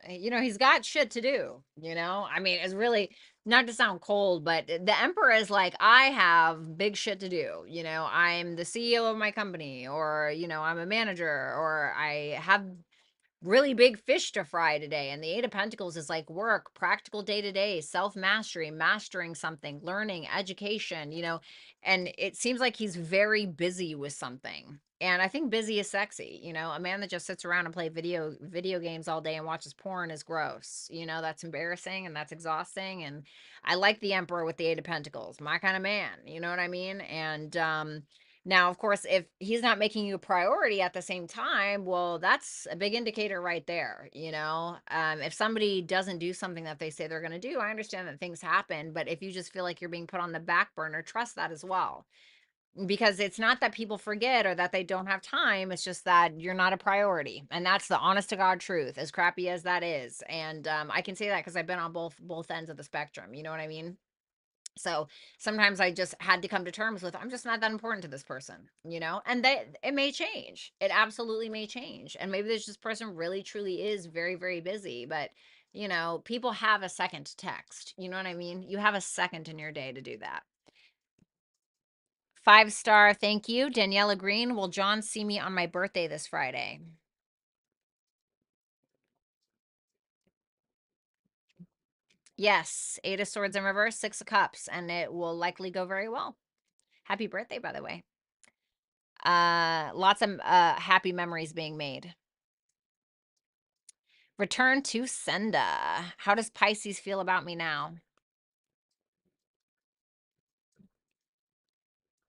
He's got shit to do, I mean, it's really not to sound cold, but the emperor is like, I have big shit to do. I'm the CEO of my company, or, I'm a manager, or I have really big fish to fry today. And the 8 of Pentacles is like work, practical day to day, self mastery, mastering something, learning, education, and it seems like he's very busy with something. And I think busy is sexy. A man that just sits around and play video games all day and watches porn is gross. That's embarrassing and that's exhausting. And I like the Emperor with the 8 of Pentacles, my kind of man. You know what I mean? And now, of course, if he's not making you a priority at the same time, well, that's a big indicator right there. If somebody doesn't do something that they say they're going to do, I understand that things happen, but if you just feel like you're being put on the back burner, trust that as well. Because it's not that people forget or that they don't have time. It's just that you're not a priority. And that's the honest to God truth, as crappy as that is. And I can say that because I've been on both ends of the spectrum. You know what I mean? So sometimes I just had to come to terms with, I'm just not that important to this person, and it may change. It absolutely may change. And maybe this person really truly is very, very busy, but people have a second to text. You know what I mean? You have a second in your day to do that. 5 star, thank you. Daniela Green, will John see me on my birthday this Friday? Yes, 8 of Swords in reverse, 6 of Cups, and it will likely go very well. Happy birthday, by the way. Lots of happy memories being made. Return to sender. How does Pisces feel about me now?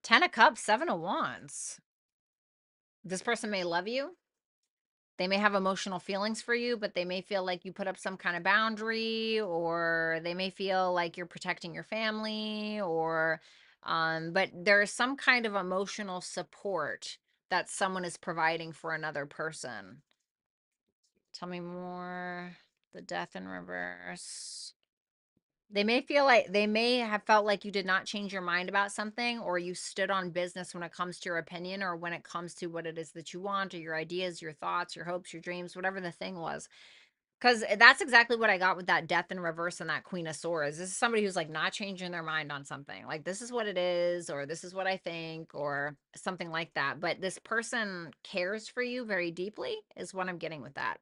10 of Cups, 7 of Wands. This person may love you. They may have emotional feelings for you, but they may feel like you put up some kind of boundary, or they may feel like you're protecting your family, or but there's some kind of emotional support that someone is providing for another person. Tell me more. The Death in reverse. They may have felt like you did not change your mind about something, or you stood on business when it comes to your opinion, or when it comes to what it is that you want, or your ideas, your thoughts, your hopes, your dreams, whatever the thing was. Because that's exactly what I got with that death in reverse and that Queen of Swords. This is somebody who's like not changing their mind on something. Like, this is what it is, or this is what I think, or something like that. But this person cares for you very deeply, is what I'm getting with that.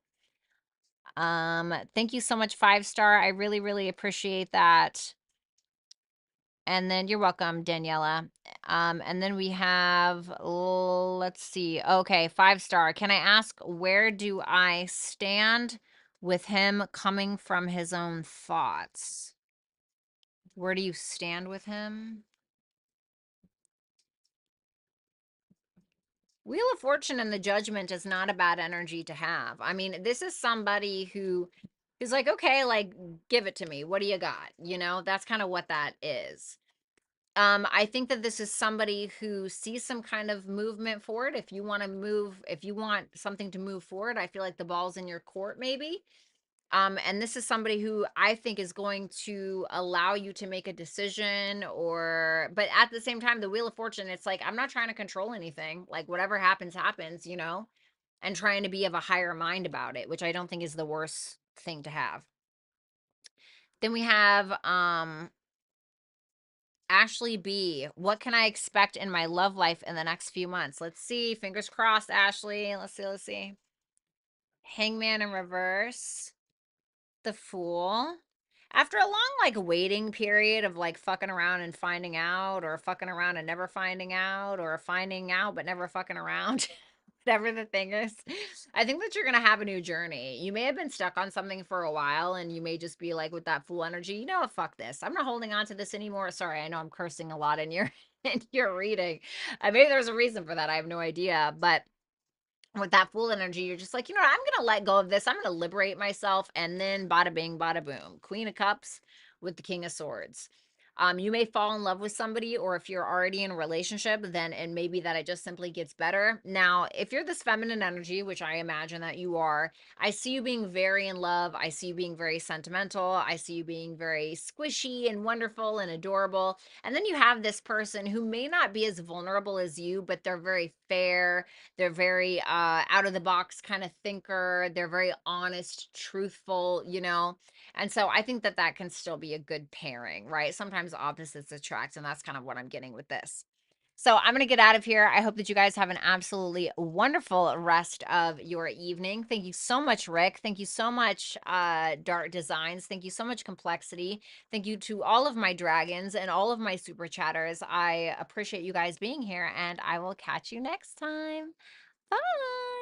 Thank you so much, 5-star. I really, really appreciate that. And then you're welcome, Daniela. And then we have, let's see. Okay, 5-star. Can I ask, where do I stand with him coming from his own thoughts? Where do you stand with him? Wheel of Fortune and the Judgment is not a bad energy to have. I mean, this is somebody who is like, okay, like, give it to me. What do you got? You know, that's kind of what that is. I think that this is somebody who sees some kind of movement forward. If you want to move, if you want something to move forward, I feel like the ball's in your court, maybe. And this is somebody who I think is going to allow you to make a decision, or, but at the same time, the Wheel of Fortune, it's like, I'm not trying to control anything. Like, whatever happens, happens, you know, and trying to be of a higher mind about it, which I don't think is the worst thing to have. Then we have, Ashley B. What can I expect in my love life in the next few months? Let's see. Fingers crossed, Ashley. Let's see. Let's see. Hangman in reverse. The Fool. After a long, like, waiting period of, like, fucking around and finding out, or fucking around and never finding out, or finding out but never fucking around, whatever the thing is, I think that you're gonna have a new journey. You may have been stuck on something for a while, and you may just be like, with that Fool energy, you know what, fuck this. I'm not holding on to this anymore. Sorry, I know I'm cursing a lot in your in your reading. Maybe there's a reason for that. I have no idea, but with that Fool energy, you're just like, you know what, I'm gonna let go of this. I'm gonna liberate myself, and then bada bing, bada boom. Queen of Cups with the King of Swords. You may fall in love with somebody, or if you're already in a relationship, then, and maybe that it just simply gets better. Now, if you're this feminine energy, which I imagine that you are, I see you being very in love. I see you being very sentimental. I see you being very squishy and wonderful and adorable. And then you have this person who may not be as vulnerable as you, but they're very fair. They're very out of the box kind of thinker. They're very honest, truthful, you know. And so I think that that can still be a good pairing, right? Sometimes opposites attract, and that's kind of what I'm getting with this. So I'm going to get out of here. I hope that you guys have an absolutely wonderful rest of your evening. Thank you so much, Rick. Thank you so much, Dark Designs. Thank you so much, Complexity. Thank you to all of my dragons and all of my super chatters. I appreciate you guys being here, and I will catch you next time. Bye.